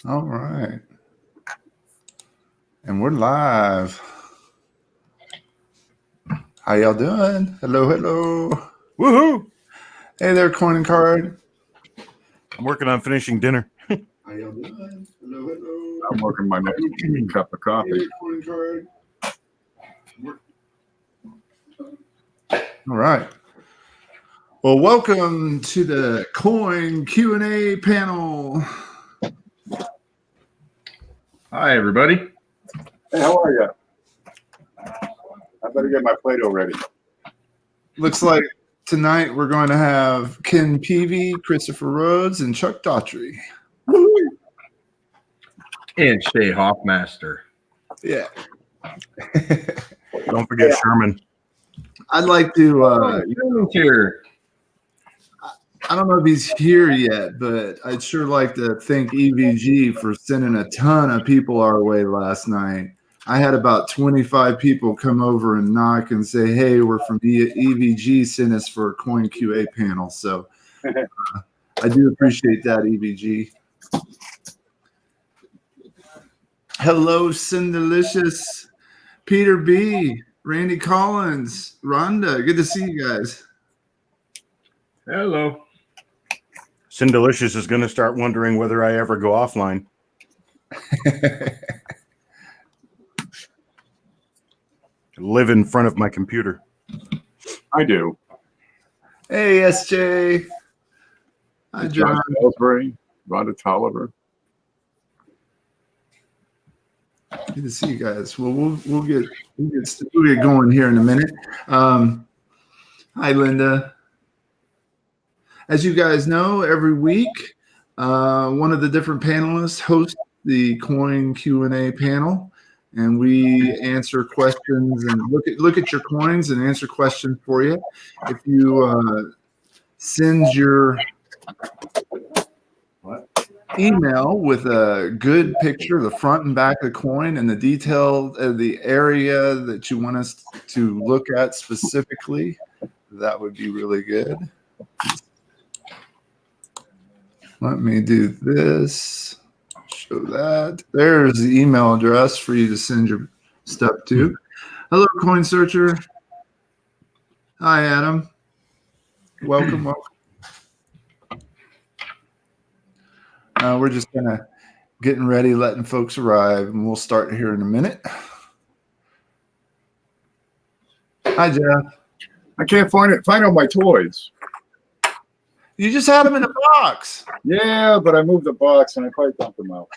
All right. And we're live. How y'all doing? Hello, hello. Woohoo! Hey there, Coin and Card. I'm working on finishing dinner. How y'all doing? Hello, hello. I'm working my next cup of coffee. Hey there, Coin and Card. All right. Well, welcome to the Coin Q&A panel. Hi, everybody. Hey, how are you? I better get my Play-Doh ready. Looks like tonight we're going to have Ken Peavy, Christopher Rhodes, and Chuck Daughtry. And Shay Hoffmaster. Yeah. Don't forget Sherman. I'd like to Here. I don't know if he's here yet, but I'd sure like to thank EVG for sending a ton of people our way last night. I had about 25 people come over and knock and say, hey, we're from EVG, sent us for a Coin QA panel. So I do appreciate that, EVG. Hello, Sindelicious, Peter B., Randy Collins, Rhonda. Good to see you guys. Hello. Sindelicious is going to start wondering whether I ever go offline. Live in front of my computer. I do. Hey, SJ. Hi, John. Ellsbury, Rhonda Tolliver. Good to see you guys. Well, we'll get going here in a minute. Hi, Linda. As you guys know, every week, one of the different panelists hosts the Coin Q&A panel, and we answer questions and look at your coins and answer questions for you. If you send your email with a good picture of the front and back of the coin and the detail of the area that you want us to look at specifically, that would be really good. Let me do this. Show that. There's the email address for you to send your stuff to. Hello, Coin Searcher. Hi, Adam. Welcome. We're just getting ready, letting folks arrive, and we'll start here in a minute. Hi, Jeff. I can't find all my toys. You just had them in a box. Yeah, but I moved the box and I probably dumped them out.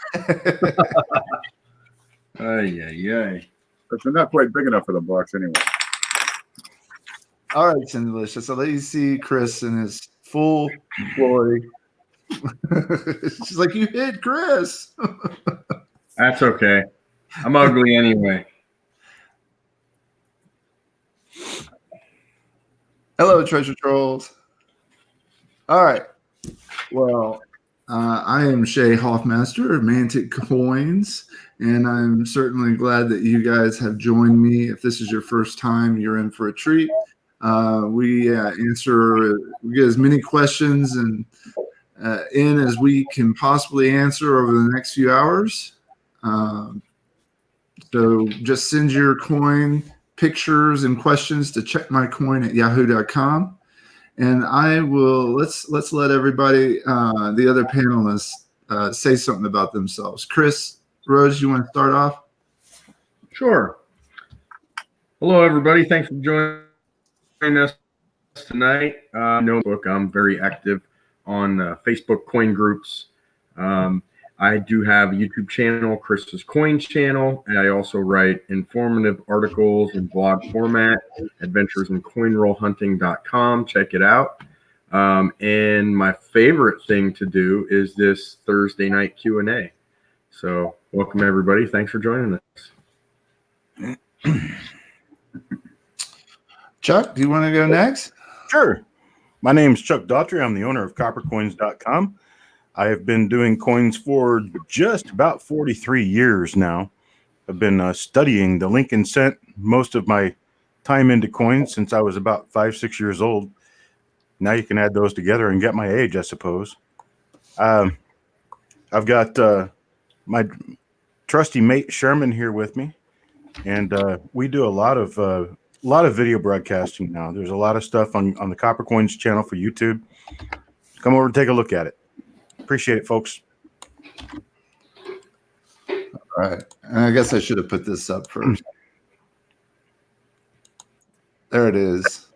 Ay. But they're not quite big enough for the box anyway. All right, Sindelicious. I'll let you see Chris in his full glory. She's like, you hit Chris. That's okay. I'm ugly anyway. Hello, Treasure Trolls. All right. Well, I am Shay Hoffmaster of Mantic Coins, and I'm certainly glad that you guys have joined me. If this is your first time, you're in for a treat. We get as many questions and in as we can possibly answer over the next few hours. So just send your coin pictures and questions to checkmycoin@yahoo.com. And I will let's let everybody, the other panelists, say something about themselves. Chris Rhodes, you want to start off? Sure. Hello, everybody. Thanks for joining us tonight. I'm very active on Facebook coin groups. I do have a YouTube channel, Chris's Coin Channel, and I also write informative articles in blog format, adventuresincoinrollhunting.com. Check it out. And my favorite thing to do is this Thursday night Q&A. So welcome, everybody. Thanks for joining us. Chuck, do you want to go next? Sure. My name's Chuck Daughtry. I'm the owner of coppercoins.com. I have been doing coins for just about 43 years now. I've been studying the Lincoln cent most of my time into coins since I was about 5-6 years old. Now you can add those together and get my age, I suppose. I've got my trusty mate Sherman here with me, and we do a lot of video broadcasting now. There's a lot of stuff on the Copper Coins channel for YouTube. Come over and take a look at it. Appreciate it, folks. All right. And I guess I should have put this up first. There it is.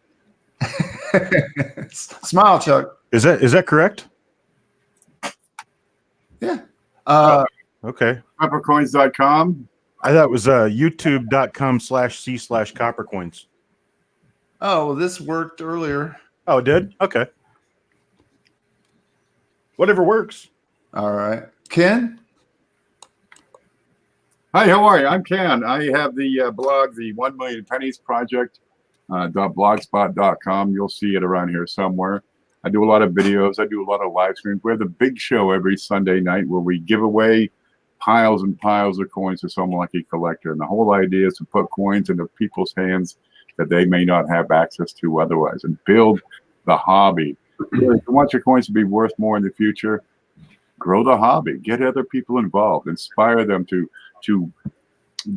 Smile, Chuck. Is that correct? Yeah. Okay. Coppercoins.com. I thought it was youtube.com/c/coppercoins. Oh, well, this worked earlier. Oh, it did? Okay. Whatever works. All right. Ken? Hi, how are you? I'm Ken. I have the blog, the 1 Million Pennies Project, .blogspot.com. You'll see it around here somewhere. I do a lot of videos. I do a lot of live streams. We have the big show every Sunday night where we give away piles and piles of coins to some lucky collector. And the whole idea is to put coins into people's hands that they may not have access to otherwise and build the hobby. If you want your coins to be worth more in the future, grow the hobby. Get other people involved. Inspire them to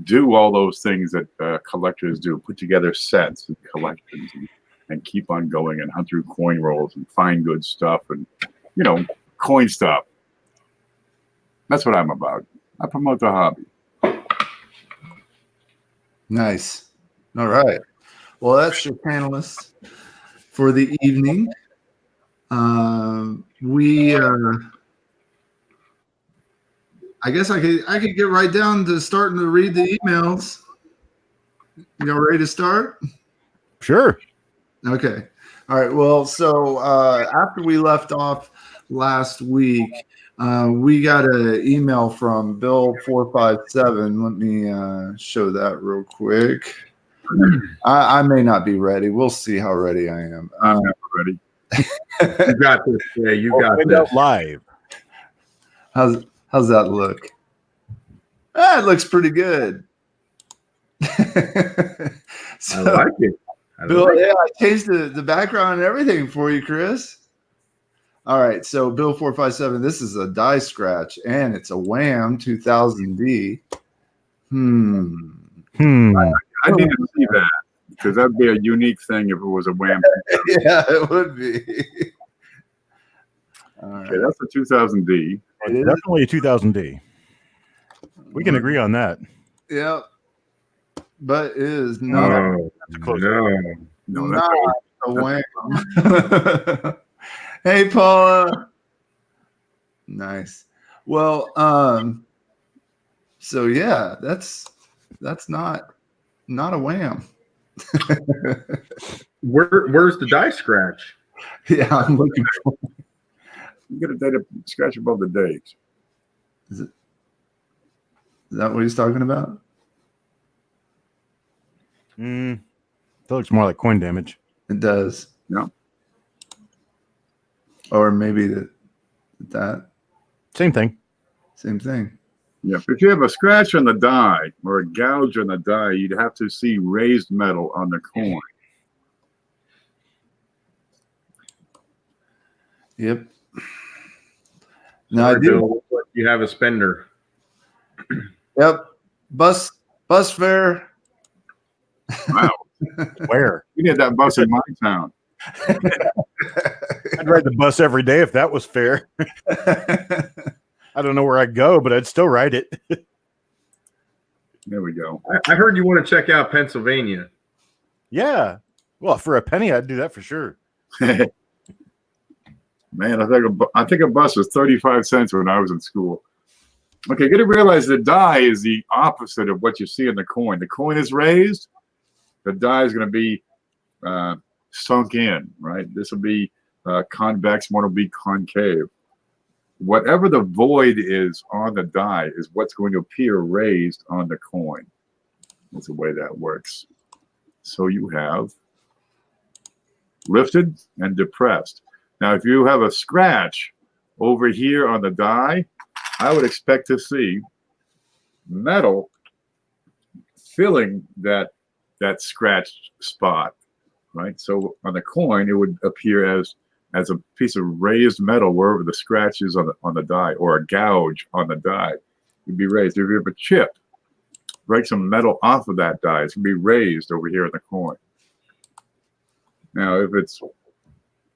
do all those things that collectors do. Put together sets and collections and keep on going and hunt through coin rolls and find good stuff and, coin stuff. That's what I'm about. I promote the hobby. Nice. All right. Well, that's your panelists for the evening. I guess I could get right down to starting to read the emails. You ready to start? Sure. Okay. All right. Well, so after we left off last week, we got an email from Bill457. Let me show that real quick. I may not be ready. We'll see how ready I am. I'm never ready. You got this. Yeah, you got this. Live. How's that look? It looks pretty good. I like it. Bill, yeah, I changed the background and everything for you, Chris. All right, so Bill457, this is a die scratch, and it's a Wham 2000D. I need to see that because that'd be a unique thing if it was a Wham. Yeah, it would be. All right. Okay, that's a 2000D. It's definitely a 2000D. We can agree on that. Yep. But it is not, not a Wham. Hey, Paula. Nice. Well, so yeah, that's not a Wham. Where's the die scratch? Yeah, I'm looking for. You get a data scratch above the date. Is that what he's talking about? That looks more like coin damage. It does. No. Or maybe that. Same thing. Same thing. Yeah, if you have a scratch on the die or a gouge on the die, you'd have to see raised metal on the coin. Yep. Now I do. Bill, you have a spender. Yep. Bus fare. Wow. Where? We had that bus in my town. I'd ride the bus every day if that was fair. I don't know where I'd go, but I'd still ride it. There we go. I heard you want to check out Pennsylvania. Yeah. Well, for a penny, I'd do that for sure. Man, I think a bus was 35 cents when I was in school. Okay, you got to realize the die is the opposite of what you see in the coin. The coin is raised. The die is going to be sunk in, right? This will be convex. One will be concave. Whatever the void is on the die is what's going to appear raised on the coin. That's the way that works. So you have lifted and depressed. Now, if you have a scratch over here on the die, I would expect to see metal filling that scratched spot, right? So on the coin, it would appear as a piece of raised metal wherever the scratch is on the die, or a gouge on the die. it'd be raised. If you have a chip, break some metal off of that die, it's going to be raised over here in the coin. Now, if it's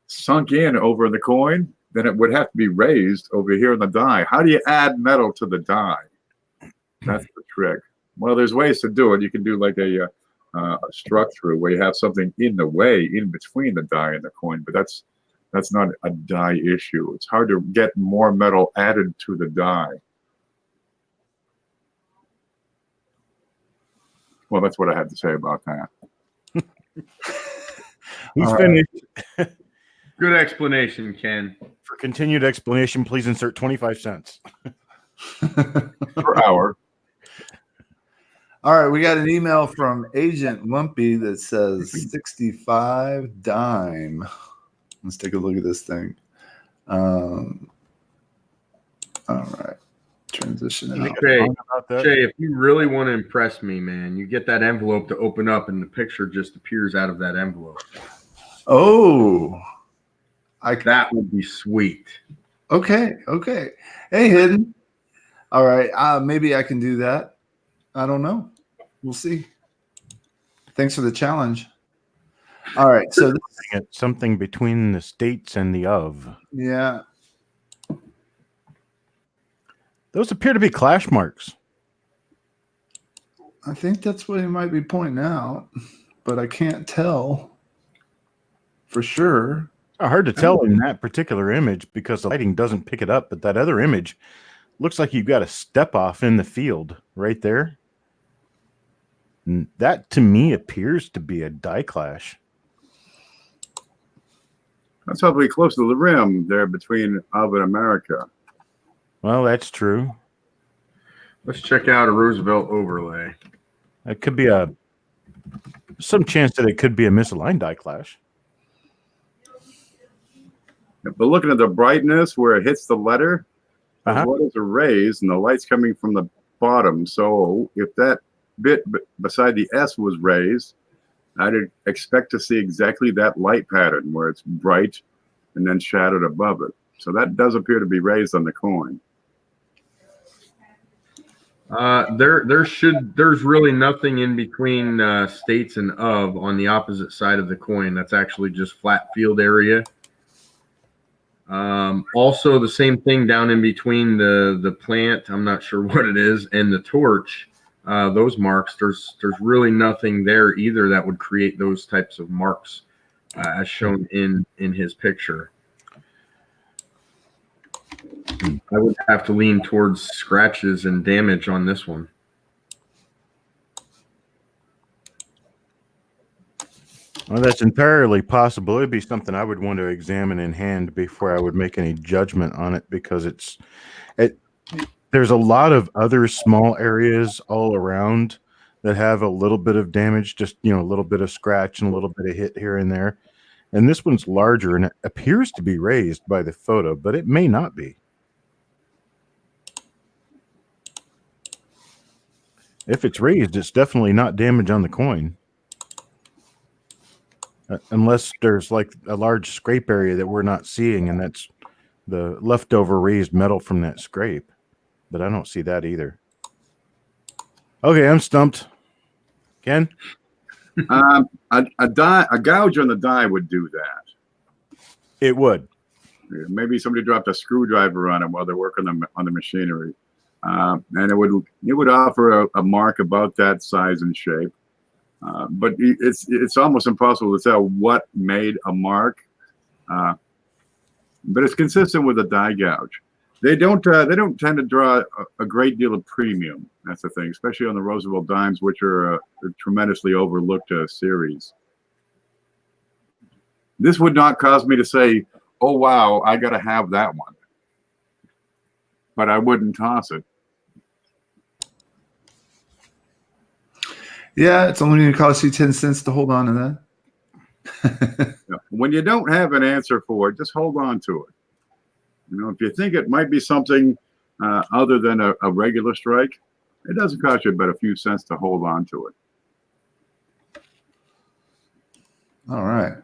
sunk in over in the coin, then it would have to be raised over here in the die. How do you add metal to the die? That's the trick. Well, there's ways to do it. You can do like a strikethrough where you have something in the way, in between the die and the coin, but that's not a die issue. It's hard to get more metal added to the die. Well, that's what I had to say about that. He's finished. Good explanation, Ken. For continued explanation, please insert 25 cents. Per hour. All right, we got an email from Agent Lumpy that says 65 dime. Let's take a look at this thing. All right, transition out. Shay, if you really want to impress me, man, you get that envelope to open up and the picture just appears out of that envelope. Oh, that would be sweet. Okay. Hey, Hidden. All right, maybe I can do that. I don't know. We'll see. Thanks for the challenge. All right, so something between the states and the of. Yeah. Those appear to be clash marks. I think that's what he might be pointing out, but I can't tell for sure. Hard to tell in that particular image because the lighting doesn't pick it up, but that other image looks like you've got a step off in the field right there. And that to me appears to be a die clash. That's probably close to the rim there between of and America. Well, that's true. Let's check out a Roosevelt overlay. It could be some chance that it could be a misaligned die clash. But looking at the brightness where it hits the letter, the letters are raised and the light's coming from the bottom. So if that bit beside the S was raised, I'd expect to see exactly that light pattern where it's bright and then shadowed above it. So that does appear to be raised on the coin. There's really nothing in between states and of on the opposite side of the coin. That's actually just flat field area. Also the same thing down in between the plant, I'm not sure what it is, and the torch. Those marks, there's really nothing there either that would create those types of marks as shown in his picture. I would have to lean towards scratches and damage on this one. Well, that's entirely possible. It'd be something I would want to examine in hand before I would make any judgment on it, because there's a lot of other small areas all around that have a little bit of damage, just, a little bit of scratch and a little bit of hit here and there. And this one's larger and it appears to be raised by the photo, but it may not be. If it's raised, it's definitely not damage on the coin. Unless there's like a large scrape area that we're not seeing, and that's the leftover raised metal from that scrape. But I don't see that either. Okay, I'm stumped. Ken? A gouge on the die would do that. It would. Maybe somebody dropped a screwdriver on it while they're working on the machinery. And it would offer a mark about that size and shape. But it's almost impossible to tell what made a mark. But it's consistent with a die gouge. They don't tend to draw a great deal of premium. That's the thing, especially on the Roosevelt dimes, which are a tremendously overlooked series. This would not cause me to say, "Oh wow, I got to have that one," but I wouldn't toss it. Yeah, it's only going to cost you 10 cents to hold on to that. When you don't have an answer for it, just hold on to it. If you think it might be something other than a regular strike, it doesn't cost you but a few cents to hold on to it. All right.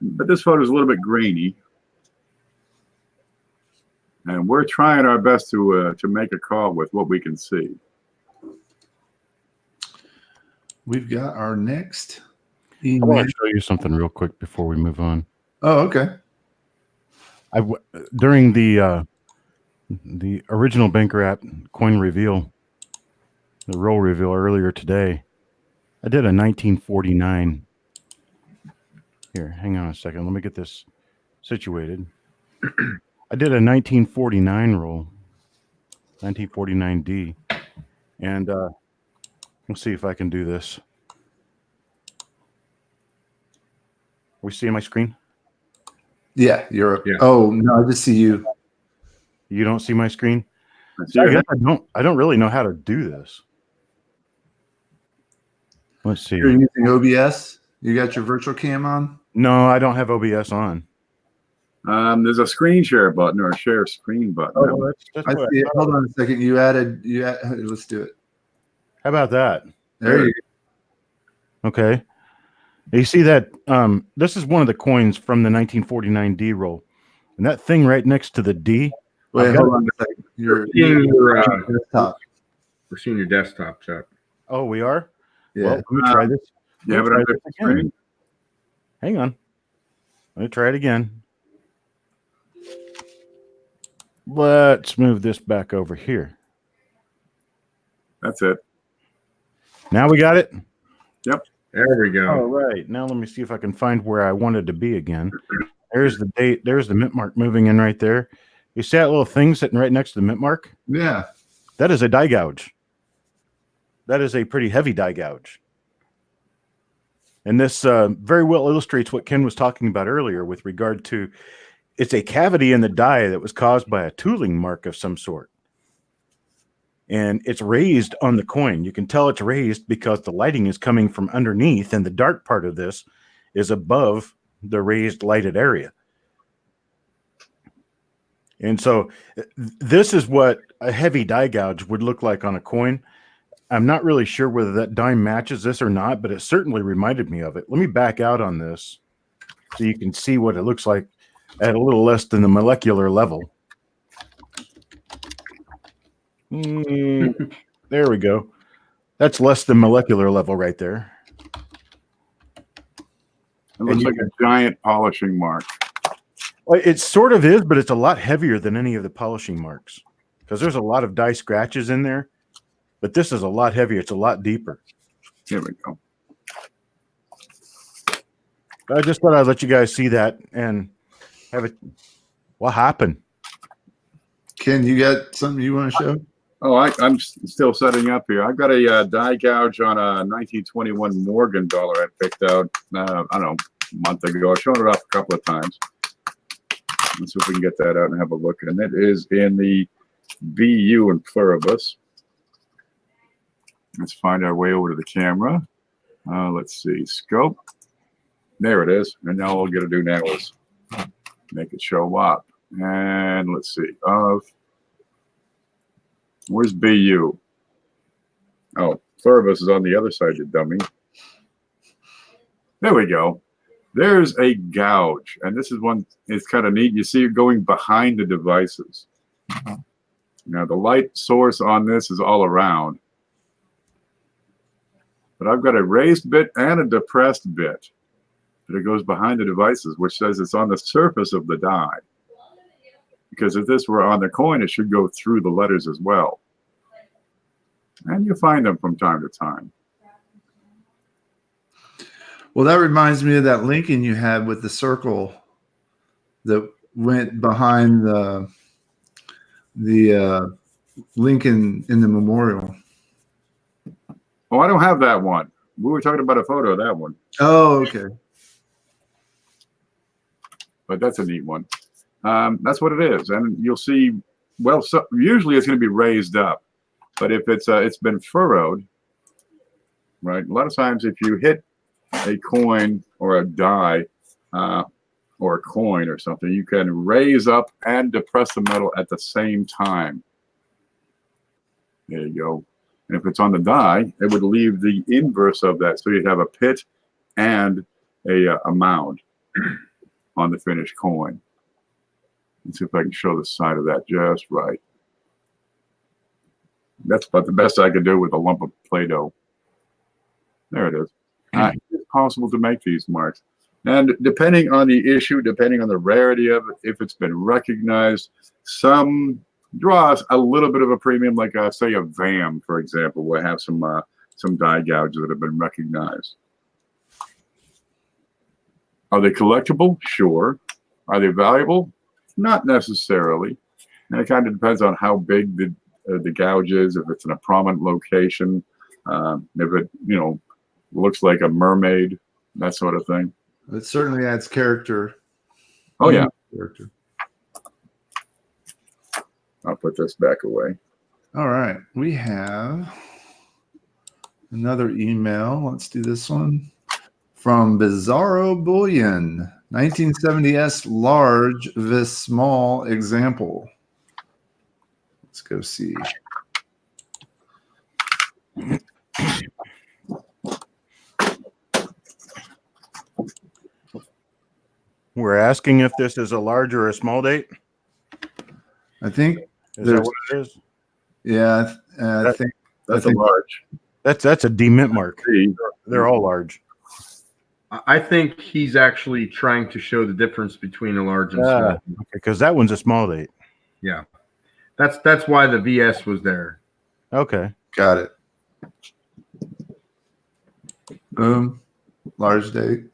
But this photo is a little bit grainy. And we're trying our best to make a call with what we can see. We've got our next I email. want to show you something real quick before we move on. Oh, okay. During the original Banker app coin reveal, the roll reveal earlier today, I did a 1949. Here, hang on a second. Let me get this situated. I did a 1949 roll, 1949D, and we'll see if I can do this. Are we seeing my screen? Yeah, you're. Yeah. Oh no, I just see you. You don't see my screen? That's See, I it. guess I don't really know how to do this. Let's see. You're using OBS. You got your virtual cam on. No, I don't have OBS on. There's a screen share button or a share screen button. Oh, that's I what see it. Hold on a second. You added. Let's do it. How about that? There you go. Okay. You see that? This is one of the coins from the 1949 D roll, and that thing right next to the D. Wait, I've got hold on a second. You're Seeing your, desktop. we're seeing your desktop, Chuck. Oh, we are. Yeah. Well, let me try this. You Let have me it try on this the again. screen? Hang on. Let me try it again. Let's move this back over here. That's it. Now we got it. There we go. All right. Now let me see if I can find where I wanted to be again. There's the date. There's the mint mark moving in right there. You see that little thing sitting right next to the mint mark? Yeah. That is a die gouge. That is a pretty heavy die gouge. And this very well illustrates what Ken was talking about earlier with regard to it's a cavity in the die that was caused by a tooling mark of some sort. And it's raised on the coin. You can tell it's raised because the lighting is coming from underneath, and the dark part of this is above the raised lighted area. And so this is what a heavy die gouge would look like on a coin. I'm not really sure whether that dime matches this or not, but it certainly reminded me of it. Let me back out on this so you can see what it looks like at a little less than the molecular level. There we go. That's less than molecular level right there. It looks like a giant polishing mark. Well, it sort of is, but it's a lot heavier than any of the polishing marks because there's a lot of die scratches in there, but this is a lot heavier. It's a lot deeper. Here we go. I just thought I'd let you guys see that and have it. What happened? Ken, you got something you want to show? Oh, I'm still setting up here. I've got a die gouge on a 1921 Morgan dollar I picked out, I don't know, a month ago. I've shown it off a couple of times. Let's see if we can get that out and have a look. And it is in the BU in pluribus. Let's find our way over to the camera. Let's see, scope. There it is. And now all we're going to do now is make it show up. And let's see, where's BU? Oh, pluribus is on the other side, you dummy. There we go. There's a gouge, and this is one, it's kind of neat. You see it going behind the devices. Now, the light source on this is all around. But I've got a raised bit and a depressed bit that it goes behind the devices, which says it's on the surface of the die. Because if this were on the coin, it should go through the letters as well. And you find them from time to time. Well, that reminds me of that Lincoln you had with the circle that went behind the Lincoln in the memorial. Oh, I don't have that one. We were talking about a photo of that one. Oh, okay. But that's a neat one. That's what it is. And you'll see, well, so usually it's going to be raised up. But if it's been furrowed, right? A lot of times if you hit a coin or a die or a coin or something, you can raise up and depress the metal at the same time. There you go. And if it's on the die, it would leave the inverse of that. So you'd have a pit and a mound on the finished coin. Let's see if I can show the side of that just right. That's about the best I could do with a lump of Play-Doh. There it is. It's possible to make these marks. And depending on the issue, depending on the rarity of it, if it's been recognized, some draws a little bit of a premium, like say a VAM, for example, will have some die gouges that have been recognized. Are they collectible? Sure. Are they valuable? Not necessarily. And it kind of depends on how big the gouge is, if it's in a prominent location, if it, looks like a mermaid, that sort of thing. It certainly adds character. Oh, yeah. Character. I'll put this back away. All right. We have another email. Let's do this one. From Bizarro Bullion, 1970s large vis small example. Let's go see. We're asking if this is a large or a small date. I think Is that what it is? Yeah, I think That's a large. That's a demint mark. They're all large. I think he's actually trying to show the difference between a large and small. Because that one's a small date. Yeah, that's why the VS was there. Okay, got it. Boom, large date,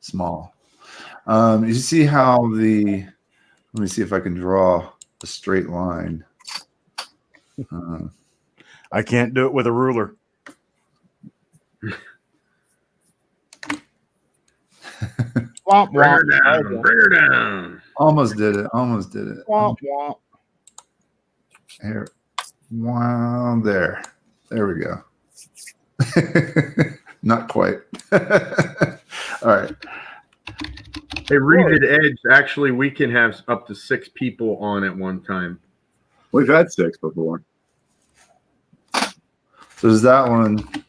small. You see how let me see if I can draw a straight line. I can't do it with a ruler. Bring her down. Bring her down. Almost did it. Womp, womp. Here. Wow, there we go. Not quite. All right. Hey, Reeded Edge, actually, we can have up to 6 people on at one time. We've had 6 before. So there's that one.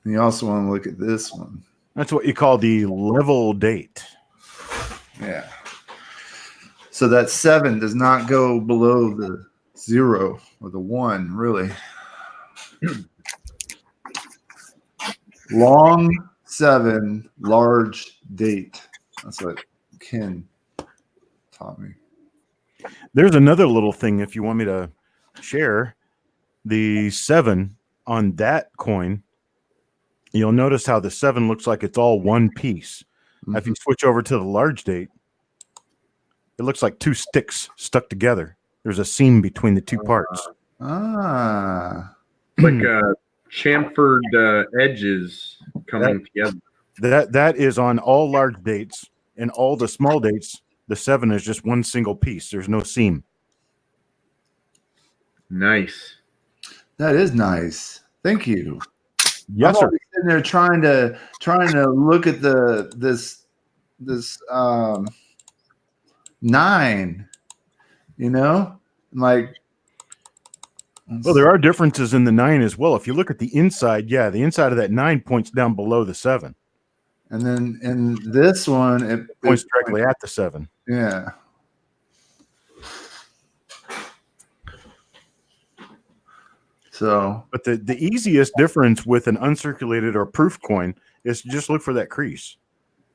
And you also want to look at this one. That's what you call the level date. Yeah. So that 7 does not go below the 0 or the 1, really. Long 7, large date. That's what Ken taught me. There's another little thing if you want me to share. The 7 on that coin, you'll notice how the 7 looks like it's all one piece. Mm-hmm. If you switch over to the large date, it looks like 2 sticks stuck together. There's a seam between the 2 parts. Ah. Like chamfered edges coming together. That is on all large dates, and all the small dates, the 7 is just one single piece. There's no seam. That Nice. is nice. Thank you. Yes, I'm sir. always sitting there trying to look at this 9, like. Well, there are differences in the 9 as well. If you look at the inside, the inside of that 9 points down below the 7. And then in this one, it Points directly at the 7. Yeah. So, But the easiest difference with an uncirculated or proof coin is to just look for that crease.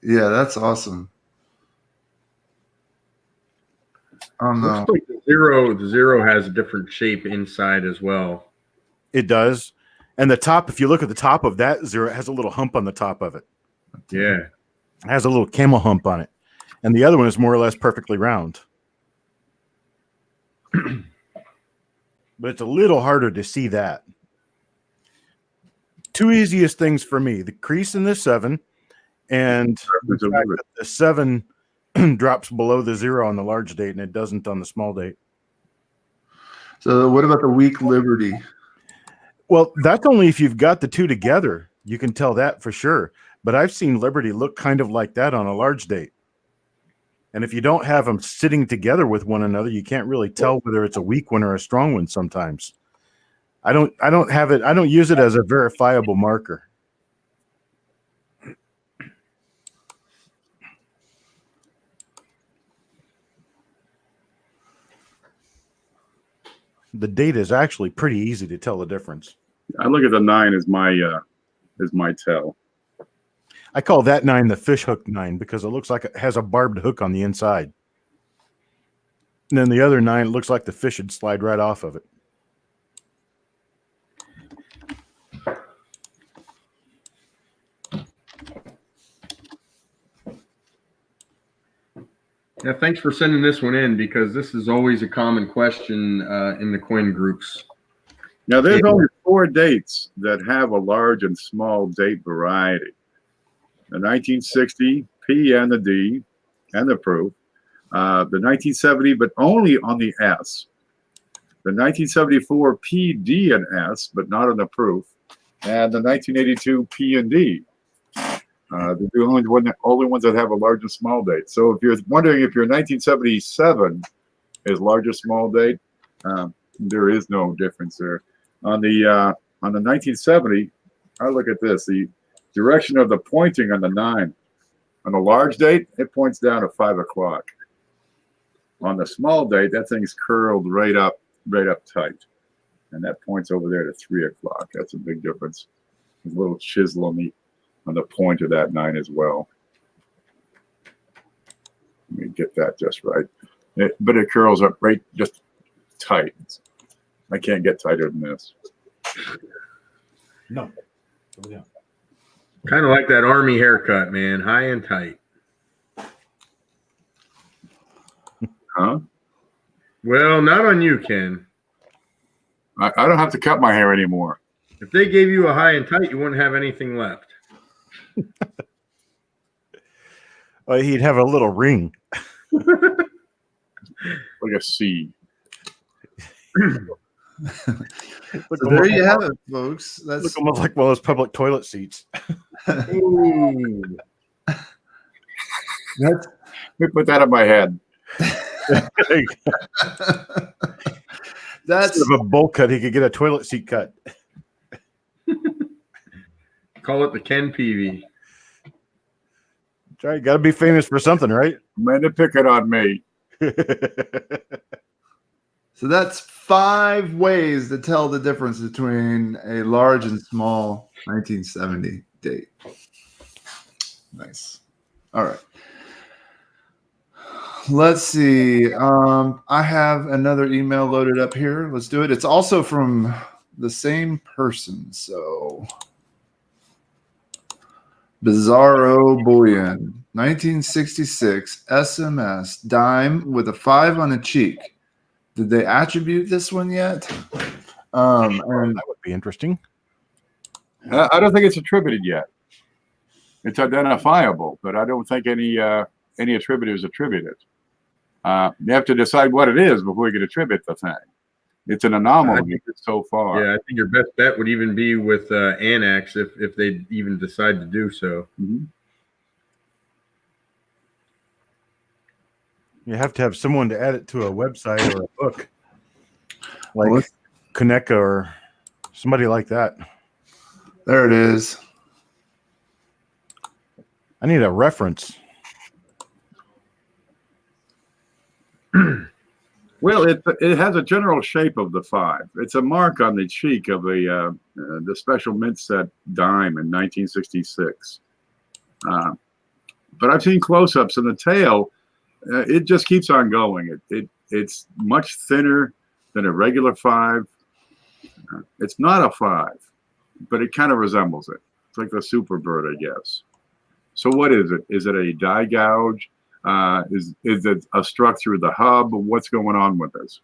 yeah, that's awesome. I don't know. Looks like the zero has a different shape inside as well. It does. And the top, if you look at the top of that 0, it has a little hump on the top of it. Yeah. It has a little camel hump on it. And the other one is more or less perfectly round. But it's a little harder to see that. 2 easiest things for me, the crease in the 7 and the fact that the 7 drops below the 0 on the large date and it doesn't on the small date. So what about the weak liberty? Well, that's only if you've got the 2 together. You can tell that for sure. But I've seen Liberty look kind of like that on a large date. And if you don't have them sitting together with one another, you can't really tell whether it's a weak one or a strong one sometimes. I don't have it. I don't use it as a verifiable marker. the data is actually pretty easy to tell the difference. I look at the 9 as my tell. I call that 9 the fish hook 9 because it looks like it has a barbed hook on the inside. And then the other 9 looks like the fish would slide right off of it. Yeah, thanks for sending this one in because this is always a common question in the coin groups. Now, there's only 4 dates that have a large and small date variety. The 1960 P and the D and the proof. The 1970, but only on the S. The 1974 P, D, and S, but not on the proof. And the 1982 P and D. They're the only ones that have a large and small date. So if you're wondering if your 1977 is large or small date, there is no difference there. On the 1970, I look at this. The direction of the pointing on the 9. On the large date, it points down at 5 o'clock. On the small date, that thing's curled right up tight. And that points over there to 3 o'clock. That's a big difference. There's a little chisel on the point of that 9 as well. Let me get that just right. But it curls up right just tight. I can't get tighter than this. No. Kind of like that army haircut, man. High and tight. Huh? Well, not on you, Ken. I don't have to cut my hair anymore. If they gave you a high and tight, you wouldn't have anything left. Well, he'd have a little ring. Like a C. So there you have it, folks. That's Look almost like one of those public toilet seats. Ooh. that's Let me put that on my head. that's Instead of a bowl cut, he could get a toilet seat cut. Call it the Ken PV. That's right. Got to be famous for something, right? Man, to pick it on me. so that's 5 ways to tell the difference between a large and small 1970 date. Nice. All right. Let's see. I have another email loaded up here. Let's do it. It's also from the same person. So Bizarro Bullion, 1966 SMS dime with a 5 on the cheek. Did they attribute this one yet? And That would be interesting. I don't think it's attributed yet. It's identifiable, but I don't think any attributors attribute it. You have to decide what it is before you can attribute the thing. It's an anomaly so far. Yeah, I think your best bet would even be with Annex if they even decide to do so. Mm-hmm. You have to have someone to add it to a website or a book, like Kaneka or somebody like that. there it is. I need a reference. Well, it has a general shape of the 5. It's a mark on the cheek of the special mint set dime in 1966. But I've seen close-ups, and the tail, it just keeps on going. It's much thinner than a regular 5. It's not a 5, but it kind of resembles it. It's like the super bird, I guess. So what is it? Is it a die gouge? Is it a struck through the hub? What's going on with this?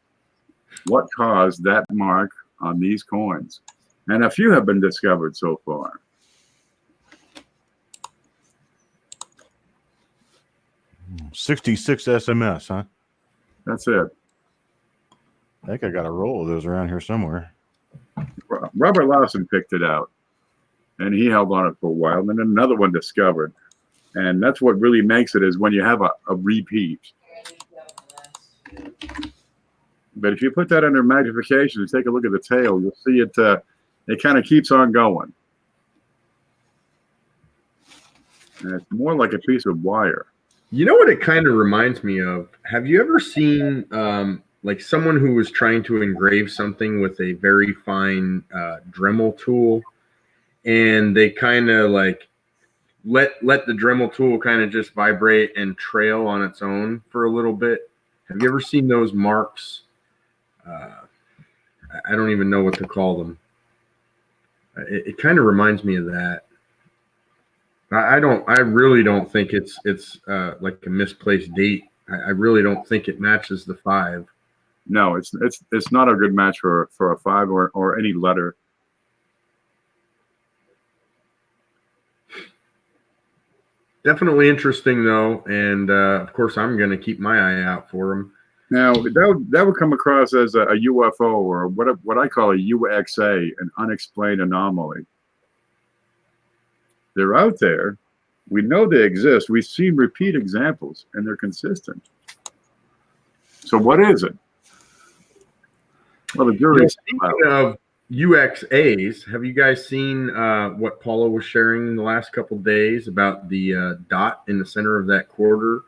What caused that mark on these coins? And a few have been discovered so far. $66 SMS, huh? That's it. I think I got a roll of those around here somewhere. Robert Lawson picked it out, and he held on it for a while. And then another one discovered. And that's what really makes it, is when you have a repeat. But if you put that under magnification and take a look at the tail, you'll see it. It kind of keeps on going. And it's more like a piece of wire. You know what it kind of reminds me of? Have you ever seen like someone who was trying to engrave something with a very fine Dremel tool, and they kind of like let the Dremel tool kind of just vibrate and trail on its own for a little bit. Have you ever seen those marks? I don't even know what to call them. It kind of reminds me of that. I really don't think it's like a misplaced date. I really don't think it matches the 5. No, it's not a good match for a 5 or any letter. Definitely interesting though, and of course I'm going to keep my eye out for them. Now that would come across as a UFO, or what I call a UXA, an unexplained anomaly. They're out there. We know they exist. We've seen repeat examples, and they're consistent. So what is it? Well, the jury. Speaking of UXAs, have you guys seen what Paula was sharing in the last couple of days about the dot in the center of that quarter?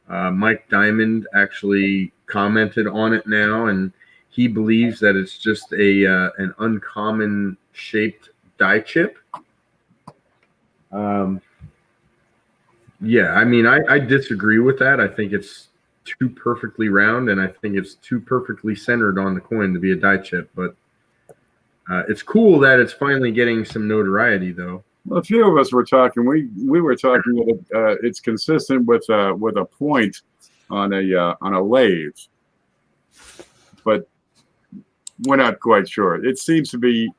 Mike Diamond actually commented on it now, and he believes that it's just an uncommon shaped die chip. Yeah, I mean, I disagree with that. I think it's too perfectly round, and I think it's too perfectly centered on the coin to be a die chip. But it's cool that it's finally getting some notoriety, though. Well, a few of us were talking. We were talking that it's consistent with a point on a lathe, but we're not quite sure. It seems to be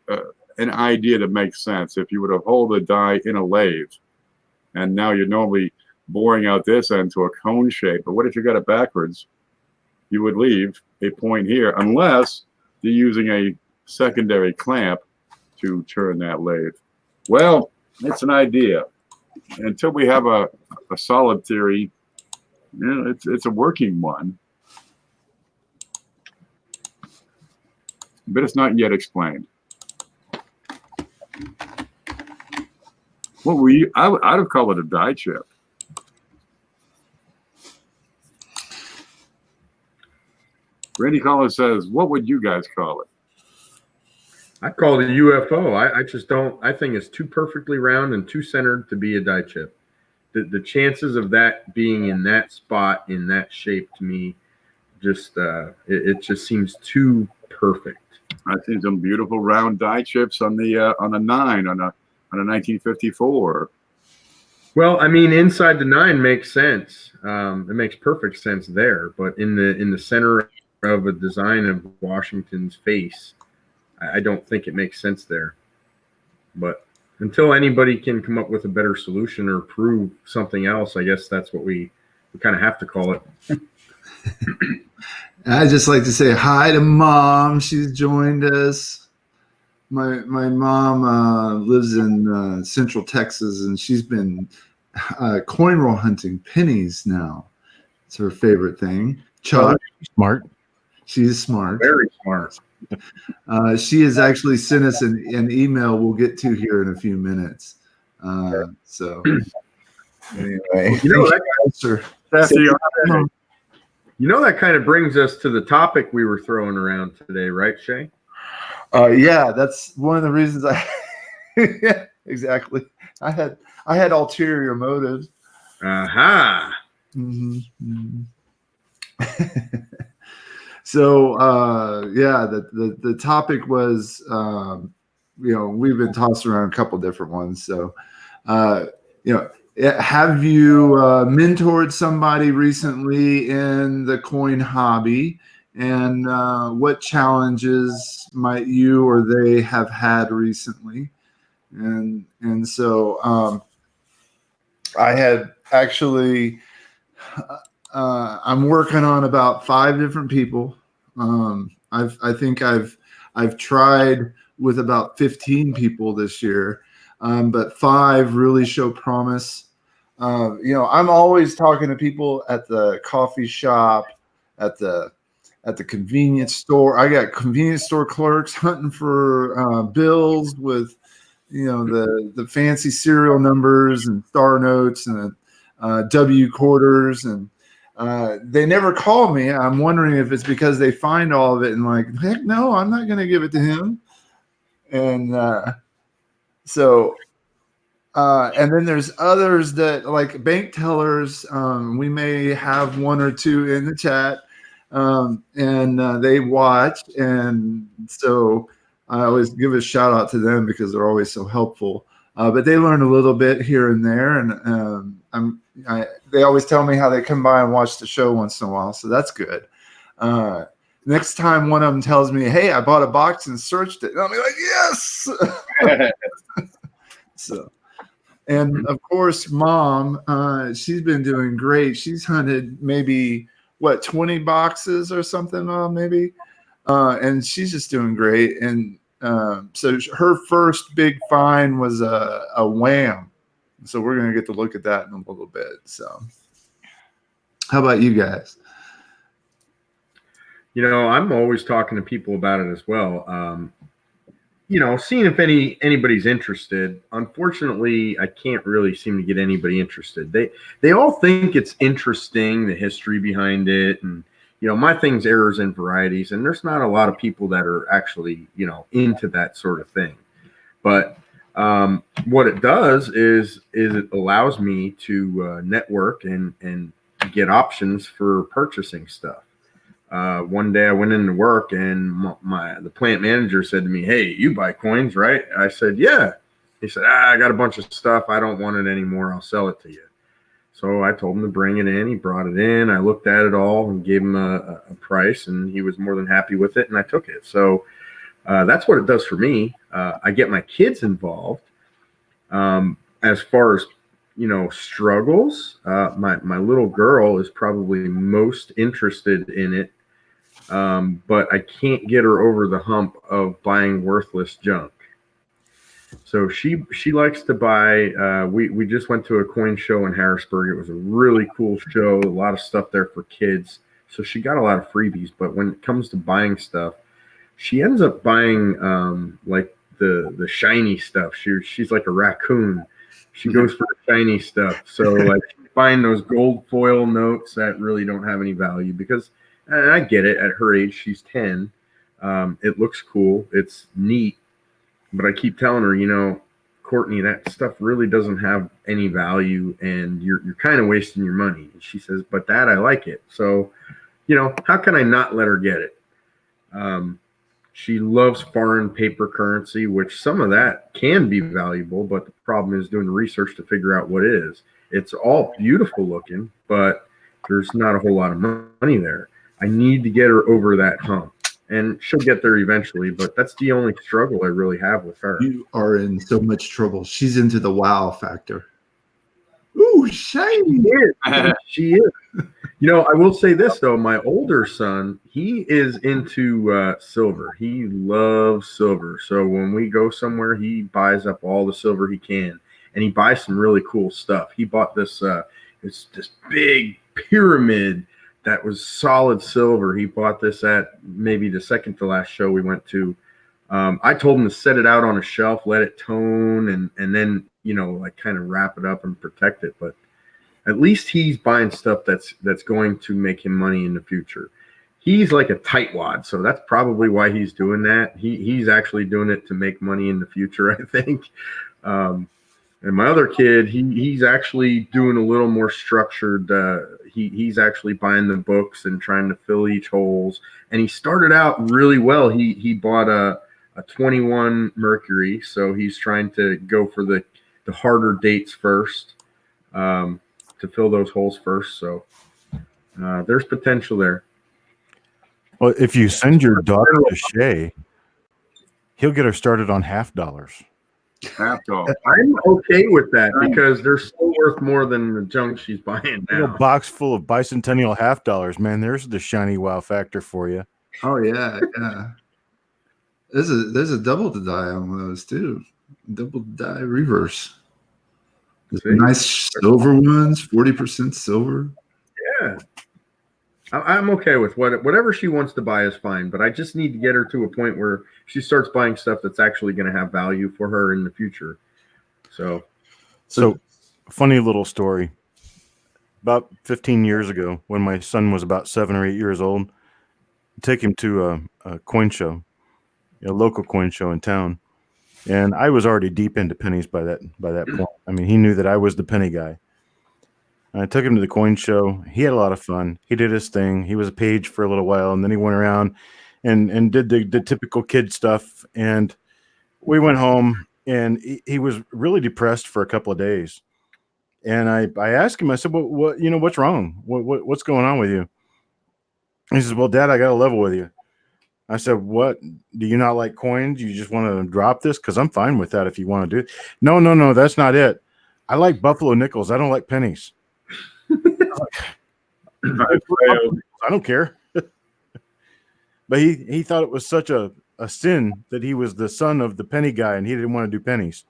an idea that makes sense. If you were to hold a die in a lathe, and now you're normally boring out this end to a cone shape, but what if you got it backwards? You would leave a point here, unless you're using a secondary clamp to turn that lathe. Well, it's an idea. Until we have a solid theory, it's a working one, but it's not yet explained. What were you? I'd have called it a die chip. Randy Collins says, "What would you guys call it?" I call it a UFO. I just don't. I think it's too perfectly round and too centered to be a die chip. The chances of that being in that spot in that shape, to me, just it just seems too perfect. I've seen some beautiful round die chips on the 9 on a 1954. Well, I mean, inside the 9 makes sense. It makes perfect sense there, but in the center of a design of Washington's face, I don't think it makes sense there. But until anybody can come up with a better solution or prove something else, I guess that's what we kind of have to call it. I just like to say hi to Mom. She's joined us. My mom lives in Central Texas, and she's been coin roll hunting pennies now. It's her favorite thing. Chuck, Smart. she's smart. Very smart. She has actually sent us an email we'll get to here in a few minutes. So anyway, You know that kind of brings us to the topic we were throwing around today, right, Shay? Yeah, that's one of the reasons yeah, exactly. I had ulterior motives. Aha. Mm-hmm. So yeah, the topic was we've been tossed around a couple different ones. So have you mentored somebody recently in the coin hobby, and what challenges might you or they have had recently? And so I had actually I'm working on about 5 different people. I think I've tried with about 15 people this year, but 5 really show promise. I'm always talking to people at the coffee shop, at the convenience store. I got convenience store clerks hunting for bills with the fancy serial numbers and star notes and W quarters, and They never call me. I'm wondering if it's because they find all of it and like, heck no, I'm not going to give it to him. And and then there's others that like bank tellers. We may have one or two in the chat, and they watch. And so I always give a shout out to them because they're always so helpful. But they learn a little bit here and there, and they always tell me how they come by and watch the show once in a while, so that's good. Next time one of them tells me, "Hey, I bought a box and searched it," and I'll be like, "Yes!" So, and of course, Mom, she's been doing great. She's hunted maybe 20 boxes or something, Mom, maybe, and she's just doing great. And so her first big find was a wham. So we're going to get to look at that in a little bit. So how about you guys? I'm always talking to people about it as well. Seeing if anybody's interested. Unfortunately, I can't really seem to get anybody interested. They all think it's interesting, the history behind it, and my thing's errors and varieties, and there's not a lot of people that are actually into that sort of thing. But what it does is it allows me to network and get options for purchasing stuff. One day I went into work and the plant manager said to me, "Hey, you buy coins, right?" I said, "Yeah." He said, "I got a bunch of stuff. I don't want it anymore. I'll sell it to you." So I told him to bring it in. He brought it in. I looked at it all and gave him a price, and he was more than happy with it, and I took it. So that's what it does for me. I get my kids involved. As far as struggles, my little girl is probably most interested in it. But I can't get her over the hump of buying worthless junk. So she likes to buy. We just went to a coin show in Harrisburg. It was a really cool show. A lot of stuff there for kids. So she got a lot of freebies. But when it comes to buying stuff, she ends up buying like the shiny stuff. She's like a raccoon. She goes for the shiny stuff. So like she's buying those gold foil notes that really don't have any value because. And I get it. At her age, she's 10. It looks cool. It's neat. But I keep telling her, Courtney, that stuff really doesn't have any value, and you're kind of wasting your money. And she says, "But Dad, I like it." So, how can I not let her get it? She loves foreign paper currency, which some of that can be valuable, but the problem is doing the research to figure out what it is. It's all beautiful looking, but there's not a whole lot of money there. I need to get her over that hump, and she'll get there eventually, but that's the only struggle I really have with her. You are in so much trouble. She's into the wow factor. Ooh, shiny. She is. I will say this, though. My older son, he is into silver. He loves silver. So when we go somewhere, he buys up all the silver he can, and he buys some really cool stuff. He bought this big pyramid that was solid silver. He bought this at maybe the second to last show we went to. I told him to set it out on a shelf, let it tone, and then, like kind of wrap it up and protect it. But at least he's buying stuff that's going to make him money in the future. He's like a tightwad, so that's probably why he's doing that. He's actually doing it to make money in the future, I think. And my other kid, he's actually doing a little more structured. He's actually buying the books and trying to fill each holes. And he started out really well. He bought a 21 Mercury, so he's trying to go for the harder dates first, to fill those holes first. So there's potential there. Well, if you send your daughter to Shay, he'll get her started on $50. I'm okay with that because they're still worth more than the junk she's buying now. A box full of bicentennial $50, man. There's the shiny wow factor for you. Oh yeah. There's a double to die on those too. Double die reverse. Nice silver ones, 40% silver. Yeah. I'm okay with whatever she wants to buy is fine, but I just need to get her to a point where she starts buying stuff that's actually going to have value for her in the future. So funny little story. about 15 years ago, when my son was about 7 or 8 years old, take him to a coin show, a local coin show in town. And I was already deep into pennies by that point. I mean, he knew that I was the penny guy. I took him to the coin show. He had a lot of fun. He did his thing. He was a page for a little while, and then he went around and did the typical kid stuff. And we went home, and he was really depressed for a couple of days. And I asked him, I said, well, what's wrong? What's going on with you? He says, well, Dad, I got to level with you. I said, what? Do you not like coins? You just want to drop this? Because I'm fine with that if you want to do it. No, that's not it. I like buffalo nickels. I don't like pennies. I don't care. But he thought it was such a sin that he was the son of the penny guy and he didn't want to do pennies.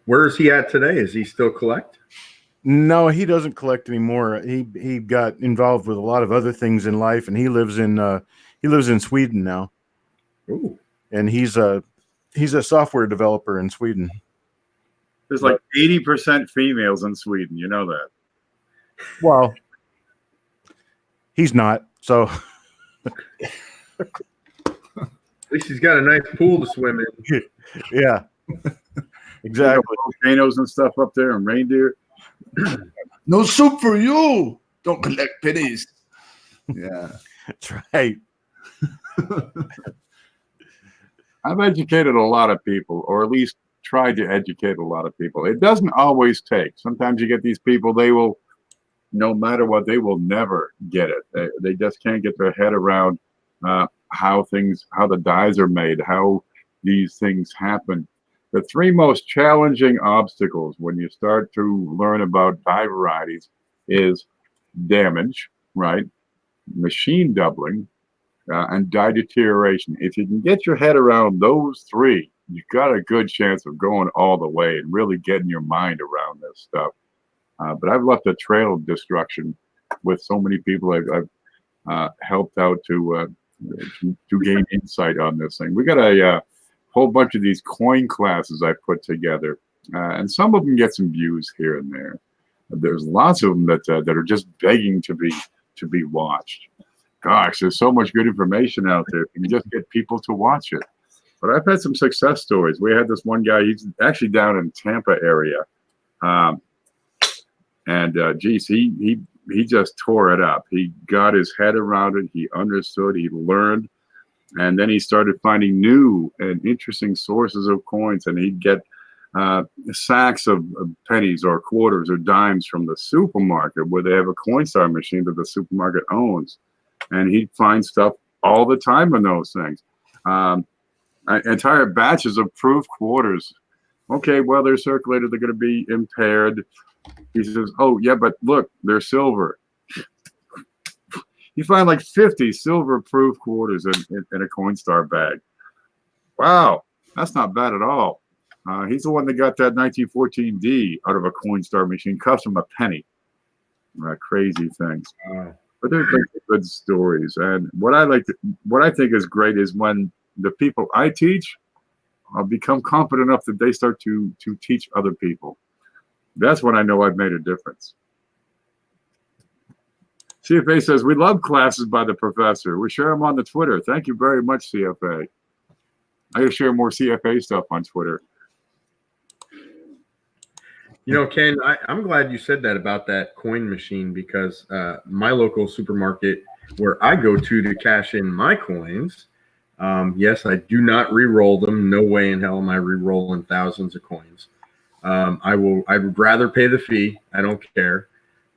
Where is he at today? Is he still collect? No, he doesn't collect anymore. He got involved with a lot of other things in life, and he lives in Sweden now. Ooh. And he's a software developer in Sweden. There's like 80% females in Sweden. You know that. Well, he's not. So at least he's got a nice pool to swim in. Yeah, exactly. Volcanoes and stuff up there and reindeer. No soup for you. Don't collect pennies. Yeah. That's right. I've educated a lot of people, or at least tried to educate a lot of people. It doesn't always take. Sometimes you get these people, they will, no matter what, they will never get it. They just can't get their head around how the dies are made, how these things happen. The three most challenging obstacles when you start to learn about die varieties is damage, right? Machine doubling, and die deterioration. If you can get your head around those three, you've got a good chance of going all the way and really getting your mind around this stuff. But I've left a trail of destruction with so many people I've helped out to gain insight on this thing. We got a whole bunch of these coin classes I put together, and some of them get some views here and there. There's lots of them that are just begging to be watched. Gosh, there's so much good information out there. You can just get people to watch it. But I've had some success stories. We had this one guy, he's actually down in Tampa area. Geez, he just tore it up. He got his head around it. He understood, he learned. And then he started finding new and interesting sources of coins. And he'd get sacks of pennies or quarters or dimes from the supermarket where they have a Coinstar machine that the supermarket owns. And he'd find stuff all the time in those things. Entire batches of proof quarters. Okay, well, they're circulated. They're going to be impaired. He says, oh, yeah, but look, they're silver. You find like 50 silver proof quarters in a Coinstar bag. Wow, that's not bad at all. He's the one that got that 1914D out of a Coinstar machine, cost him a penny. Crazy things. But they're good stories. And what I think is great is when the people I teach become confident enough that they start to teach other people. That's when I know I've made a difference. CFA says, we love classes by the professor. We share them on the Twitter. Thank you very much, CFA. I got to share more CFA stuff on Twitter. You know, Ken, I'm glad you said that about that coin machine because my local supermarket where I go to cash in my coins, yes, I do not re-roll them. No way in hell am I re-rolling thousands of coins. I would rather pay the fee. I don't care.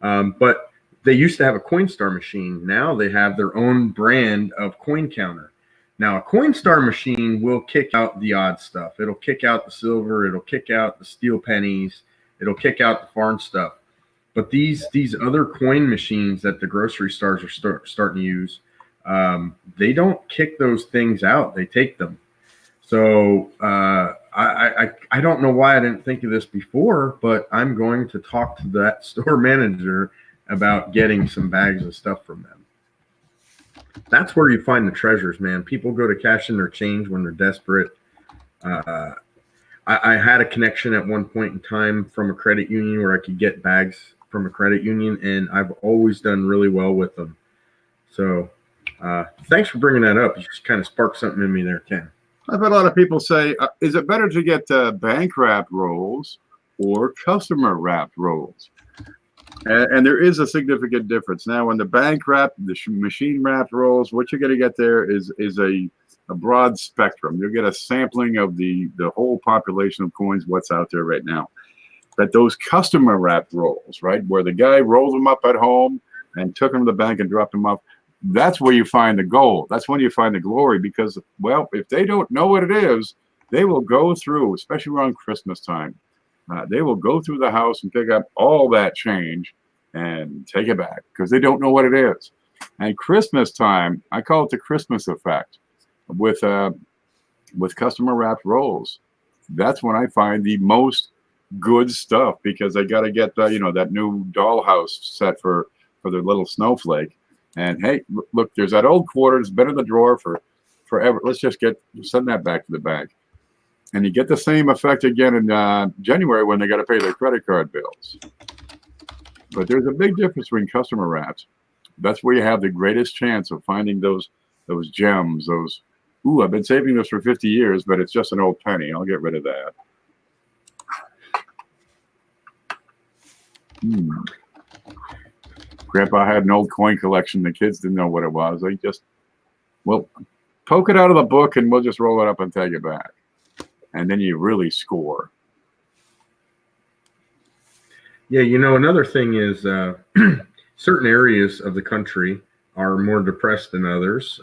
But they used to have a Coinstar machine. Now they have their own brand of coin counter. Now a Coinstar machine will kick out the odd stuff. It'll kick out the silver. It'll kick out the steel pennies. It'll kick out the foreign stuff. But these other coin machines that the grocery stores are starting to use, they don't kick those things out. They take them. So I don't know why I didn't think of this before, but I'm going to talk to that store manager about getting some bags of stuff from them. That's where you find the treasures, man. People go to cash in their change when they're desperate. I had a connection at one point in time from a credit union where I could get bags from a credit union, and I've always done really well with them. So thanks for bringing that up. You just kind of sparked something in me there, Ken. I've had a lot of people say, is it better to get bank wrapped rolls or customer wrapped rolls? And there is a significant difference. Now, when the bank wrapped, the machine wrapped rolls, what you're going to get there is a broad spectrum. You'll get a sampling of the whole population of coins, what's out there right now. But those customer wrapped rolls, right, where the guy rolled them up at home and took them to the bank and dropped them off, that's where you find the gold. That's when you find the glory, because, well, if they don't know what it is, they will go through, especially around Christmas time. They will go through the house and pick up all that change and take it back because they don't know what it is. And Christmas time, I call it the Christmas effect with customer wrapped rolls. That's when I find the most good stuff, because I got to get that new dollhouse set for the little snowflake. And hey, look, there's that old quarter that's been in the drawer for forever. Let's just send that back to the bank. And you get the same effect again in January when they got to pay their credit card bills. But there's a big difference between customer wraps. That's where you have the greatest chance of finding those gems, those, ooh, I've been saving this for 50 years, but it's just an old penny. I'll get rid of that. Grandpa had an old coin collection. The kids didn't know what it was. They just, well, poke it out of the book and we'll just roll it up and take it back. And then you really score. Yeah, another thing is certain areas of the country are more depressed than others.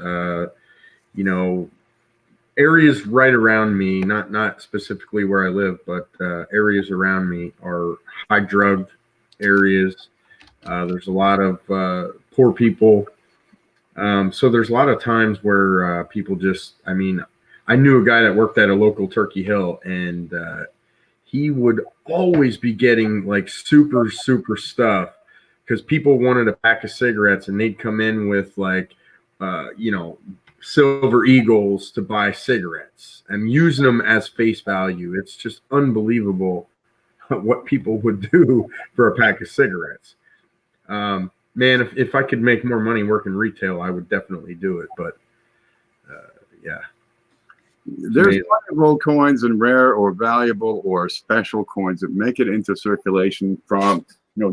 Areas right around me, not specifically where I live, but areas around me are high drug areas. There's a lot of poor people. So there's a lot of times where people just, I knew a guy that worked at a local Turkey Hill, and he would always be getting like super stuff because people wanted a pack of cigarettes, and they'd come in with like, silver eagles to buy cigarettes and using them as face value. It's just unbelievable what people would do for a pack of cigarettes. Man, if I could make more money working retail, I would definitely do it. But yeah. There's plenty of old coins and rare or valuable or special coins that make it into circulation from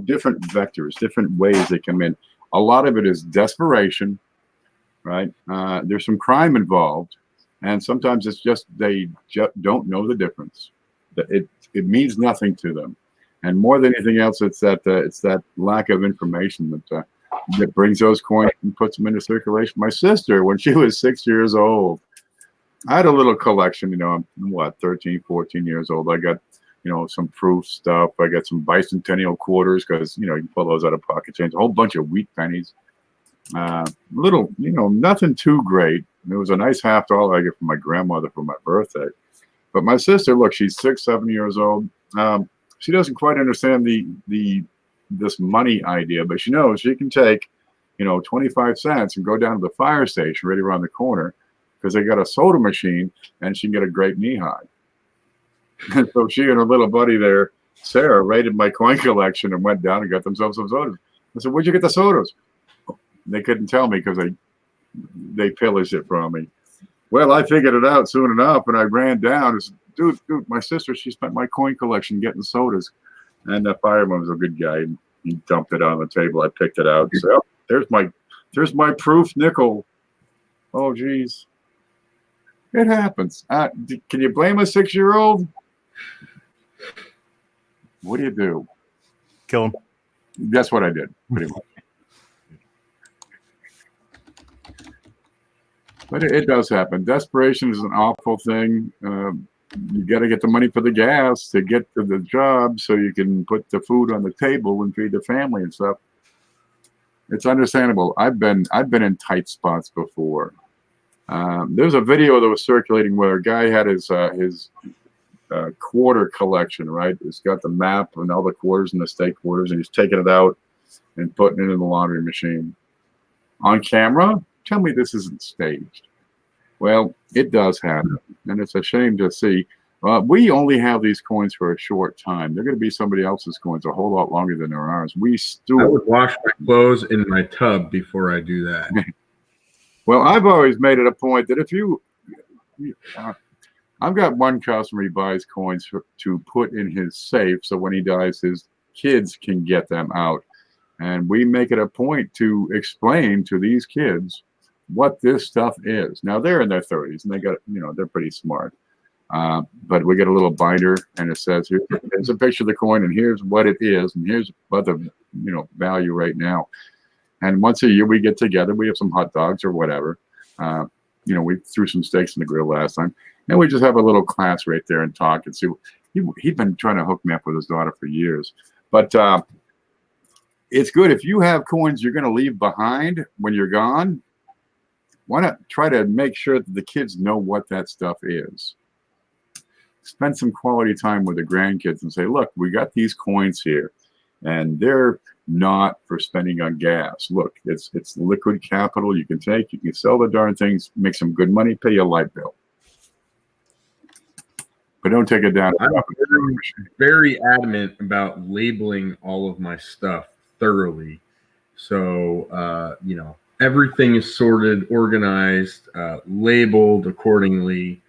different vectors, different ways they come in. A lot of it is desperation, right? There's some crime involved, and sometimes it's just they just don't know the difference. It means nothing to them, and more than anything else, it's that lack of information that brings those coins and puts them into circulation. My sister, when she was 6 years old, I had a little collection, I'm 13, 14 years old. I got, some proof stuff. I got some bicentennial quarters because, you can pull those out of pocket change, a whole bunch of wheat pennies. Little, nothing too great. It was a nice $50 I get from my grandmother for my birthday. But my sister, look, she's 6, 7 years old. She doesn't quite understand this money idea, but she knows she can take, 25 cents and go down to the fire station right around the corner, because they got a soda machine, and she can get a grape knee-high. And so she and her little buddy there, Sarah, raided my coin collection and went down and got themselves some sodas. I said, where'd you get the sodas? They couldn't tell me because they pillaged it from me. Well, I figured it out soon enough, and I ran down and said, dude, my sister, she spent my coin collection getting sodas. And the fireman was a good guy, and he dumped it on the table. I picked it out. So, there's my proof nickel. Oh, geez. It happens. Can you blame a 6-year-old? What do? Kill him. That's what I did, pretty much. But it does happen. Desperation is an awful thing. You got to get the money for the gas to get to the job so you can put the food on the table and feed the family and stuff. It's understandable. I've been in tight spots before. There's a video that was circulating where a guy had his quarter collection, right? It's got the map and all the quarters and the state quarters, and he's taking it out and putting it in the laundry machine. On camera? Tell me this isn't staged. Well, it does happen, and it's a shame to see. We only have these coins for a short time. They're going to be somebody else's coins a whole lot longer than they're ours. I would wash my clothes in my tub before I do that. Well, I've always made it a point that if I've got one customer, he buys coins to put in his safe, so when he dies, his kids can get them out. And we make it a point to explain to these kids what this stuff is. Now, they're in their 30s, and they got, they're pretty smart. But we get a little binder, and it says, here's a picture of the coin, and here's what it is, and here's what the value right now. And once a year we get together, we have some hot dogs or whatever. We threw some steaks in the grill last time, and we just have a little class right there and talk and see. He'd been trying to hook me up with his daughter for years, but it's good if you have coins you're going to leave behind when you're gone. Why not try to make sure that the kids know what that stuff is? Spend some quality time with the grandkids and say, look, we got these coins here, and they're not for spending on gas. Look, it's liquid capital you can take. You can sell the darn things, make some good money, pay your light bill. But don't take it down. I'm very adamant about labeling all of my stuff thoroughly. So, everything is sorted, organized, labeled accordingly.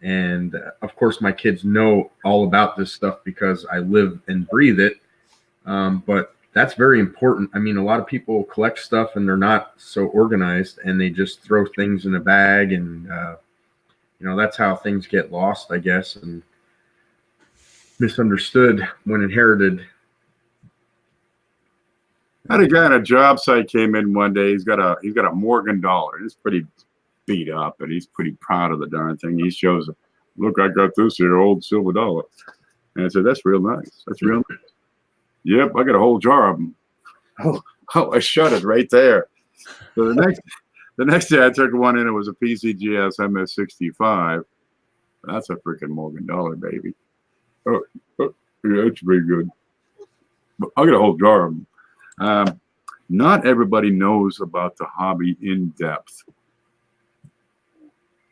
And of course, my kids know all about this stuff because I live and breathe it. But that's very important. I mean, a lot of people collect stuff and they're not so organized, and they just throw things in a bag, and that's how things get lost, I guess, and misunderstood when inherited. I had a guy on a job site came in one day. He's got a Morgan dollar. It's pretty beat up, but he's pretty proud of the darn thing. He shows, look, I got this here old silver dollar. And I said, that's real nice. That's real nice. Yep, I got a whole jar of them. Oh, I shut it right there. So the next day I took one in. It was a PCGS MS65. That's a freaking Morgan dollar, baby. Oh, yeah, that's pretty good. But I got a whole jar of them. Not everybody knows about the hobby in depth.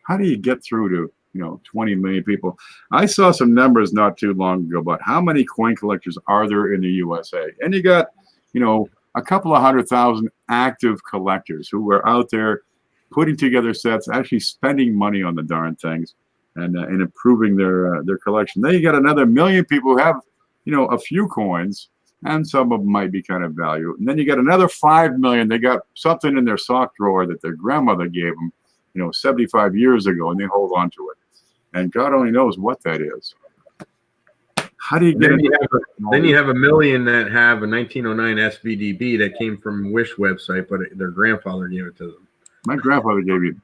How do you get through to 20 million people? I saw some numbers not too long ago about how many coin collectors are there in the USA, and you got a couple of 100,000 active collectors who are out there putting together sets, actually spending money on the darn things, and improving their collection. Then you got another million people who have a few coins, and some of them might be kind of value. And then you got another 5 million. They got something in their sock drawer that their grandmother gave them 75 years ago, and they hold on to it. And God only knows what that is. How do you get it? Then you have a million that have a 1909 SVDB that came from Wish website, but their grandfather gave it to them. My grandfather gave you.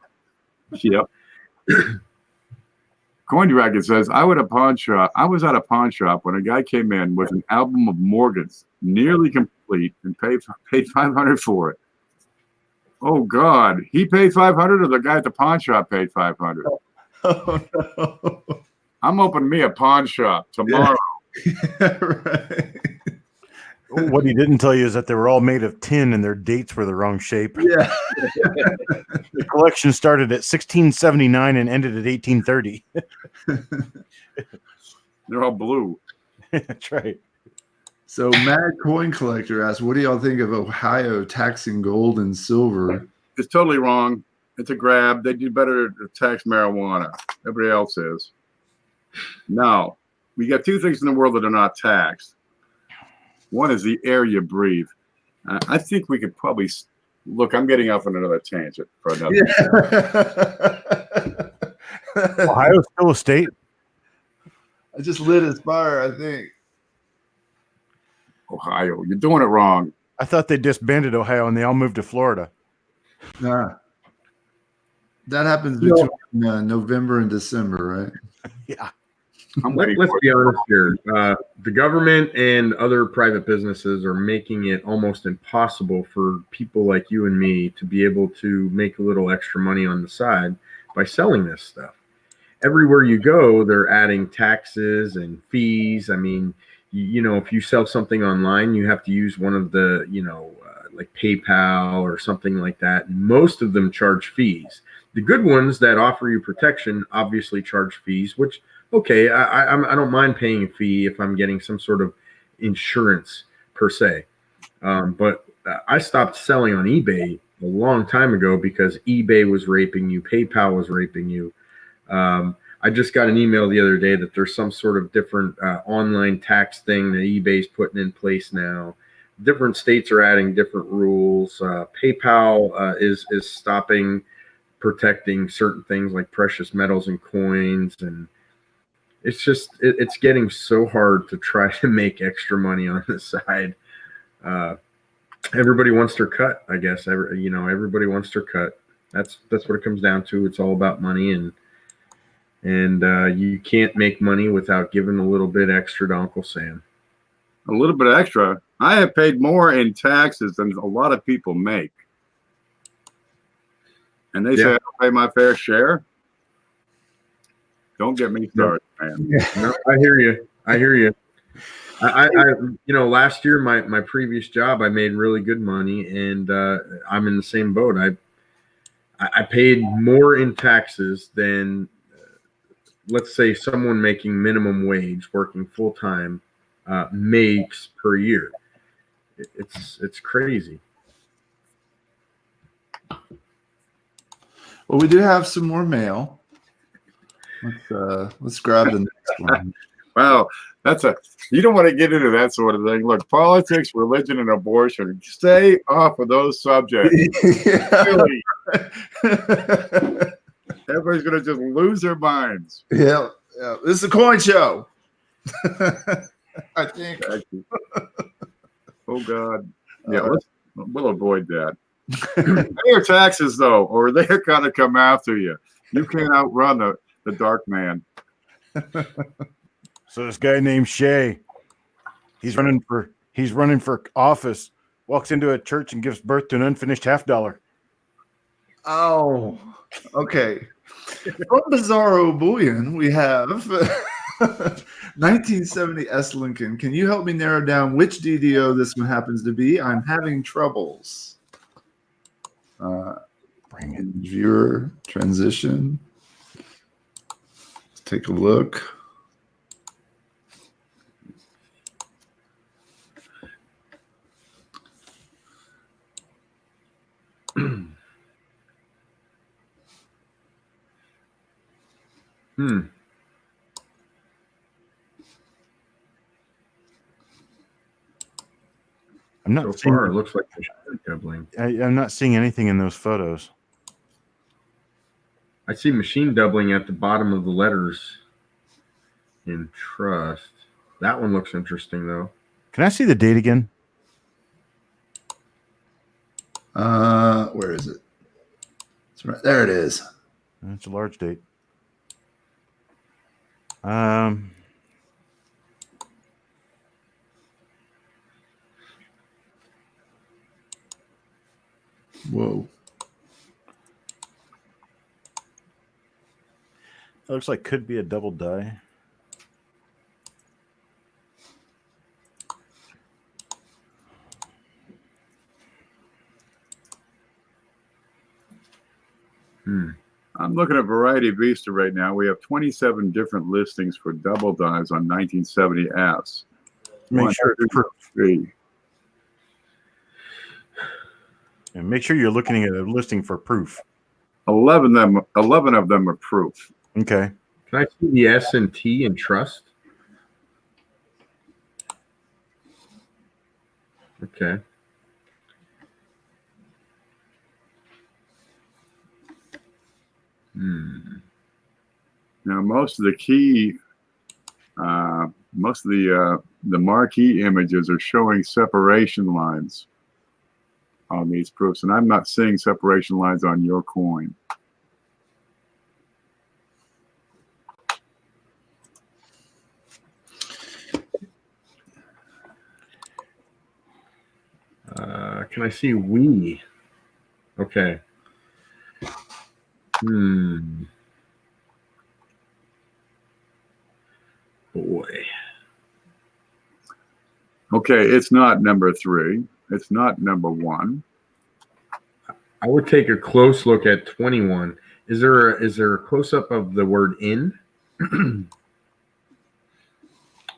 Yep. Coin Dragon says, I was at a pawn shop when a guy came in with an album of Morgans, nearly complete, and paid $500 for it. Oh God, he paid $500, or the guy at the pawn shop paid $500? Oh no! I'm opening me a pawn shop tomorrow. Yeah, right. What he didn't tell you is that they were all made of tin and their dates were the wrong shape. Yeah. The collection started at 1679 and ended at 1830. They're all blue. That's right. So Mad Coin Collector asks, what do y'all think of Ohio taxing gold and silver? It's totally wrong. It's a grab. They do better to tax marijuana. Everybody else is. Now, we got two things in the world that are not taxed. One is the air you breathe. I think we could probably look. I'm getting off on another tangent for another. Yeah. Ohio's still a state. I just lit his fire, I think. Ohio, you're doing it wrong. I thought they disbanded Ohio and they all moved to Florida. Nah. That happens between November and December, right? Yeah. Let's be honest here. The government and other private businesses are making it almost impossible for people like you and me to be able to make a little extra money on the side by selling this stuff. Everywhere you go, they're adding taxes and fees. I mean, if you sell something online, you have to use one of the, like PayPal or something like that. Most of them charge fees. The good ones that offer you protection obviously charge fees, which okay, I don't mind paying a fee if I'm getting some sort of insurance per se. But I stopped selling on eBay a long time ago because eBay was raping you, PayPal was raping you. I just got an email the other day that there's some sort of different online tax thing that eBay's putting in place now. Different states are adding different rules. PayPal is stopping protecting certain things like precious metals and coins, and it's just it's getting so hard to try to make extra money on the side. Everybody wants their cut, I guess. Everybody wants their cut. That's what it comes down to. It's all about money, and you can't make money without giving a little bit extra to Uncle Sam. A little bit extra. I have paid more in taxes than a lot of people make. And they say I don't pay my fair share. Don't get me started, man. No, I hear you. I last year, my previous job, I made really good money, and I'm in the same boat. I paid more in taxes than, let's say, someone making minimum wage, working full time, makes per year. It's crazy. Well, we do have some more mail. Let's grab the next one. Wow, you don't want to get into that sort of thing. Look, politics, religion, and abortion. Stay off of those subjects. Really. Everybody's gonna just lose their minds. Yeah. This is a coin show. I think. Oh God. Yeah, we'll avoid that. Pay your taxes though, or they're gonna come after you. You can't outrun the dark man. So this guy named Shay, he's running for office, walks into a church and gives birth to an unfinished $50. Oh, okay. From Bizarro Bullion, we have 1970 S Lincoln. Can you help me narrow down which DDO this one happens to be? I'm having troubles. Bring in viewer transition. Let's take a look. I'm not So seeing, far, it looks like machine doubling. I'm not seeing anything in those photos. I see machine doubling at the bottom of the letters in trust. That one looks interesting, though. Can I see the date again? Where is it? It's right there. It is. It's a large date. Whoa. It looks like could be a double die. I'm looking at Variety Vista right now. We have 27 different listings for double dies on 1970S. Make sure it's proof. 3. And make sure you're looking at a listing for proof. 11 of them are proof. Okay. Can I see the S and T in trust? Okay. Now, most of the key, most of the marquee images are showing separation lines on these proofs, and I'm not seeing separation lines on your coin. Can I see we? Okay. Boy. Okay, it's not number 3. It's not number 1. I would take a close look at 21. Is there a close up of the word in?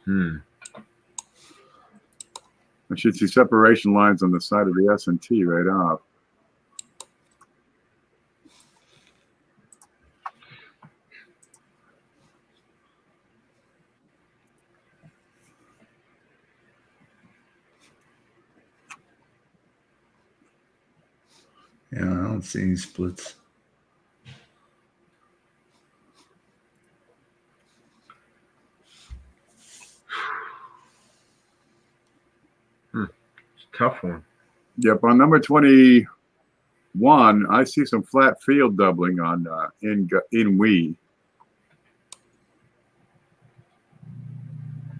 I should see separation lines on the side of the S and T right off. Yeah, I don't see any splits. It's a tough one. Yep, on number 21, I see some flat field doubling on in MeWe.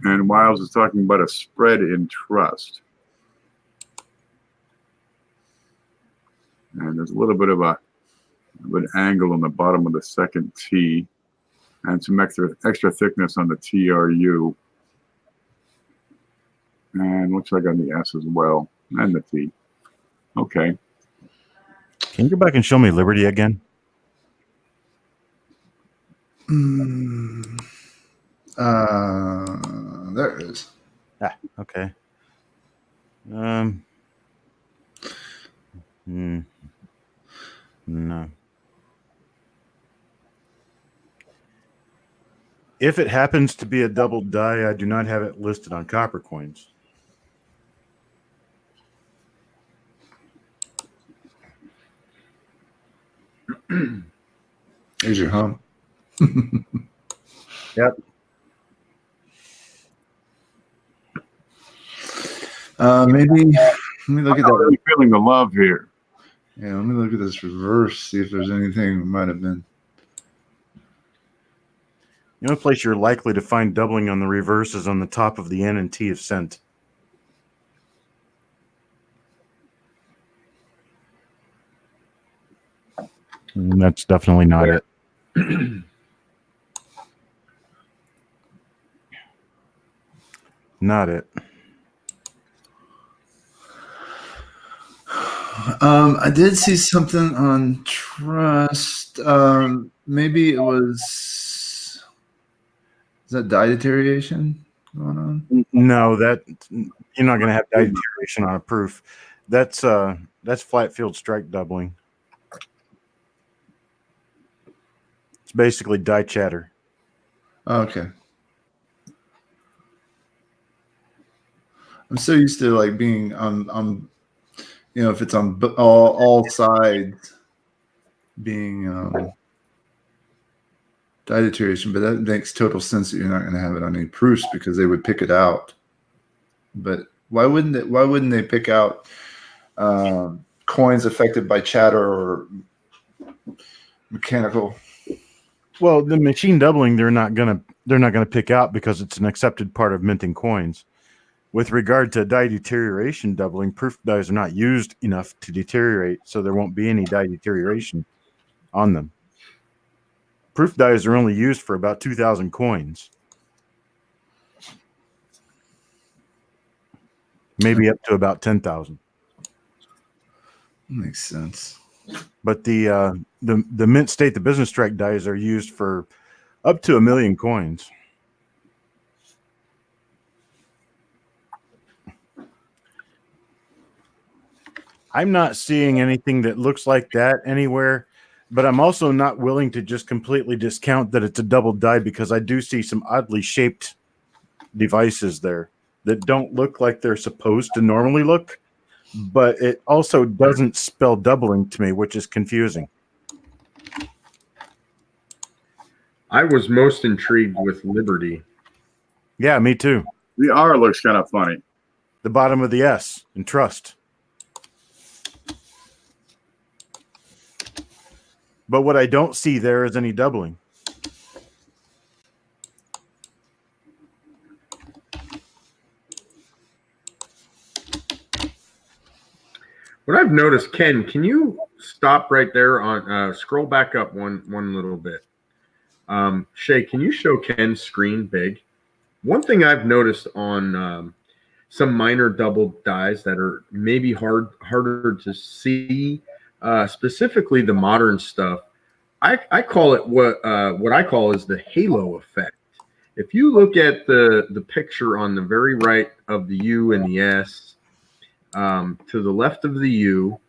And Wiles is talking about a spread in trust. And there's a little bit of an angle on the bottom of the second T, and some extra thickness on the TRU. And looks like on the S as well, and the T. Okay. Can you go back and show me Liberty again? There it is. Ah, okay. No. If it happens to be a double die, I do not have it listed on copper coins. Here's your home. Yep. Maybe let me look at I'm that. really feeling the love here. Yeah, let me look at this reverse, see if there's anything that might have been. The only place you're likely to find doubling on the reverse is on the top of the N and T of cent. And that's definitely not it. Not it. I did see something on trust. Maybe it was. Is that die deterioration going on? No, that you're not going to have die deterioration on a proof. That's flat field strike doubling. It's basically die chatter. Okay. I'm so used to like being on if it's on all sides being die deterioration, but that makes total sense that you're not going to have it on any proofs because they would pick it out. But why wouldn't they pick out coins affected by chatter or mechanical? Well, the machine doubling they're not gonna pick out because it's an accepted part of minting coins. With regard to die deterioration doubling, proof dies are not used enough to deteriorate, so there won't be any die deterioration on them. Proof dies are only used for about 2,000 coins. Maybe up to about 10,000. Makes sense. But the mint state, the business strike dies are used for up to 1 million coins. I'm not seeing anything that looks like that anywhere, but I'm also not willing to just completely discount that it's a double die because I do see some oddly shaped devices there that don't look like they're supposed to normally look, but it also doesn't spell doubling to me, which is confusing. I was most intrigued with Liberty. Yeah, me too. The R looks kind of funny. The bottom of the S in trust. But what I don't see there is any doubling. What I've noticed, Ken, can you stop right there on scroll back up one little bit? Shay, can you show Ken's screen big? One thing I've noticed on some minor double dies that are maybe harder to see, specifically the modern stuff. I call it what I call is the halo effect. If you look at the picture on the very right of the U and the S, to the left of the U,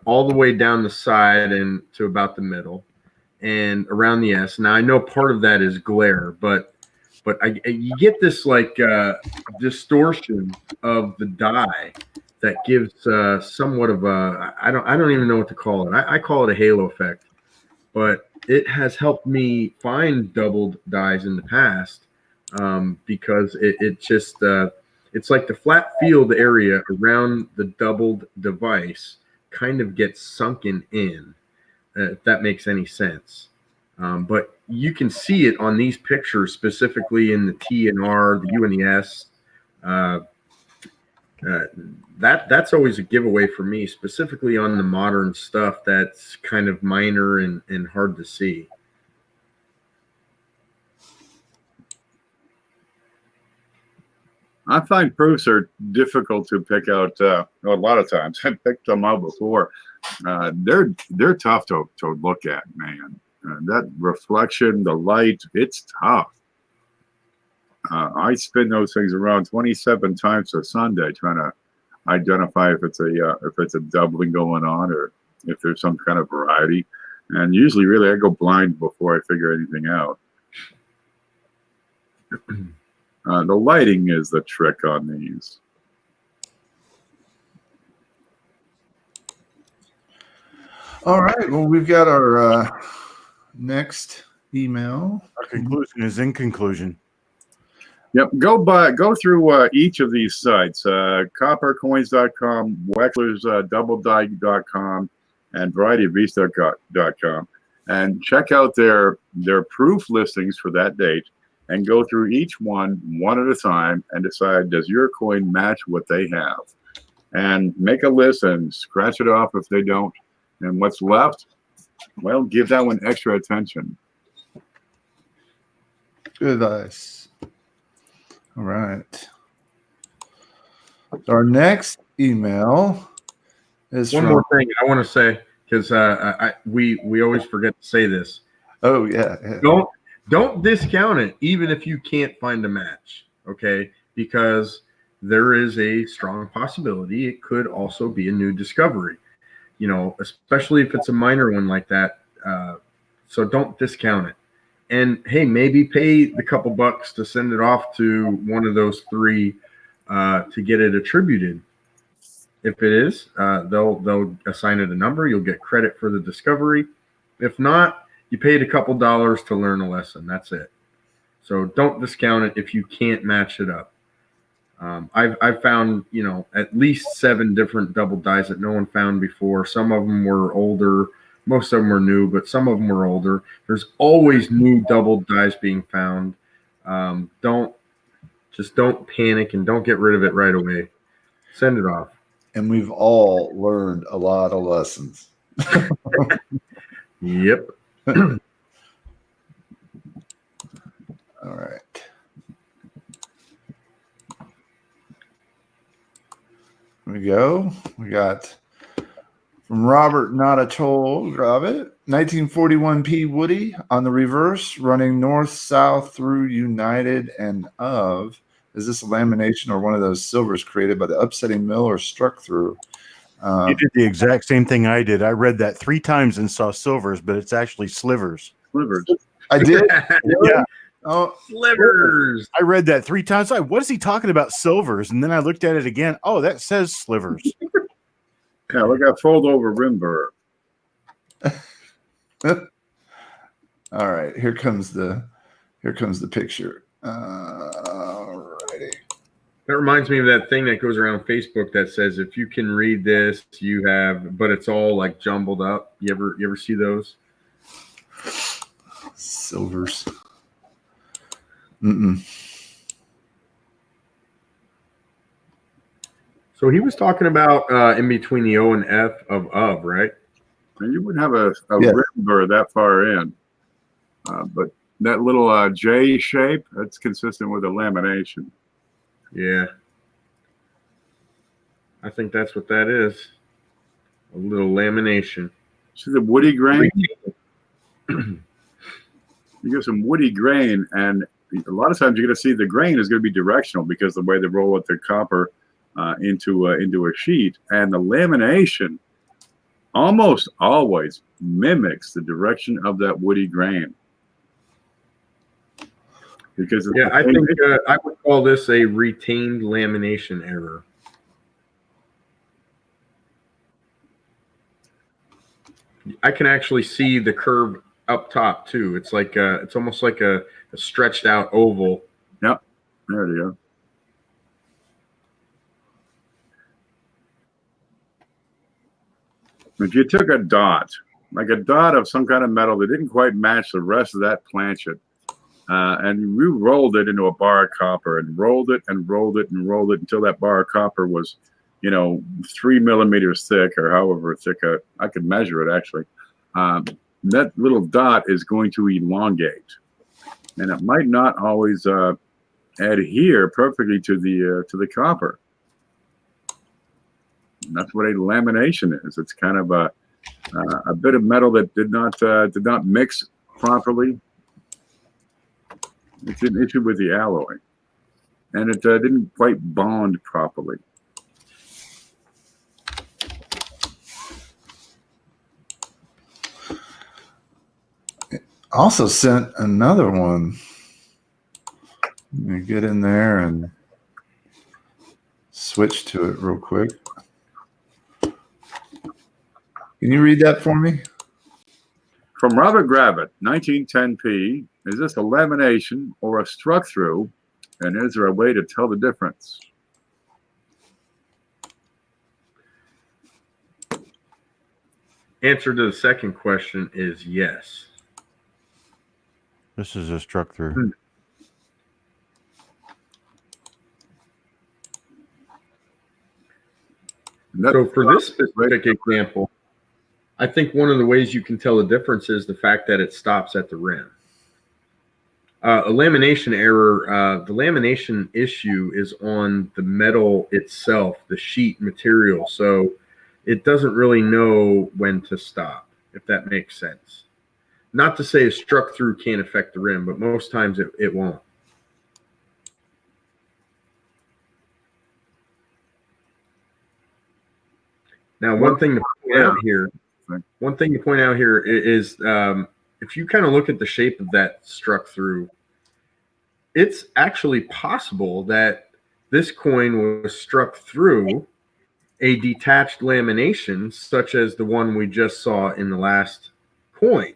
all the way down the side and to about the middle, and around the S. Now I know part of that is glare, but you get this like distortion of the die that gives somewhat of a I don't even know what to call it. I call it a halo effect, but it has helped me find doubled dies in the past because it just it's like the flat field area around the doubled device kind of gets sunken in, if that makes any sense. But you can see it on these pictures, specifically in the T and R, the U and the S. That's always a giveaway for me, specifically on the modern stuff that's kind of minor and hard to see. I find proofs are difficult to pick out a lot of times. I've picked them out before. They're tough to look at, man. That reflection, the light, it's tough. I spin those things around 27 times a Sunday trying to identify if it's a doubling going on or if there's some kind of variety. And usually, really, I go blind before I figure anything out. The lighting is the trick on these. All right. Well, we've got our next email. Our conclusion is in conclusion. Yep. Go through each of these sites: coppercoins.com, Wexler's doubledie.com, and varietyofbeast.com, and check out their proof listings for that date. And go through each one at a time and decide, does your coin match what they have? And make a list and scratch it off if they don't. And what's left, well, give that one extra attention. Good advice. All right. Our next email is One more thing I want to say, because we always forget to say this. Oh, yeah. Don't discount it, even if you can't find a match, okay? Because there is a strong possibility it could also be a new discovery, especially if it's a minor one like that. So don't discount it. And, hey, maybe pay the couple bucks to send it off to one of those three to get it attributed. If it is, they'll assign it a number. You'll get credit for the discovery. If not, you paid a couple dollars to learn a lesson. That's it. So don't discount it if you can't match it up. I've found, at least 7 different double dies that no one found before. Some of them were older. Most of them were new, but some of them were older. There's always new double dies being found. Don't panic and don't get rid of it right away. Send it off. And we've all learned a lot of lessons. Yep. All right. Here we go. We got from Robert Not a Toll, grab it. 1941 P. Woody on the reverse, running north-south through United and of. Is this a lamination or one of those silvers created by the upsetting mill or Strikethrough? You did the exact same thing I did. I read that 3 times and saw silvers, but it's actually slivers. Slivers. I did. Yeah. Oh, Slivers. I read that 3 times. Like, what is he talking about? Silvers. And then I looked at it again. Oh, that says slivers. Yeah, we got fold over rim burr. all right. Here comes the picture. All righty. That reminds me of that thing that goes around Facebook that says, if you can read this, you have, but it's all like jumbled up. You ever see those? Silvers. Mm-mm. So he was talking about in between the O and F of, right? And you wouldn't have a rim burr that far in. But that little J shape, that's consistent with a lamination. Yeah. I think that's what that is. A little lamination. See the woody grain? you get some woody grain, and a lot of times you're going to see the grain is going to be directional because the way they roll out the copper into a sheet, and the lamination almost always mimics the direction of that woody grain. Because Yeah, I think I would call this a retained lamination error. I can actually see the curve up top too. It's like it's almost like a stretched out oval. Yep, there you go. If you took a dot, like a dot of some kind of metal that didn't quite match the rest of that planchet, and you rolled it into a bar of copper and rolled it and rolled it and rolled it until that bar of copper was, 3 millimeters thick, or however thick I could measure it actually. That little dot is going to elongate, and it might not always adhere perfectly to the copper. And that's what a lamination is. It's kind of a bit of metal that did not mix properly. It's an issue with the alloy, and it didn't quite bond properly. Also sent another one. Let me get in there and switch to it real quick. Can you read that for me? From Robert Gravitt, 1910p, is this a lamination or a struck-through, and is there a way to tell the difference? Answer to the second question is yes. This is a struck-through. So for this specific example, I think one of the ways you can tell the difference is the fact that it stops at the rim. A lamination error, the lamination issue is on the metal itself, the sheet material. So it doesn't really know when to stop, if that makes sense. Not to say a struck through can't affect the rim, but most times it won't. Now, one thing to point out here is if you kind of look at the shape of that struck through, it's actually possible that this coin was struck through a detached lamination, such as the one we just saw in the last coin.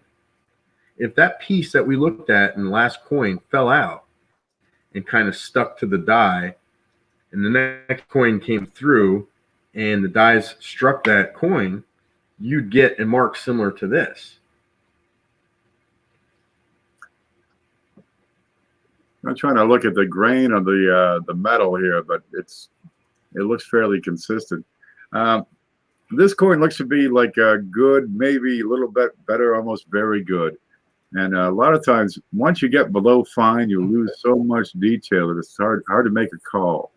If that piece that we looked at in the last coin fell out and kind of stuck to the die, and the next coin came through, and the dies struck that coin, you'd get a mark similar to this. I'm trying to look at the grain of the metal here, but it looks fairly consistent. This coin looks to be like good, maybe a little bit better, almost very good. And a lot of times, once you get below fine, you lose so much detail that it's hard to make a call.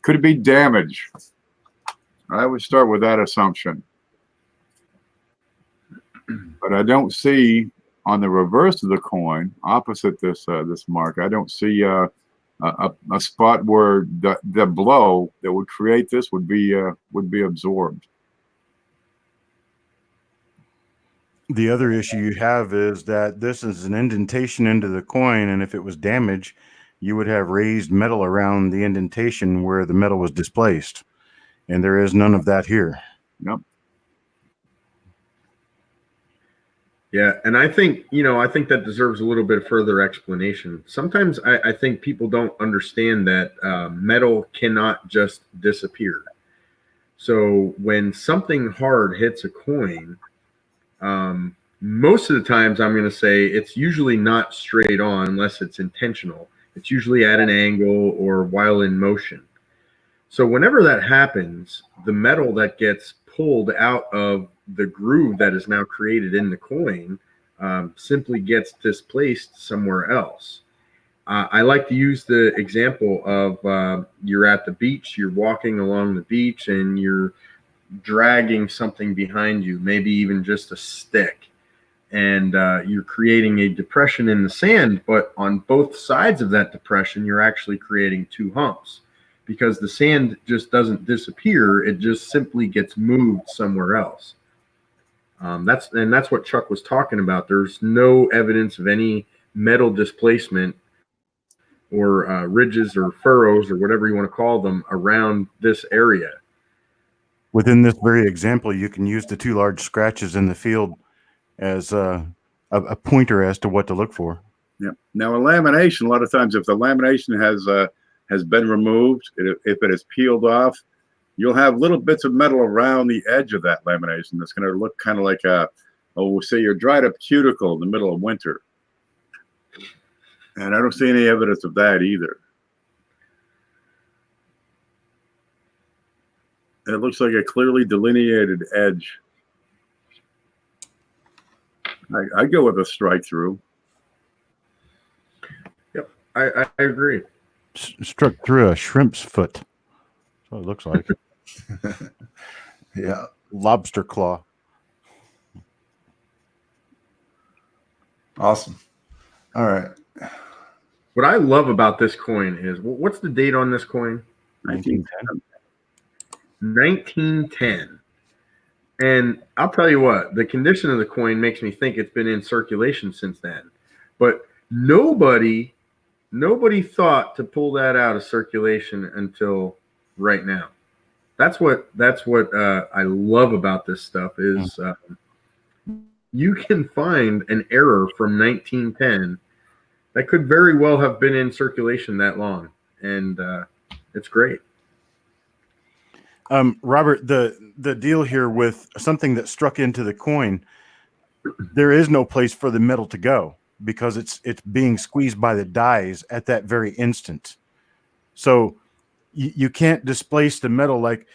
Could it be damage? I would start with that assumption. But I don't see on the reverse of the coin, opposite this mark, I don't see a spot where the blow that would create this would be absorbed. The other issue you have is that this is an indentation into the coin, and if it was damaged, you would have raised metal around the indentation where the metal was displaced, and there is none of that here. Yep. Yeah, and I think that deserves a little bit further explanation. Sometimes I think people don't understand that metal cannot just disappear. So when something hard hits a coin, most of the times I'm going to say it's usually not straight on unless it's intentional. It's usually at an angle or while in motion. So whenever that happens, the metal that gets pulled out of the groove that is now created in the coin simply gets displaced somewhere else. I like to use the example of you're at the beach, you're walking along the beach, and you're dragging something behind you, maybe even just a stick. and you're creating a depression in the sand, but on both sides of that depression, you're actually creating two humps because the sand just doesn't disappear. It just simply gets moved somewhere else. That's what Chuck was talking about. There's no evidence of any metal displacement or ridges or furrows or whatever you want to call them around this area. Within this very example, you can use the 2 large scratches in the field as a pointer as to what to look for. Yeah. Now, a lamination, a lot of times, if the lamination has been removed, if it is peeled off, you'll have little bits of metal around the edge of that lamination that's going to look kind of like say your dried up cuticle in the middle of winter. And I don't see any evidence of that either. It looks like a clearly delineated edge. I go with a strike through. Yep, I agree. Struck through a shrimp's foot. That's what it looks like. Yeah. Lobster claw. Awesome. All right. What I love about this coin is, what's the date on this coin? 1910. 1910. And I'll tell you what, the condition of the coin makes me think it's been in circulation since then. But nobody thought to pull that out of circulation until right now. That's what I love about this stuff is you can find an error from 1910 that could very well have been in circulation that long, and it's great. Robert, the deal here with something that struck into the coin, there is no place for the metal to go because it's being squeezed by the dies at that very instant. So you can't displace the metal. Like,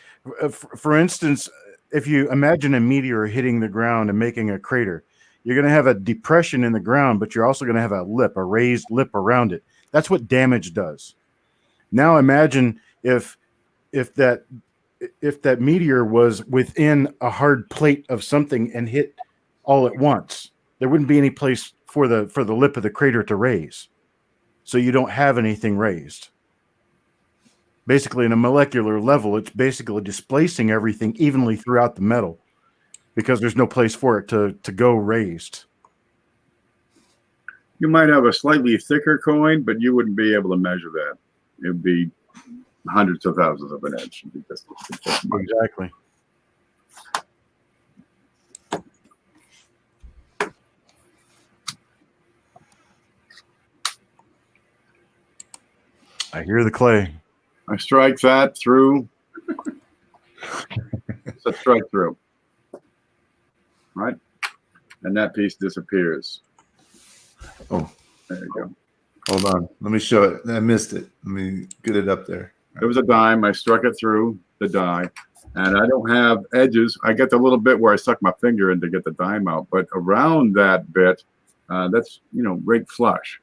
for instance, if you imagine a meteor hitting the ground and making a crater, you're going to have a depression in the ground, but you're also going to have a raised lip around it. That's what damage does. Now imagine if that meteor was within a hard plate of something and hit all at once, there wouldn't be any place for the lip of the crater to raise. So you don't have anything raised. Basically, in a molecular level, it's basically displacing everything evenly throughout the metal because there's no place for it to go raised. You might have a slightly thicker coin, but you wouldn't be able to measure that. It would be hundreds of thousands of an inch. Exactly. I hear the clay. I strike that through. It's a strike through. Right? And that piece disappears. Oh, there you go. Hold on. Let me show it. I missed it. Let me get it up there. It was a dime. I struck it through the die. And I don't have edges. I get the little bit where I stuck my finger in to get the dime out. But around that bit, that's, right flush.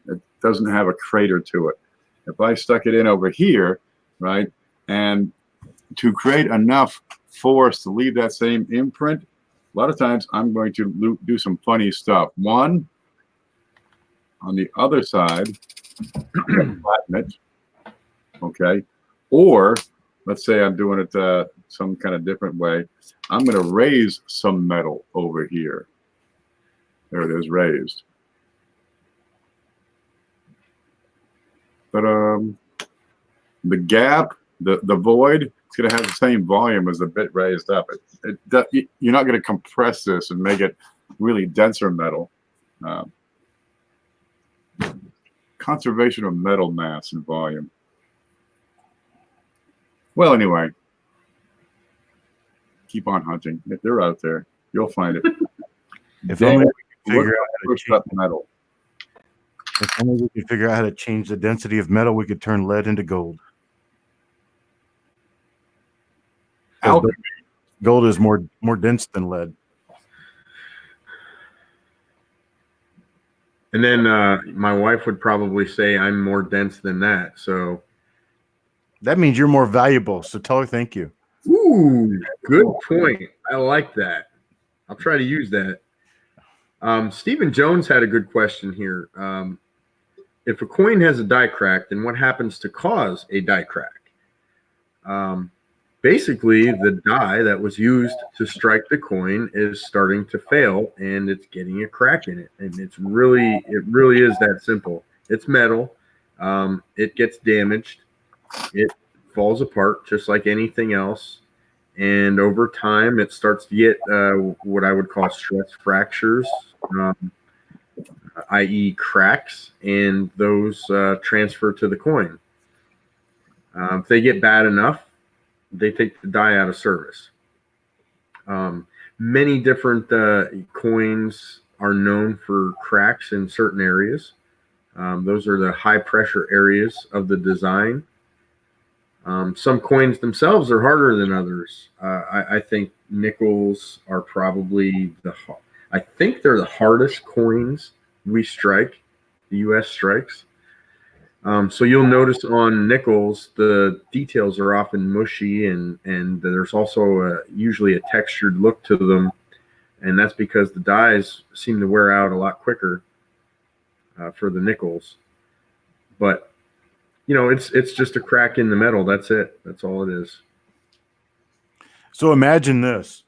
It doesn't have a crater to it. If I stuck it in over here, right, and to create enough force to leave that same imprint, a lot of times I'm going to do some funny stuff. One, on the other side, flatten it, okay? Or, let's say I'm doing it some kind of different way. I'm going to raise some metal over here. There it is, raised. But the gap, the void, it's going to have the same volume as the bit raised up. You're not going to compress this and make it really denser metal. Conservation of metal mass and volume. Well, anyway, keep on hunting. If they're out there, you'll find it. If only we could figure out how to change metal. If only we could figure out how to change the density of metal, we could turn lead into gold. Gold is more dense than lead. And then my wife would probably say I'm more dense than that. So that means you're more valuable. So tell her thank you. Ooh, good point. I like that. I'll try to use that. Stephen Jones had a good question here. If a coin has a die crack, then what happens to cause a die crack? Basically, the die that was used to strike the coin is starting to fail, and it's getting a crack in it. And it really is that simple. It's metal. It gets damaged. It falls apart just like anything else. And over time, it starts to get what I would call stress fractures, i.e. cracks, and those transfer to the coin. If they get bad enough, they take the die out of service. Many different coins are known for cracks in certain areas. Those are the high pressure areas of the design. Some coins themselves are harder than others. I think nickels are probably I think they're the hardest coins we strike, the U.S. strikes. So you'll notice on nickels, the details are often mushy, and there's also usually a textured look to them, and that's because the dies seem to wear out a lot quicker for the nickels. But it's just a crack in the metal. That's it. That's all it is. So imagine this.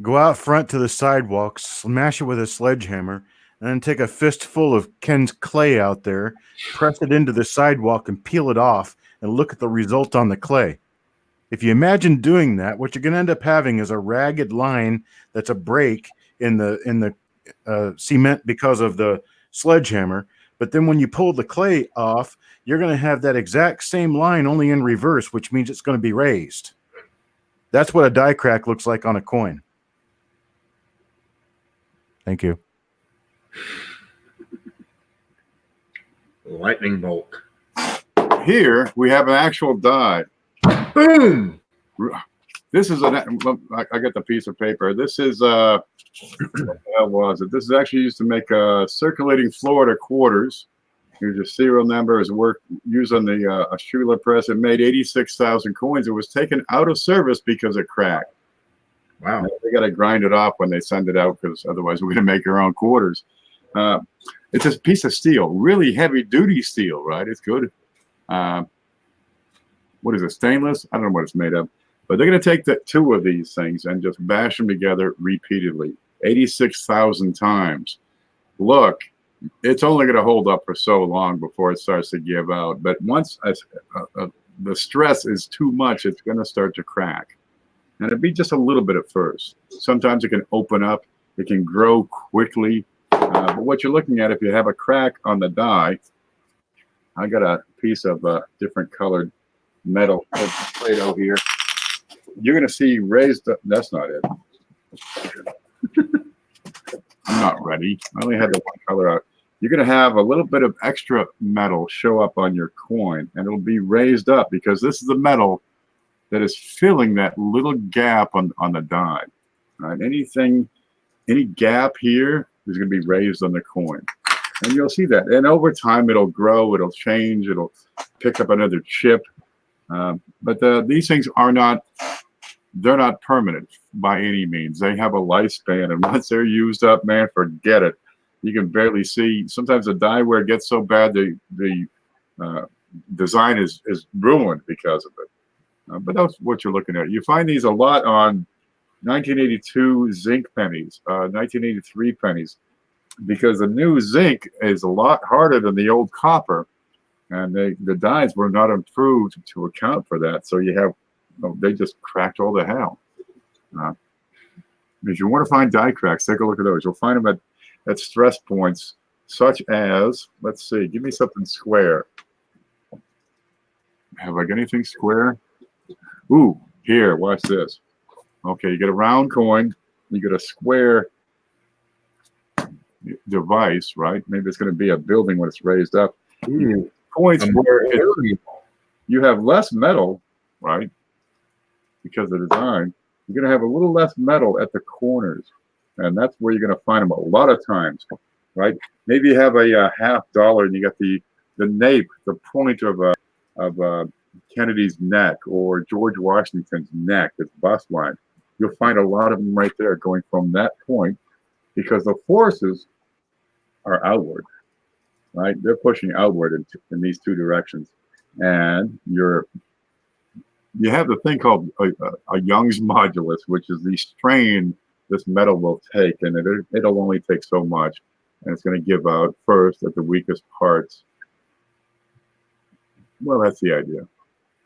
Go out front to the sidewalk, smash it with a sledgehammer, and then take a fistful of Ken's clay out there, press it into the sidewalk and peel it off, and look at the result on the clay. If you imagine doing that, what you're going to end up having is a ragged line that's a break in the cement because of the sledgehammer. But then when you pull the clay off, you're going to have that exact same line, only in reverse, which means it's going to be raised. That's what a die crack looks like on a coin. Thank you. Lightning bolt. Here we have an actual die. Boom! This is I got the piece of paper. This is what the hell was it? This is actually used to make circulating Florida quarters. Here's your serial number. Is work used on the a Schuler press. It made 86,000 coins. It was taken out of service because it cracked. Wow. And they got to grind it off when they send it out, because otherwise we're going to make our own quarters. It's a piece of steel, really heavy duty steel, right? It's good. What is it? Stainless? I don't know what it's made of. But they're going to take the two of these things and just bash them together repeatedly, 86,000 times. Look, it's only going to hold up for so long before it starts to give out. But once the stress is too much, it's going to start to crack. And it'll be just a little bit at first. Sometimes it can open up. It can grow quickly. But what you're looking at, if you have a crack on the die, I got a piece of different colored metal Play-Doh here. You're going to see raised up. That's not it. I'm not ready. I only had the one color out. You're going to have a little bit of extra metal show up on your coin, and it'll be raised up because this is the metal that is filling that little gap on the die. Right? Any gap here is going to be raised on the coin. And you'll see that. And over time, it'll grow, it'll change, it'll pick up another chip. But these things they're not permanent by any means. They have a lifespan, and once they're used up, man, forget it. You can barely see. Sometimes the die wear gets so bad, the design is ruined because of it. But that's what you're looking at. You find these a lot on 1982 zinc pennies, 1983 pennies, because the new zinc is a lot harder than the old copper, and the dies were not improved to account for that. So you have, they just cracked all the hell. If you want to find die cracks, take a look at those. You'll find them at stress points such as, let's see, give me something square. Have I got anything square? Ooh, here, watch this. Okay, you get a round coin, you get a square device, right? Maybe it's going to be a building when it's raised up. Ooh, coins where you have less metal, right? Because of the design, you're going to have a little less metal at the corners, and that's where you're going to find them a lot of times, right? Maybe you have a $50 and you got the nape, the point of Kennedy's neck or George Washington's neck, his bust line. You'll find a lot of them right there going from that point because the forces are outward, right? They're pushing outward in these two directions. And you have the thing called a Young's modulus, which is the strain this metal will take, and it'll only take so much, and it's going to give out first at the weakest parts. Well, that's the idea.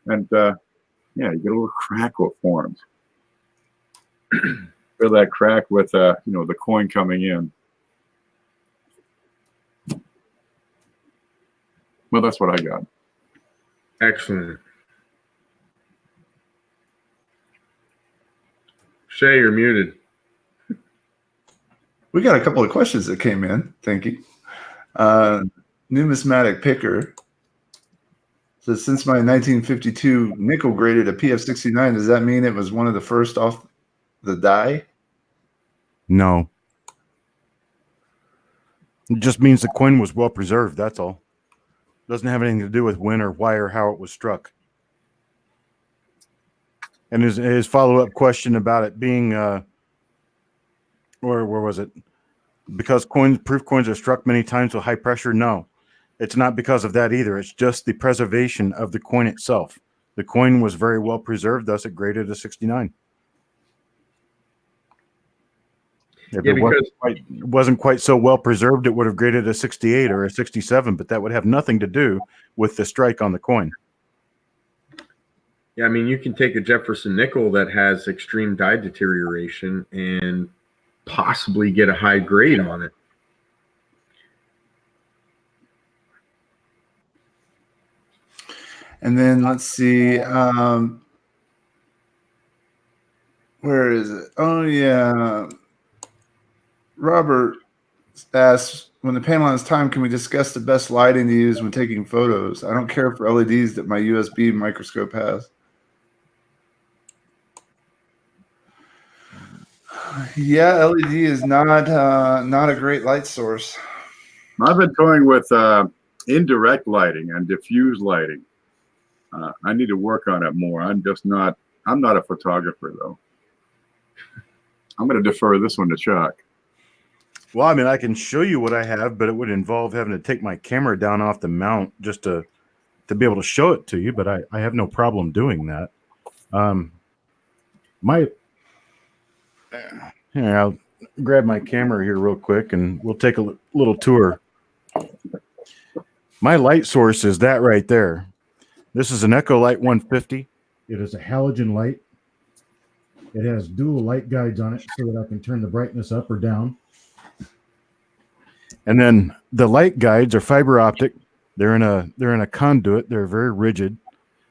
And yeah, you get a little crack what forms. Feel that crack with the coin coming in. Well, that's what I got. Excellent. Shay, you're muted. We got a couple of questions that came in. Thank you. Numismatic Picker says, since my 1952 nickel graded a PF69, does that mean it was one of the first off the die? No. It just means the coin was well preserved. That's all. Doesn't have anything to do with when or why or how it was struck. And his follow-up question about it being, or where was it? Because proof coins are struck many times with high pressure? No, it's not because of that either. It's just the preservation of the coin itself. The coin was very well preserved, thus it graded a 69. If it wasn't quite so well preserved, it would have graded a 68 or a 67, but that would have nothing to do with the strike on the coin. Yeah, I mean, you can take a Jefferson nickel that has extreme die deterioration and possibly get a high grade on it. And then let's see. Where is it? Oh, yeah. Robert asks, when the panel has time, can we discuss the best lighting to use when taking photos? I don't care for LEDs that my USB microscope has. Yeah, LED is not a great light source. I've been toying with indirect lighting and diffuse lighting. I need to work on it more. I'm not a photographer, though. I'm going to defer this one to Chuck. Well, I mean, I can show you what I have, but it would involve having to take my camera down off the mount just to be able to show it to you, but I have no problem doing that. Here, I'll grab my camera here real quick, and we'll take a little tour. My light source is that right there. This is an Echo Light 150. It is a halogen light. It has dual light guides on it so that I can turn the brightness up or down. And then the light guides are fiber optic. They're in a conduit. They're very rigid.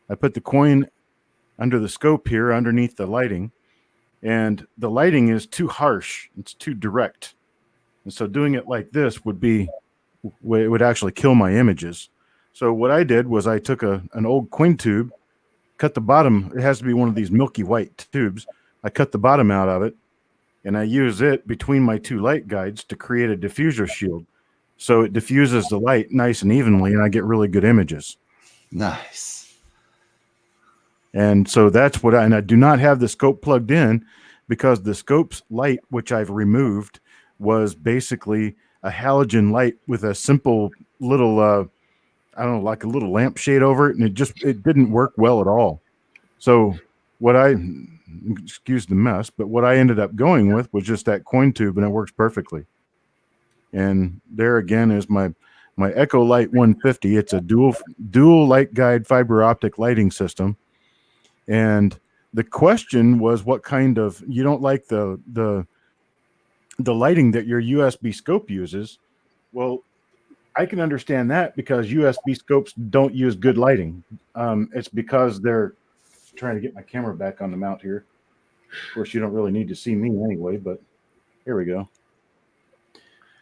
I put the coin under the scope here underneath the lighting, and the lighting is too harsh. It's too direct. And so doing it like this it would actually kill my images. So what I did was I took an old coin tube, cut the bottom. It has to be one of these milky white tubes. I cut the bottom out of it, and I use it between my two light guides to create a diffuser shield. So it diffuses the light nice and evenly, and I get really good images. Nice. And so that's what I do not have the scope plugged in because the scope's light, which I've removed, was basically a halogen light with a simple little, I don't know, like a little lampshade over it. And it didn't work well at all. So excuse the mess, but what I ended up going with was just that coin tube, and it works perfectly. And there again is my Echo Light 150. It's a dual light guide fiber optic lighting system. And the question was, what kind of, you don't like the lighting that your USB scope uses? Well, I can understand that because USB scopes don't use good lighting. It's because they're trying to get my camera back on the mount here. Of course, you don't really need to see me anyway, but here we go.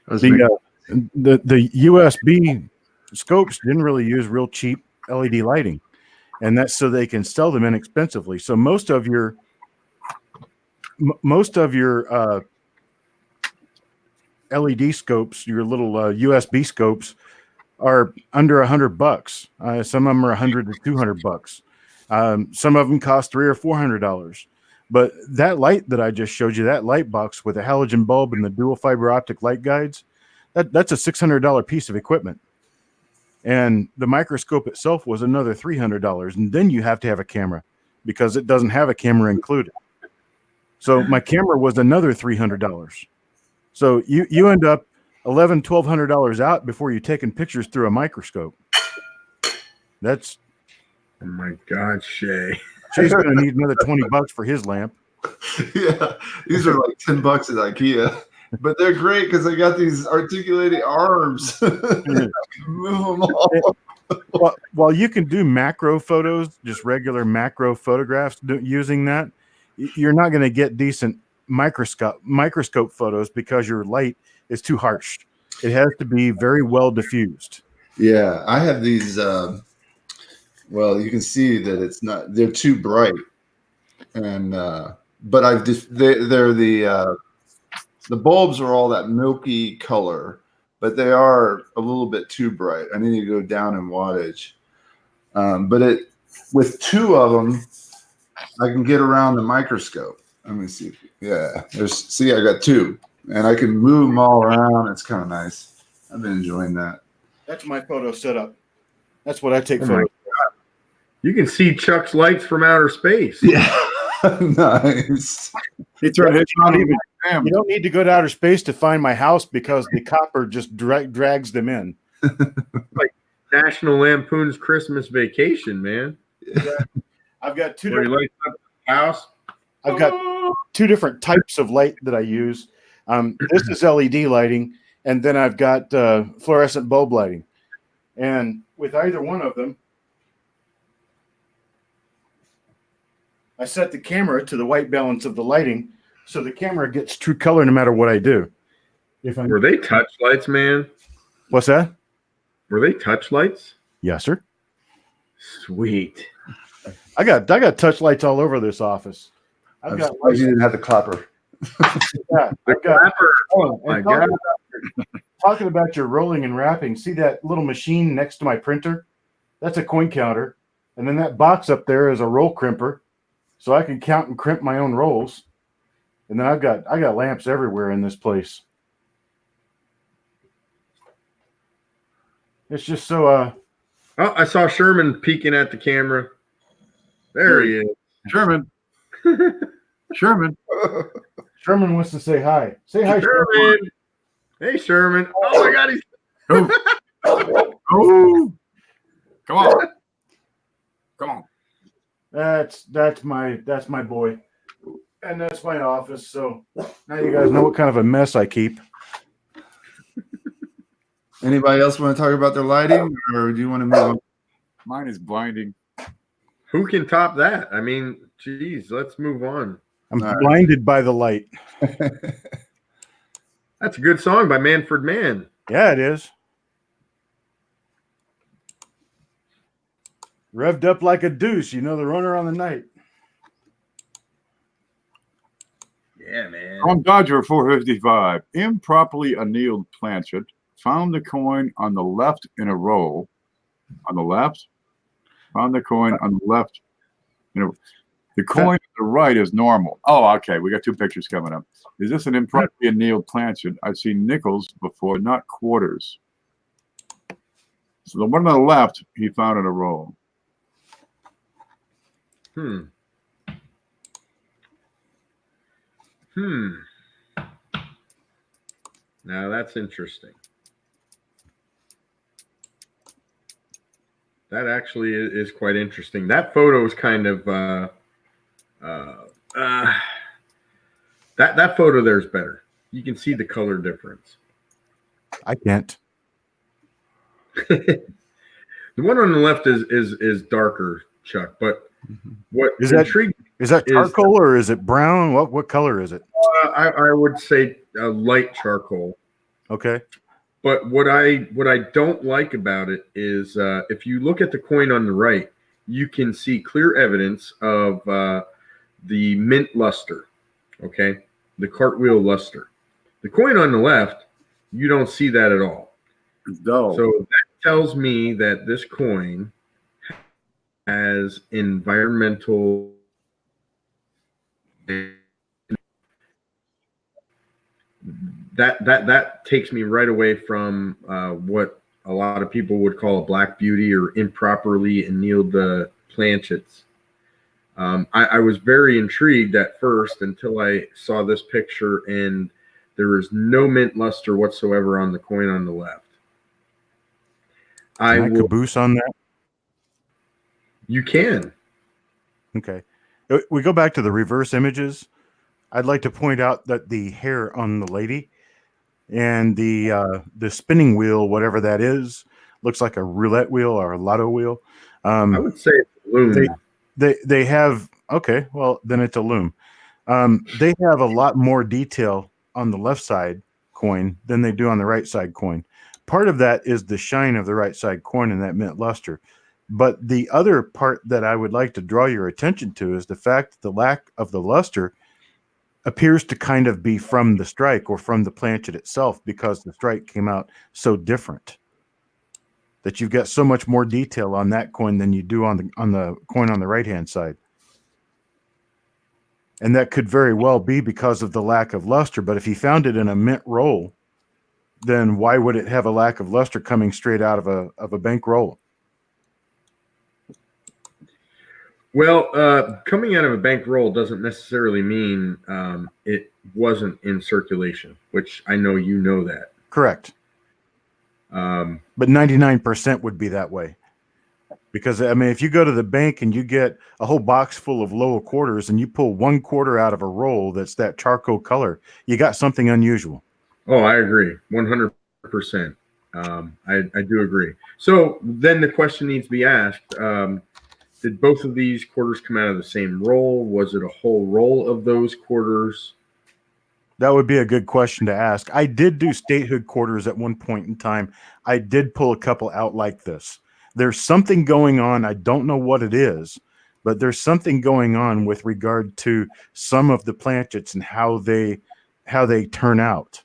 The USB scopes didn't really use real cheap LED lighting, and that's so they can sell them inexpensively. So most of your LED scopes, your little USB scopes, are under $100. Some of them are $100 to $200. Some of them cost $300 or $400. But that light that I just showed you, that light box with a halogen bulb and the dual fiber optic light guides, that's a $600 piece of equipment. And the microscope itself was another $300. And then you have to have a camera because it doesn't have a camera included. So my camera was another $300. So you end up $1,200 out before you're taking pictures through a microscope. That's, oh my God, Shay. Shay's going to need another $20 for his lamp. Yeah, these are like $10 at IKEA, but they're great because they got these articulating arms. Move them all. While you can do macro photos, just regular macro photographs using that, you're not going to get decent microscope photos because your light is too harsh. It has to be very well diffused. Yeah, I have these. Well, you can see that it's not. They're too bright, and but I've just they're the bulbs are all that milky color, but they are a little bit too bright. I need to go down in wattage. But with two of them, I can get around the microscope. Let me see. Yeah, see, I got two, and I can move them all around. It's kind of nice. I've been enjoying that. That's my photo setup. That's what I take Oh photos. You can see Chuck's lights from outer space. Yeah, nice. He turned his on even. You don't need to go to outer space to find my house because the copper just drags them in. Like National Lampoon's Christmas Vacation, man. I've got two Where he different, lights up the house. I've got two different types of light that I use. This is LED lighting, and then I've got fluorescent bulb lighting. And with either one of them, I set the camera to the white balance of the lighting, so the camera gets true color no matter what I do. Were they touch lights, man? What's that? Were they touch lights? Yes, sir. Sweet. I got touch lights all over this office. I've got You didn't have the clapper. yeah, The clapper. Oh, My and God. talking about your rolling and wrapping, see that little machine next to my printer? That's a coin counter. And then that box up there is a roll crimper. So I can count and crimp my own rolls. And then I got lamps everywhere in this place. It's just so Oh, I saw Sherman peeking at the camera. There he is. Sherman. Sherman. Sherman wants to say hi. Say hi, Sherman. Sherman. Hey, Sherman. Oh my God, he's Oh. Come on. Come on. That's my boy. And that's my office. So now you guys know what kind of a mess I keep. Anybody else want to talk about their lighting, or do you want to move on? Mine is blinding. who can top that? I mean, geez, let's move on. I'm All right. blinded by the light. That's a good song by Manfred Mann. Yeah, it is. Revved up like a deuce, you know, the runner on the night. Yeah, man. On Dodger 455, improperly annealed planchet found the coin on the left in a roll. On the left, found the coin on the left. You know, the coin to the right is normal. Oh, okay. We got two pictures coming up. Is this an improperly annealed planchet? I've seen nickels before, not quarters. So the one on the left, he found in a roll. Now that's interesting. That actually is quite interesting. That photo is kind of that photo there is better. You can see the color difference. I can't. The one on the left is darker, Chuck. But what Is that- intrigued Is that charcoal or is it brown? What color is it? I would say light charcoal. Okay. But what I don't like about it is if you look at the coin on the right, you can see clear evidence of the mint luster, okay, the cartwheel luster. The coin on the left, you don't see that at all. It's dull. So that tells me that this coin has environmental that takes me right away from what a lot of people would call a black beauty or improperly annealed planchets. I was very intrigued at first until I saw this picture, and there is no mint luster whatsoever on the coin on the left. Can I caboose on that? You can. Okay. We go back to the reverse images. I'd like to point out that the hair on the lady and the spinning wheel, whatever that is, looks like a roulette wheel or a lotto wheel. I would say it's a loom. They have, okay, well, then it's a loom. They have a lot more detail on the left side coin than they do on the right side coin. Part of that is the shine of the right side coin and that mint luster. But the other part that I would like to draw your attention to is the fact that the lack of the luster appears to kind of be from the strike or from the planchet itself, because the strike came out so different that you've got so much more detail on that coin than you do on the coin on the right hand side. And that could very well be because of the lack of luster. But if you found it in a mint roll, then why would it have a lack of luster coming straight out of a bank roll? Well, coming out of a bank roll doesn't necessarily mean it wasn't in circulation, which I know you know that. Correct. But 99% would be that way. Because, I mean, if you go to the bank and you get a whole box full of lower quarters and you pull one quarter out of a roll that's that charcoal color, you got something unusual. Oh, I agree. 100%. I do agree. So then the question needs to be asked, did both of these quarters come out of the same roll? Was it a whole roll of those quarters? That would be a good question to ask. I did do statehood quarters at one point in time. I did pull a couple out like this. There's something going on. I don't know what it is, but there's something going on with regard to some of the planchets and how they turn out.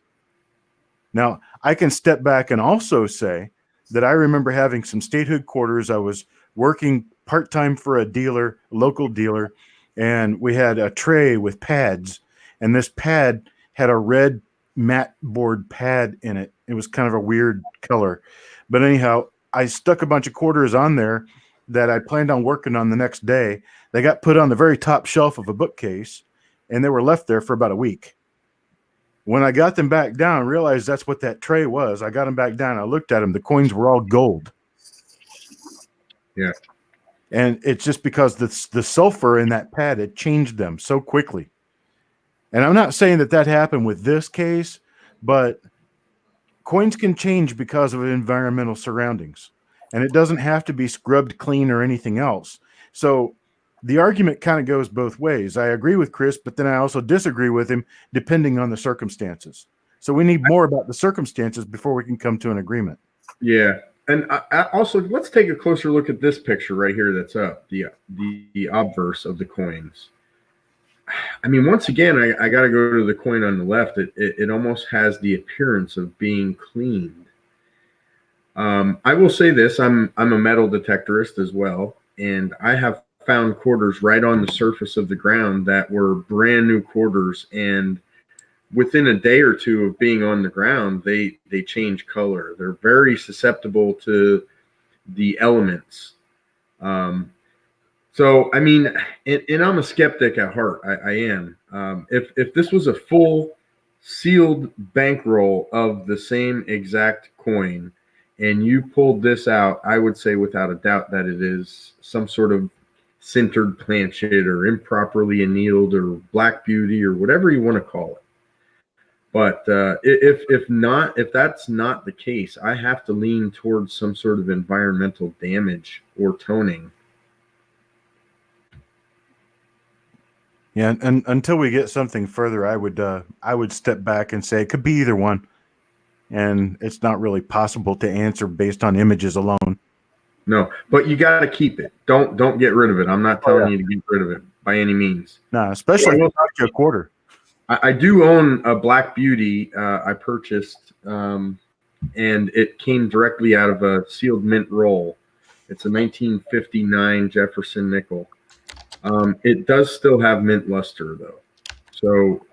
Now, I can step back and also say that I remember having some statehood quarters. I was working part-time for a dealer, local dealer, and we had a tray with pads, and this pad had a red matte board pad in it. It was kind of a weird color. But anyhow, I stuck a bunch of quarters on there that I planned on working on the next day. They got put on the very top shelf of a bookcase, and they were left there for about a week. When I got them back down, I realized that's what that tray was. I got them back down. I looked at them. The coins were all gold. Yeah. And it's just because the sulfur in that pad had changed them so quickly. And I'm not saying that happened with this case, but coins can change because of environmental surroundings. And it doesn't have to be scrubbed clean or anything else. So the argument kind of goes both ways. I agree with Chris, but then I also disagree with him depending on the circumstances. So we need more about the circumstances before we can come to an agreement. Yeah. And also, let's take a closer look at this picture right here that's up, the obverse of the coins. I mean, once again, I got to go to the coin on the left. It almost has the appearance of being cleaned. I will say this, I'm a metal detectorist as well, and I have found quarters right on the surface of the ground that were brand new quarters, and within a day or two of being on the ground, they change color. They're very susceptible to the elements. So, I mean, and I'm a skeptic at heart. I am. If this was a full sealed bankroll of the same exact coin and you pulled this out, I would say without a doubt that it is some sort of sintered planchet or improperly annealed or black beauty or whatever you want to call it. But if that's not the case, I have to lean towards some sort of environmental damage or toning. Yeah, and until we get something further, I would step back and say it could be either one, and it's not really possible to answer based on images alone. No, but you got to keep it. Don't get rid of it. I'm not telling you to get rid of it by any means. No, especially a quarter. I do own a Black Beauty I purchased, and it came directly out of a sealed mint roll. It's a 1959 Jefferson nickel. It does still have mint luster, though. So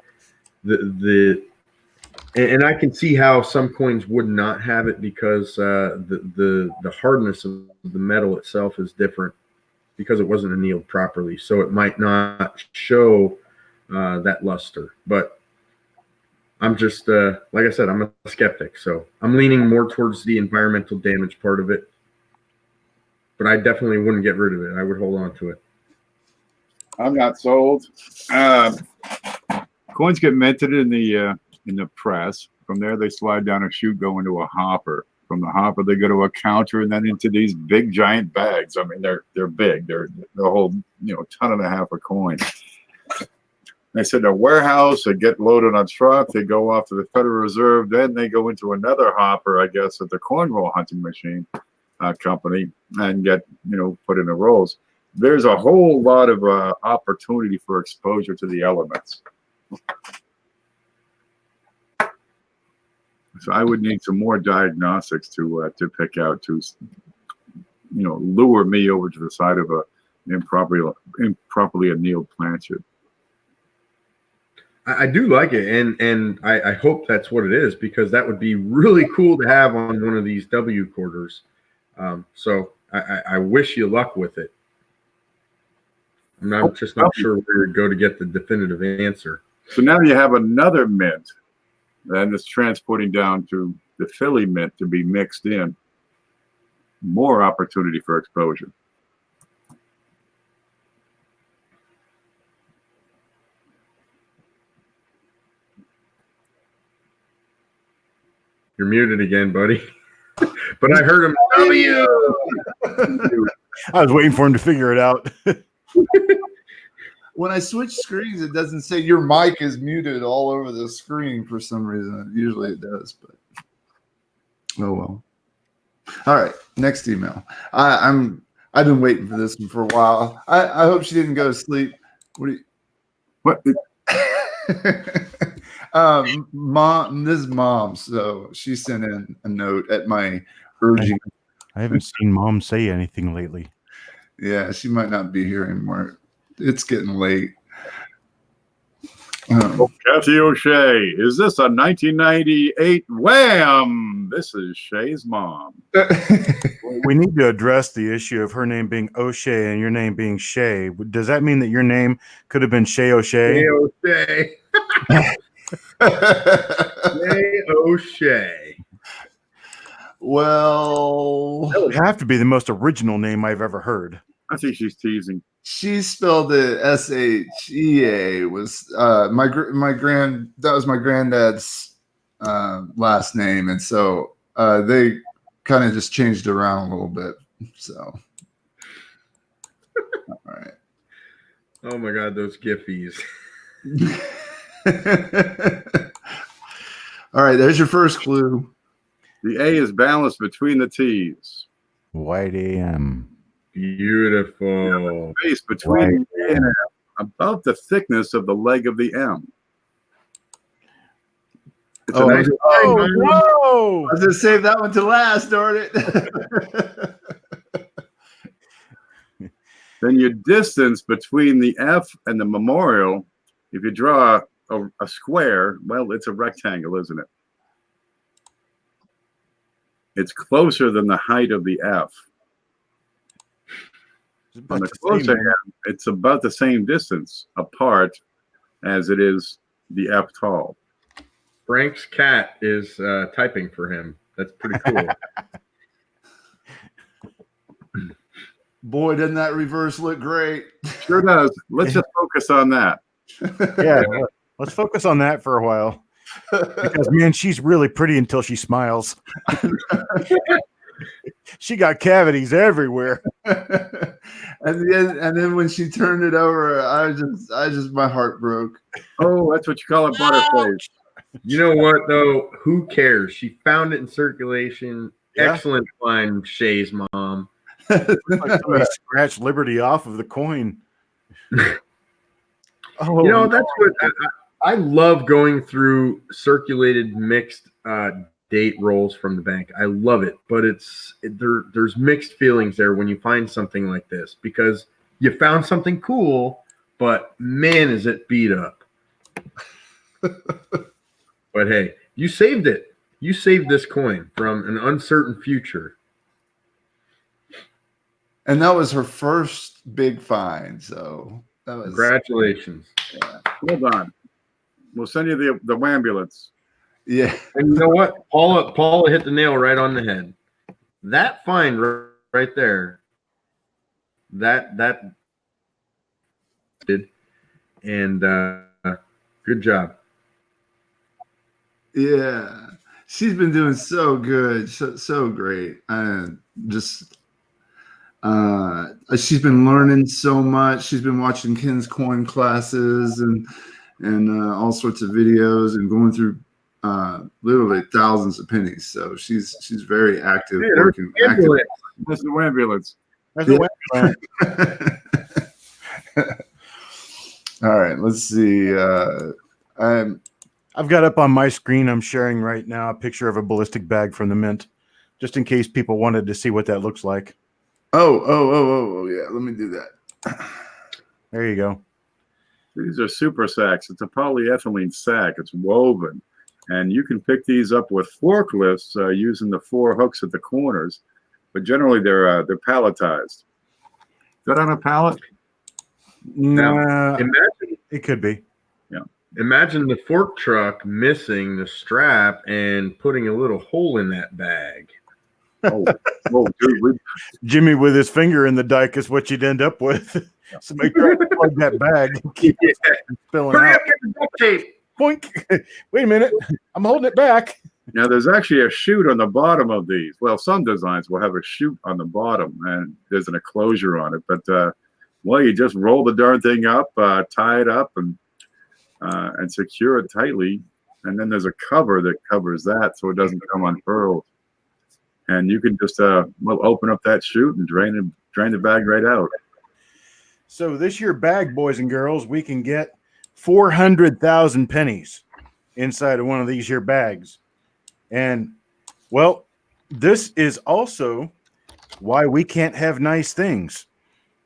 and I can see how some coins would not have it because the hardness of the metal itself is different because it wasn't annealed properly. So it might not show that luster. But I'm just, like I said, I'm a skeptic. So I'm leaning more towards the environmental damage part of it. But I definitely wouldn't get rid of it. I would hold on to it. I'm not sold. Coins get minted in the press. From there, they slide down a chute, go into a hopper. From the hopper, they go to a counter, and then into these big, giant bags. I mean, they're big. They're a whole ton and a half of coin. They send a warehouse. They get loaded on truck. They go off to the Federal Reserve. Then they go into another hopper, I guess, at the coin roll hunting machine company, and get put in the rolls. There's a whole lot of opportunity for exposure to the elements. So I would need some more diagnostics to pick out to lure me over to the side of a improperly annealed planchet. I do like it, and I hope that's what it is, because that would be really cool to have on one of these W quarters. So I wish you luck with it. I'm not sure where to go to get the definitive answer. So now you have another mint, and it's transporting down to the Philly mint to be mixed in. More opportunity for exposure. You're muted again, buddy. But I heard him. W. I was waiting for him to figure it out. When I switch screens, it doesn't say your mic is muted all over the screen for some reason. Usually it does, but oh well. All right, next email. I've been waiting for this one for a while. I hope she didn't go to sleep. What? Mom, this is Mom, so she sent in a note at my urging. I haven't seen Mom say anything lately. Yeah, she might not be here anymore. It's getting late. Kathy O'Shea, is this a 1998 wham? This is Shay's mom. We need to address the issue of her name being O'Shea and your name being Shay. Does that mean that your name could have been Shay O'Shea? Shay O'Shea. Shay O'Shea. Well, that would have to be the most original name I've ever heard. I think she's teasing. She spelled it S-H-E-A. Was that was my granddad's last name, and so they kind of just changed it around a little bit. So, all right. Oh my God, those Giphies. All right, there's your first clue. The A is balanced between the T's. White AM. Beautiful. Space between the A and M, about the thickness of the leg of the M. It's a nice whoa! I was gonna save that one to last, darn it. Then your distance between the F and the memorial, if you draw a square, well, it's a rectangle, isn't it? It's closer than the height of the F. On the closer end, it's about the same distance apart as it is the F tall. Frank's cat is typing for him. That's pretty cool. Boy, doesn't that reverse look great? Sure does. Let's just focus on that. Yeah, let's focus on that for a while. Because, man, she's really pretty until she smiles. She got cavities everywhere. and then when she turned it over, I just my heart broke. Oh, that's what you call a butterface. You know what, though? Who cares? She found it in circulation. Yeah. Excellent find, Shay's mom. Like somebody scratched Liberty off of the coin. Oh, you know, that's what I love, going through circulated mixed date rolls from the bank. I love it, but there's mixed feelings there when you find something like this, because you found something cool, but man, is it beat up. But hey, you saved it. You saved this coin from an uncertain future. And that was her first big find. So that was Congratulations. Hold on. We'll send you the ambulance. yeah. And you know what? Paula hit the nail right on the head. That find right there, that did, and good job. Yeah. She's been doing so good, so great. Just she's been learning so much. She's been watching Ken's coin classes and all sorts of videos and going through literally thousands of pennies. So she's very active, Hey, working active. That's the ambulance. That's a win. All right, let's see. I've got up on my screen, I'm sharing right now, a picture of a ballistic bag from the mint, just in case people wanted to see what that looks like. Oh, yeah. Let me do that. There you go. These are super sacks. It's a polyethylene sack. It's woven. And you can pick these up with forklifts using the 4 hooks at the corners. But generally, they're palletized. Is that on a pallet? Nah, Imagine it could be. Imagine the fork truck missing the strap and putting a little hole in that bag. Oh, dude. Jimmy with his finger in the dike is what you'd end up with. So make sure you plug that bag and keep it spilling Hurry out. up, get the duct tape. Boink. Wait a minute. I'm holding it back. Now, there's actually a chute on the bottom of these. Well, some designs will have a chute on the bottom, and there's an enclosure on it. But, well, you just roll the darn thing up, tie it up, and secure it tightly. And then there's a cover that covers that so it doesn't come unfurled. And you can just open up that chute and drain the bag right out. So this year bag, boys and girls, we can get 400,000 pennies inside of one of these here bags. And, well, this is also why we can't have nice things.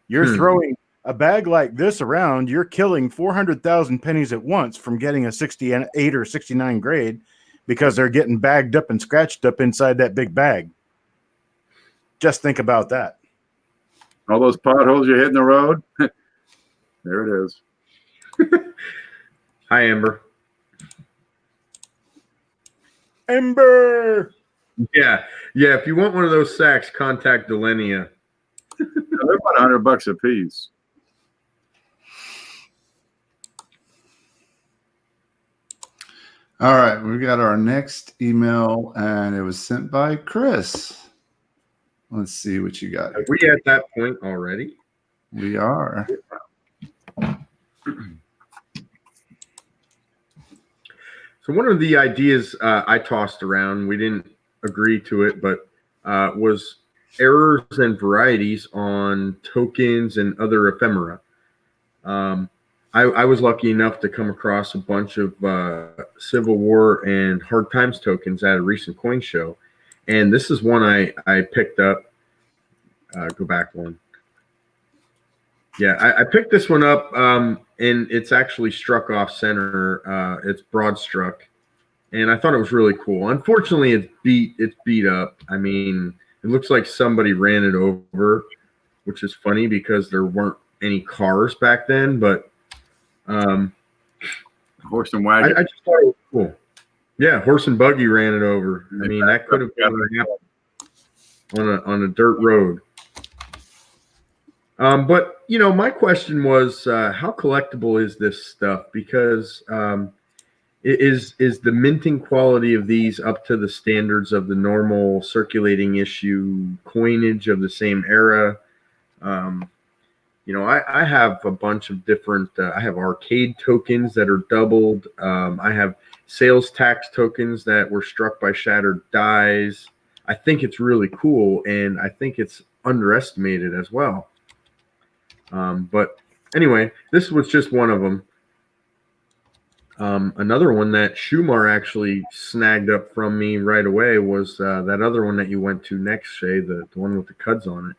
You're throwing a bag like this around, you're killing 400,000 pennies at once from getting a 68 or 69 grade because they're getting bagged up and scratched up inside that big bag. Just think about that. All those potholes you hit in the road, there it is. Hi, Amber. Ember! Yeah. If you want one of those sacks, contact Delenia. They're about $100 a piece. All right, we got our next email, and it was sent by Chris. Let's see what you got. Are we at that point already? We are. So one of the ideas I tossed around, we didn't agree to it, but was errors and varieties on tokens and other ephemera. I was lucky enough to come across a bunch of Civil War and Hard Times tokens at a recent coin show. And this is one I picked up. Go back one. Yeah, I picked this one up, and it's actually struck off center. It's broad struck, and I thought it was really cool. Unfortunately, it's beat up. I mean, it looks like somebody ran it over, which is funny because there weren't any cars back then. But Horse and wagon. I just thought it was cool. Yeah, horse and buggy ran it over. I mean, that could have happened on a dirt road. But you know, my question was, how collectible is this stuff? Because is the minting quality of these up to the standards of the normal circulating issue coinage of the same era? You know, I have a bunch of different. I have arcade tokens that are doubled. I have sales tax tokens that were struck by shattered dies. I think it's really cool, and I think it's underestimated as well. But anyway, this was just one of them. Another one that Shumar actually snagged up from me right away was that other one that you went to next, Shay, the one with the cuds on it.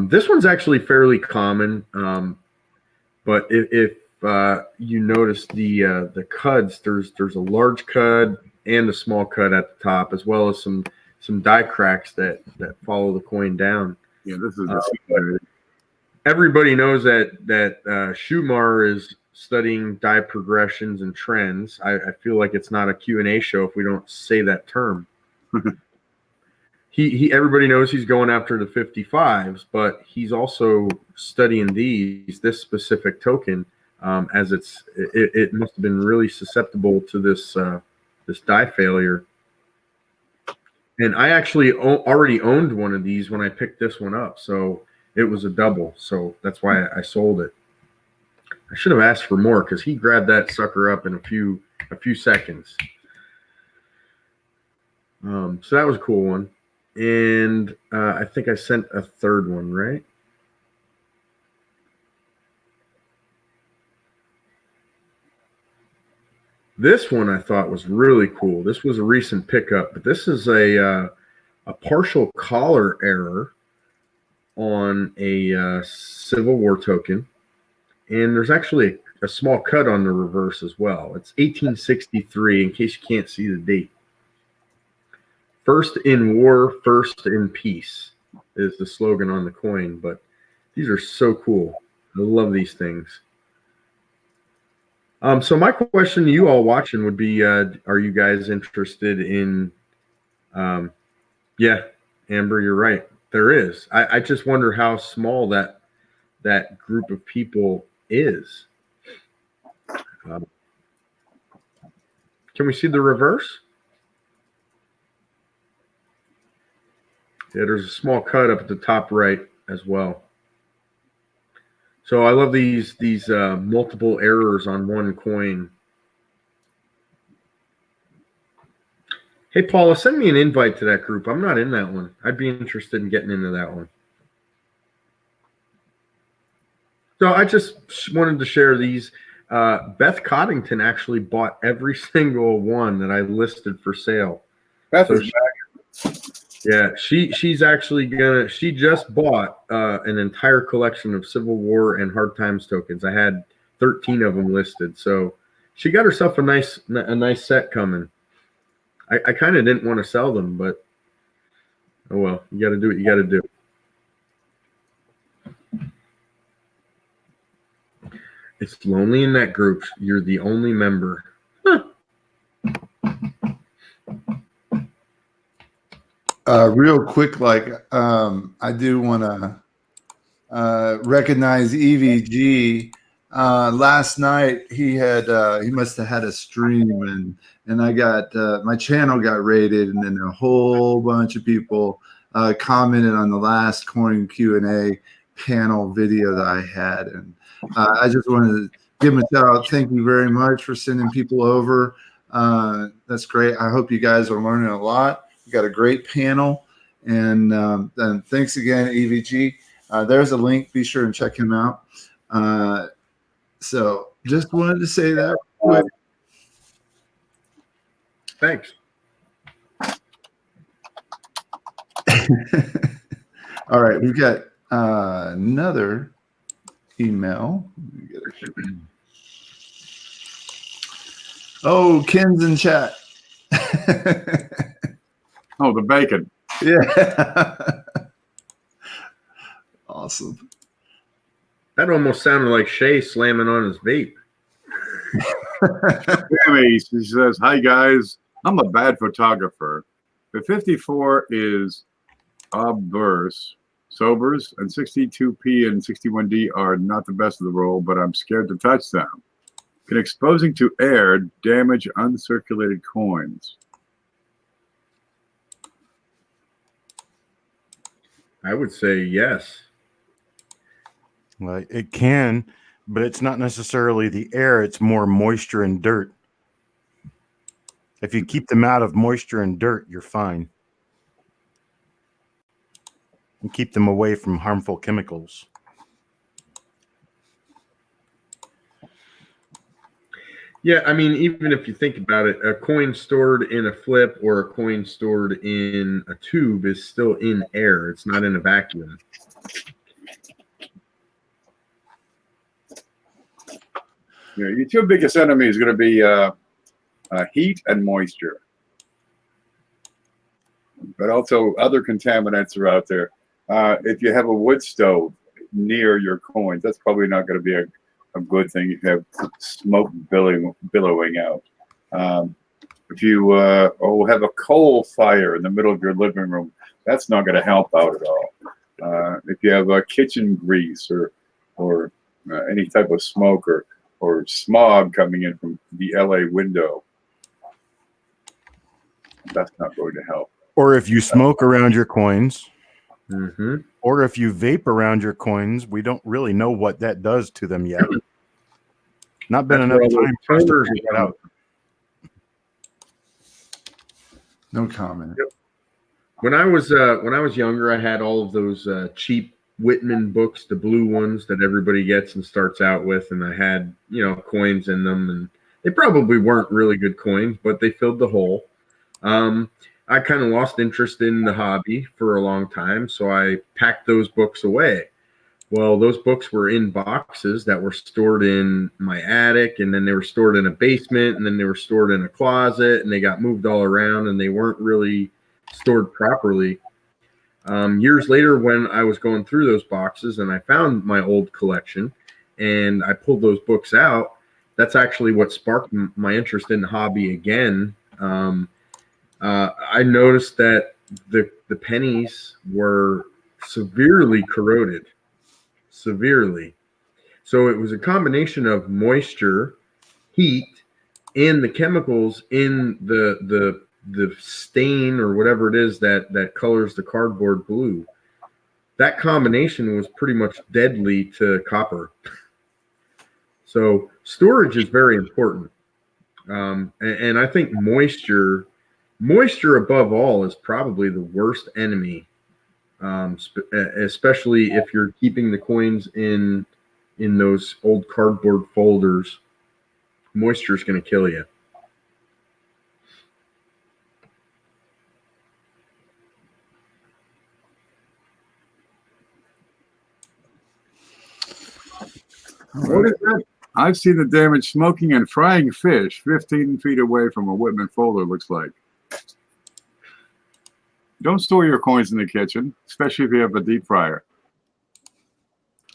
This one's actually fairly common, but if you notice the cuds, there's a large cud and a small cud at the top, as well as some die cracks that follow the coin down. Yeah, this is everybody knows that Shumar is studying die progressions and trends. I feel like it's not a Q&A show if we don't say that term. He everybody knows he's going after the 55s, but he's also studying this specific token, as it must have been really susceptible to this die failure. And I actually already owned one of these when I picked this one up, so it was a double. So that's why I sold it. I should have asked for more because he grabbed that sucker up in a few seconds. So that was a cool one. And I think I sent a third one, right? This one I thought was really cool. This was a recent pickup, but this is a partial collar error on a Civil War token. And there's actually a small cut on the reverse as well. It's 1863, in case you can't see the date. First in war, first in peace is the slogan on the coin, but these are so cool. I love these things. So my question to you all watching would be, are you guys interested in, yeah, Amber, you're right. There is. I just wonder how small that group of people is. Can we see the reverse? Yeah, there's a small cut up at the top right as well. So I love these multiple errors on one coin. Hey, Paula, send me an invite to that group. I'm not in that one. I'd be interested in getting into that one. So I just wanted to share these. Beth Coddington actually bought every single one that I listed for sale. Beth is back. Yeah, she's actually she just bought an entire collection of Civil War and Hard Times tokens. I had 13 of them listed, so she got herself a nice set coming. I kind of didn't want to sell them, but oh well, you got to do what you got to do. It's lonely in that group. You're the only member. Huh. Real quick, I do want to recognize EVG. Last night he must have had a stream, and I got my channel got raided, and then a whole bunch of people commented on the last coin Q&A panel video that I had, and I just wanted to give him a shout out. Thank you very much for sending people over. That's great. I hope you guys are learning a lot. We got a great panel, and thanks again, EVG. There's a link. Be sure and check him out. So just wanted to say that. Thanks. All right, we've got another email. Oh, Ken's in chat. Oh, the bacon. Yeah. Awesome. That almost sounded like Shay slamming on his vape. He says, "Hi guys, I'm a bad photographer. The 54 is obverse. Sobers and 62P and 61D are not the best of the roll, but I'm scared to touch them. Can exposing to air damage uncirculated coins?" I would say yes. Well, it can, but it's not necessarily the air. It's more moisture and dirt. If you keep them out of moisture and dirt, you're fine. And keep them away from harmful chemicals. Yeah, I mean, even if you think about it, a coin stored in a flip or a coin stored in a tube is still in air. It's not in a vacuum. Your two biggest enemies are going to be heat and moisture. But also other contaminants are out there. If you have a wood stove near your coins, that's probably not going to be a good thing if you have smoke billowing out. If you have a coal fire in the middle of your living room, that's not going to help out at all. If you have kitchen grease or any type of smoke or smog coming in from the LA window, that's not going to help. Or if you smoke around your coins, Mm-hmm. or if you vape around your coins, we don't really know what that does to them yet. Not been enough time for us to figure that out. No comment. Yep. When I was younger, I had all of those cheap Whitman books, the blue ones that everybody gets and starts out with, and I had coins in them, and they probably weren't really good coins, but they filled the hole. I kind of lost interest in the hobby for a long time, so I packed those books away. Well, those books were in boxes that were stored in my attic, and then they were stored in a basement, and then they were stored in a closet, and they got moved all around, and they weren't really stored properly. Years later, when I was going through those boxes and I found my old collection and I pulled those books out, that's actually what sparked my interest in the hobby again. I noticed that the pennies were severely corroded. Severely. So it was a combination of moisture, heat, and the chemicals in the stain or whatever it is that colors the cardboard blue. That combination was pretty much deadly to copper. So storage is very important. And I think moisture above all is probably the worst enemy. Especially if you're keeping the coins in those old cardboard folders, moisture is going to kill you. What is that? I've seen the damage smoking and frying fish 15 feet away from a Whitman folder looks like. Don't store your coins in the kitchen, especially if you have a deep fryer.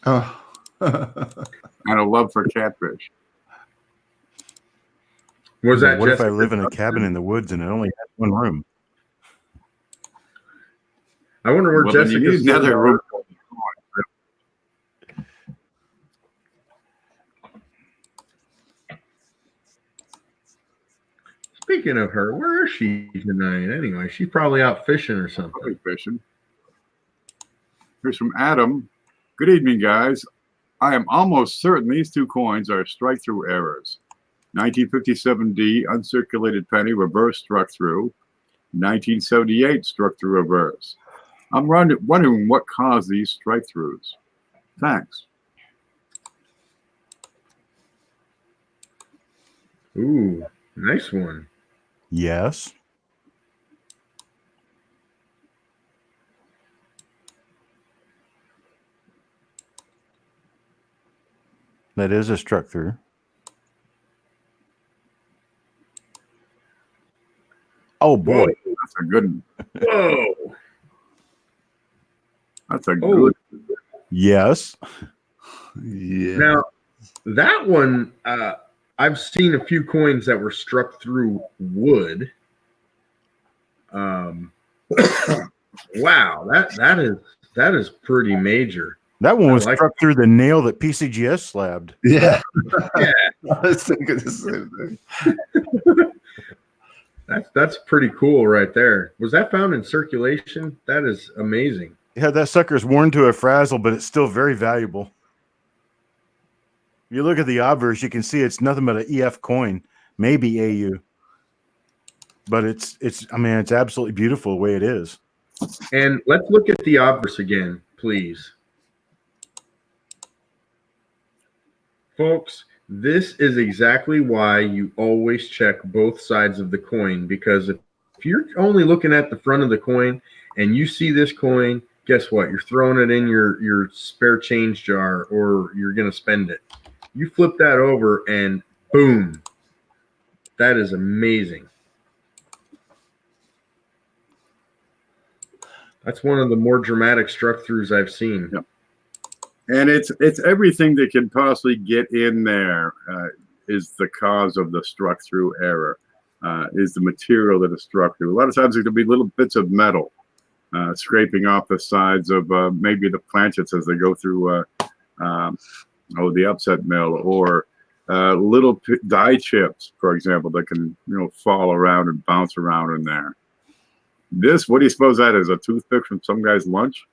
Oh. And a love for catfish. Was that what if I Jessica live in a Simpson? cabin in the woods and it only has one room? I wonder where Well, then you Jessica's need another room. Speaking of her, where is she tonight? Anyway, she's probably out fishing or something. Probably fishing. Here's from Adam. Good evening, guys. I am almost certain these two coins are strike-through errors. 1957D uncirculated penny reverse struck through. 1978 struck through reverse. I'm wondering what caused these strike-throughs. Thanks. Ooh, nice one. Yes. That is a struck through. Oh boy. Whoa, that's a good one. Whoa. That's a good. Yes. Yeah. Now, that one, I've seen a few coins that were struck through wood. Wow, that is pretty major. That one was I like struck through the nail that PCGS slabbed. Yeah. Yeah. I was thinking the same thing. That's pretty cool right there. Was that found in circulation? That is amazing. Yeah, that sucker's worn to a frazzle, but it's still very valuable. If you look at the obverse, you can see it's nothing but an EF coin, maybe AU. But it's absolutely beautiful the way it is. And let's look at the obverse again, please. Folks, this is exactly why you always check both sides of the coin, because if you're only looking at the front of the coin and you see this coin, guess what? You're throwing it in your spare change jar, or you're going to spend it. You flip that over and boom. That is amazing. That's one of the more dramatic struck-throughs I've seen. Yep. And it's everything that can possibly get in there is the cause of the struck-through error, is the material that is struck through. A lot of times it can be little bits of metal scraping off the sides of maybe the planchets as they go through the upset mill, or little die chips, for example, that can fall around and bounce around in there. This, what do you suppose that is? A toothpick from some guy's lunch?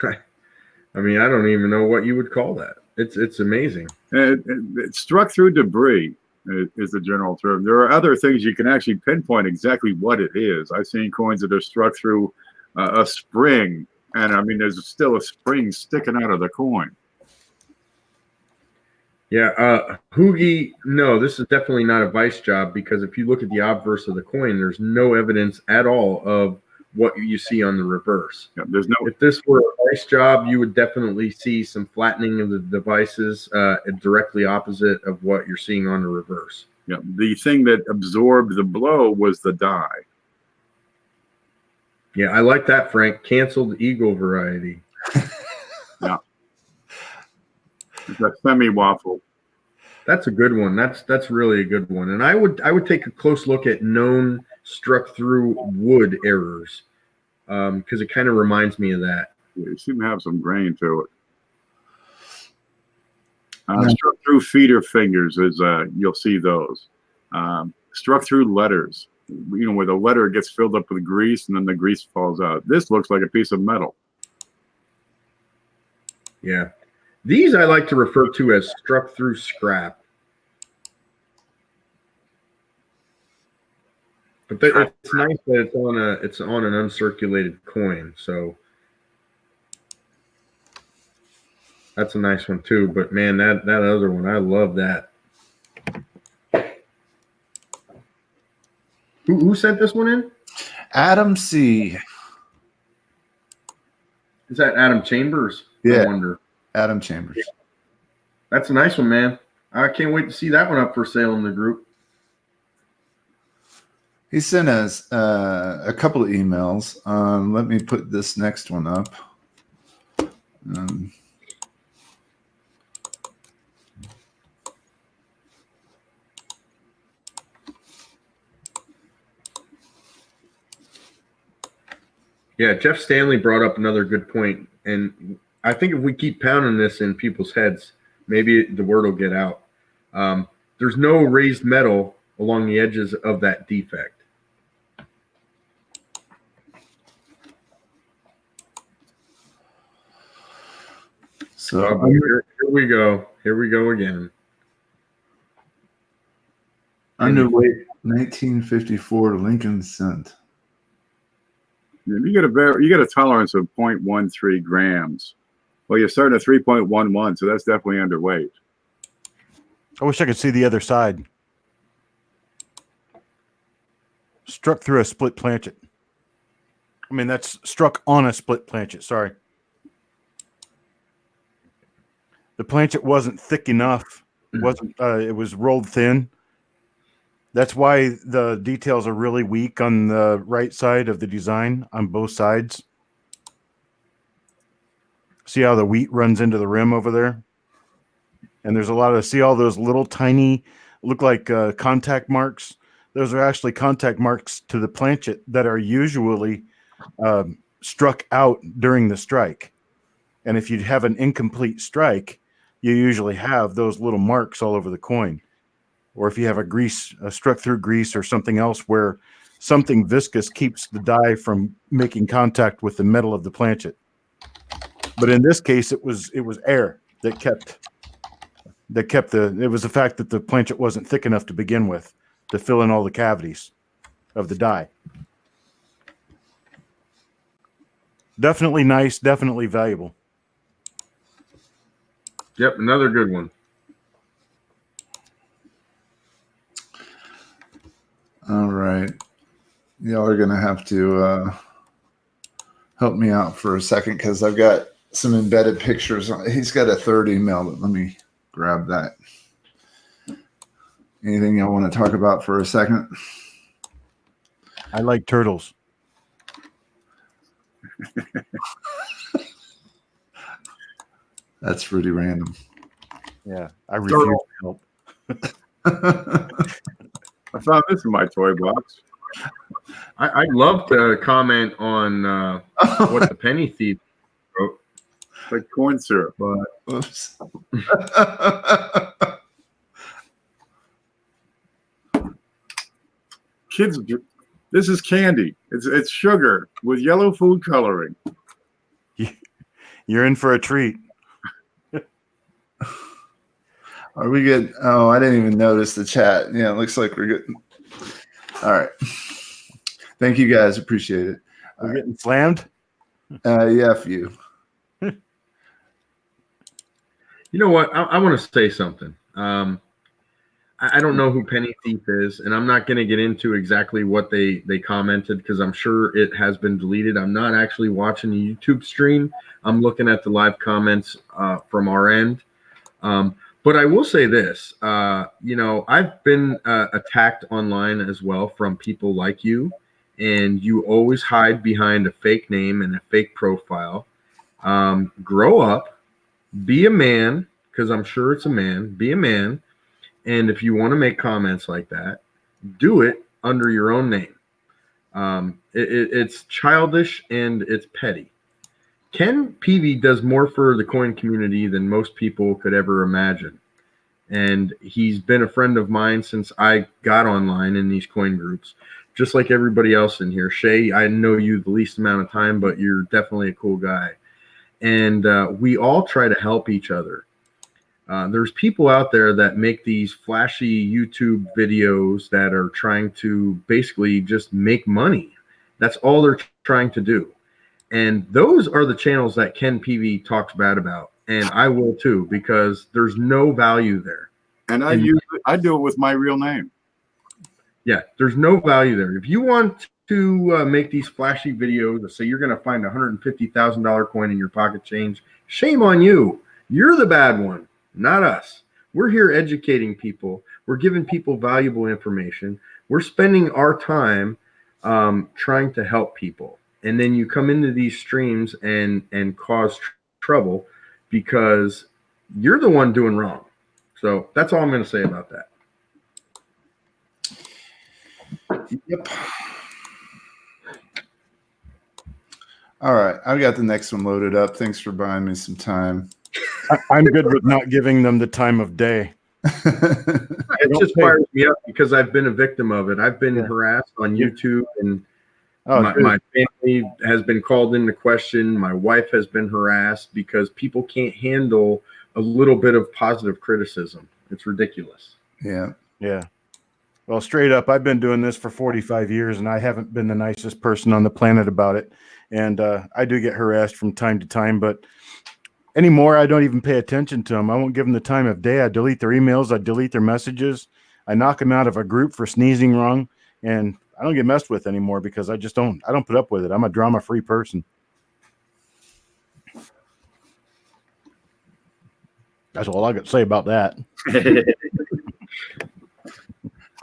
I mean, I don't even know what you would call that. It's amazing. It struck through debris is the general term. There are other things you can actually pinpoint exactly what it is. I've seen coins that are struck through a spring, and I mean, there's still a spring sticking out of the coin. Yeah, Hoogie, no, this is definitely not a vice job, because if you look at the obverse of the coin, there's no evidence at all of what you see on the reverse. Yeah, there's no. If this were a vice job, you would definitely see some flattening of the devices directly opposite of what you're seeing on the reverse. Yeah, the thing that absorbed the blow was the die. Yeah, I like that, Frank. Canceled eagle variety. Yeah. It's a semi-waffle. That's a good one. That's really a good one. And I would take a close look at known struck through wood errors, because it kind of reminds me of that. Yeah, you seem to have some grain to it. Struck through feeder fingers is you'll see those. Struck through letters, where the letter gets filled up with grease and then the grease falls out. This looks like a piece of metal. Yeah. These I like to refer to as struck through scrap. But it's nice that it's on an uncirculated coin, so that's a nice one too. But man, that other one, I love that. Who sent this one in? Adam C. Is that Adam Chambers? Yeah. I wonder. Adam Chambers. That's a nice one, man. I can't wait to see that one up for sale in the group. He sent us a couple of emails. Let me put this next one up. Yeah, Jeff Stanley brought up another good point, and I think if we keep pounding this in people's heads, maybe the word will get out. There's no raised metal along the edges of that defect. So here we go. Here we go again. underweight 1954 Lincoln cent. You get a tolerance of 0.13 grams. Well, you're starting at 3.11, so that's definitely underweight. I wish I could see the other side. Struck through a split planchet. I mean, that's struck on a split planchet. Sorry. The planchet wasn't thick enough. It was rolled thin. That's why the details are really weak on the right side of the design on both sides. See how the wheat runs into the rim over there? And there's a lot of, see all those little tiny, look like contact marks? Those are actually contact marks to the planchet that are usually struck out during the strike. And if you have an incomplete strike, you usually have those little marks all over the coin. Or if you have a struck through grease or something else where something viscous keeps the die from making contact with the metal of the planchet. But in this case, it was air that kept it was the fact that the planchet wasn't thick enough to begin with to fill in all the cavities of the die. Definitely nice, definitely valuable. Yep, another good one. All right. Y'all are going to have to help me out for a second because I've got some embedded pictures. He's got a third email, but let me grab that. Anything I want to talk about for a second? I like turtles. That's pretty random. Yeah, I refuse to help. I found this in my toy box. I'd love to comment on what the penny thief wrote. It's like corn syrup. But Oops. Kids, this is candy. It's sugar with yellow food coloring. You're in for a treat. Are we good? Oh, I didn't even notice the chat. Yeah, it looks like we're good. All right. Thank you guys. Appreciate it. We're getting slammed. Yeah, for you. you know what? I want to say something. I don't know who Penny Thief is, and I'm not going to get into exactly what they commented because I'm sure it has been deleted. I'm not actually watching the YouTube stream. I'm looking at the live comments from our end. But I will say this, I've been attacked online as well from people like you, and you always hide behind a fake name and a fake profile. Grow up, be a man, because I'm sure it's a man, be a man. And if you want to make comments like that, do it under your own name. It's childish and it's petty. Ken Peavy does more for the coin community than most people could ever imagine. And he's been a friend of mine since I got online in these coin groups, just like everybody else in here. Shay, I know you the least amount of time, but you're definitely a cool guy. And we all try to help each other. There's people out there that make these flashy YouTube videos that are trying to basically just make money. That's all they're trying to do. And those are the channels that Ken Peavy talks bad about. And I will too, because there's no value there. And I do it with my real name. Yeah, there's no value there. If you want to make these flashy videos that say you're going to find a $150,000 coin in your pocket change, shame on you. You're the bad one, not us. We're here educating people. We're giving people valuable information. We're spending our time trying to help people. And then you come into these streams and cause trouble because you're the one doing wrong. So that's all I'm going to say about that. Yep. All right. I've got the next one loaded up. Thanks for buying me some time. I'm good with not giving them the time of day. It just fires me up because I've been a victim of it. I've been harassed on YouTube, and my family has been called into question. My wife has been harassed because people can't handle a little bit of positive criticism. It's ridiculous. Yeah. Yeah. Well, straight up, I've been doing this for 45 years, and I haven't been the nicest person on the planet about it. And I do get harassed from time to time, but anymore, I don't even pay attention to them. I won't give them the time of day. I delete their emails. I delete their messages. I knock them out of a group for sneezing wrong, and I don't get messed with anymore because I don't put up with it. I'm a drama-free person. That's all I got to say about that.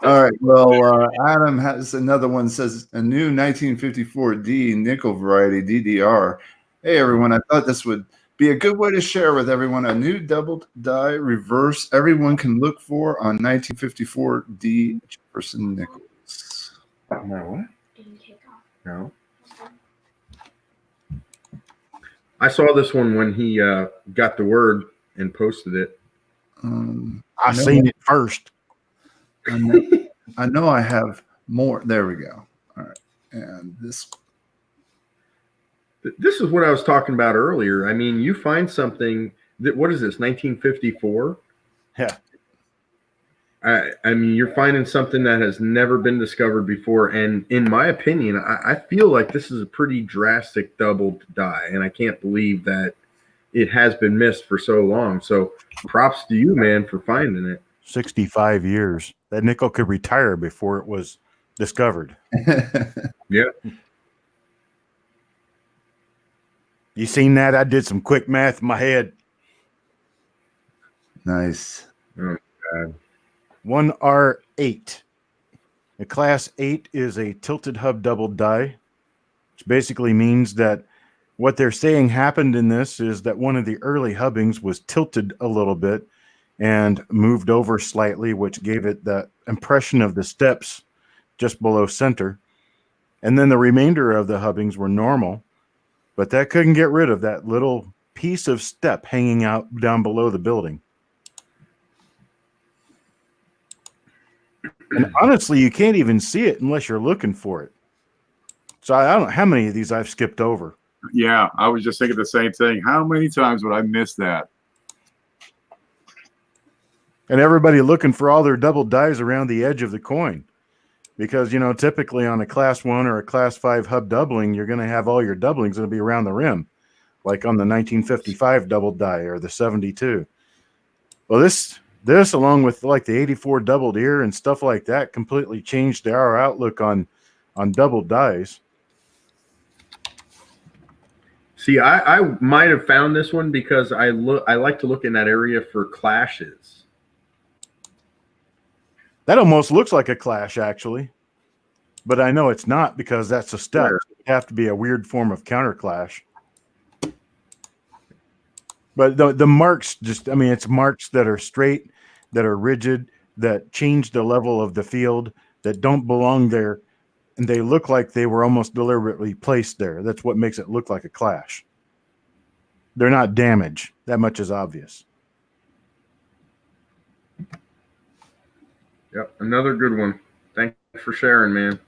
All right. Well, Adam has another one. Says a new 1954D nickel variety DDR. Hey, everyone. I thought this would be a good way to share with everyone a new double die reverse everyone can look for on 1954D Jefferson nickels. No, what? No. I saw this one when he got the word and posted it. I seen it first. I know I have more. There we go. All right. And this is what I was talking about earlier. I mean, you find something that, what is this, 1954? Yeah. I mean, you're finding something that has never been discovered before. And in my opinion, I feel like this is a pretty drastic double die. And I can't believe that it has been missed for so long. So props to you, man, for finding it. 65 years. That nickel could retire before it was discovered. Yeah. You seen that? I did some quick math in my head. Nice. Oh, God. 1R8. A class 8 is a tilted hub double die, which basically means that what they're saying happened in this is that one of the early hubbings was tilted a little bit and moved over slightly, which gave it the impression of the steps just below center. And then the remainder of the hubbings were normal, but that couldn't get rid of that little piece of step hanging out down below the building. And honestly, you can't even see it unless you're looking for it. So I don't know how many of these I've skipped over. Yeah, I was just thinking the same thing. How many times would I miss that? And everybody looking for all their double dies around the edge of the coin. Because, you know, typically on a class 1 or a class 5 hub doubling, you're going to have all your doublings going to be around the rim, like on the 1955 double die or the 72. Well, this along with like the 84 doubled ear and stuff like that completely changed our outlook on double dies. See, I might have found this one because I like to look in that area for clashes. That almost looks like a clash, actually. But I know it's not because that's a step. Sure. It would have to be a weird form of counter clash. But the marks just, I mean, it's marks that are straight, that are rigid, that change the level of the field, that don't belong there. And they look like they were almost deliberately placed there. That's what makes it look like a clash. They're not damage. That much is obvious. Yep, another good one. Thanks for sharing, man.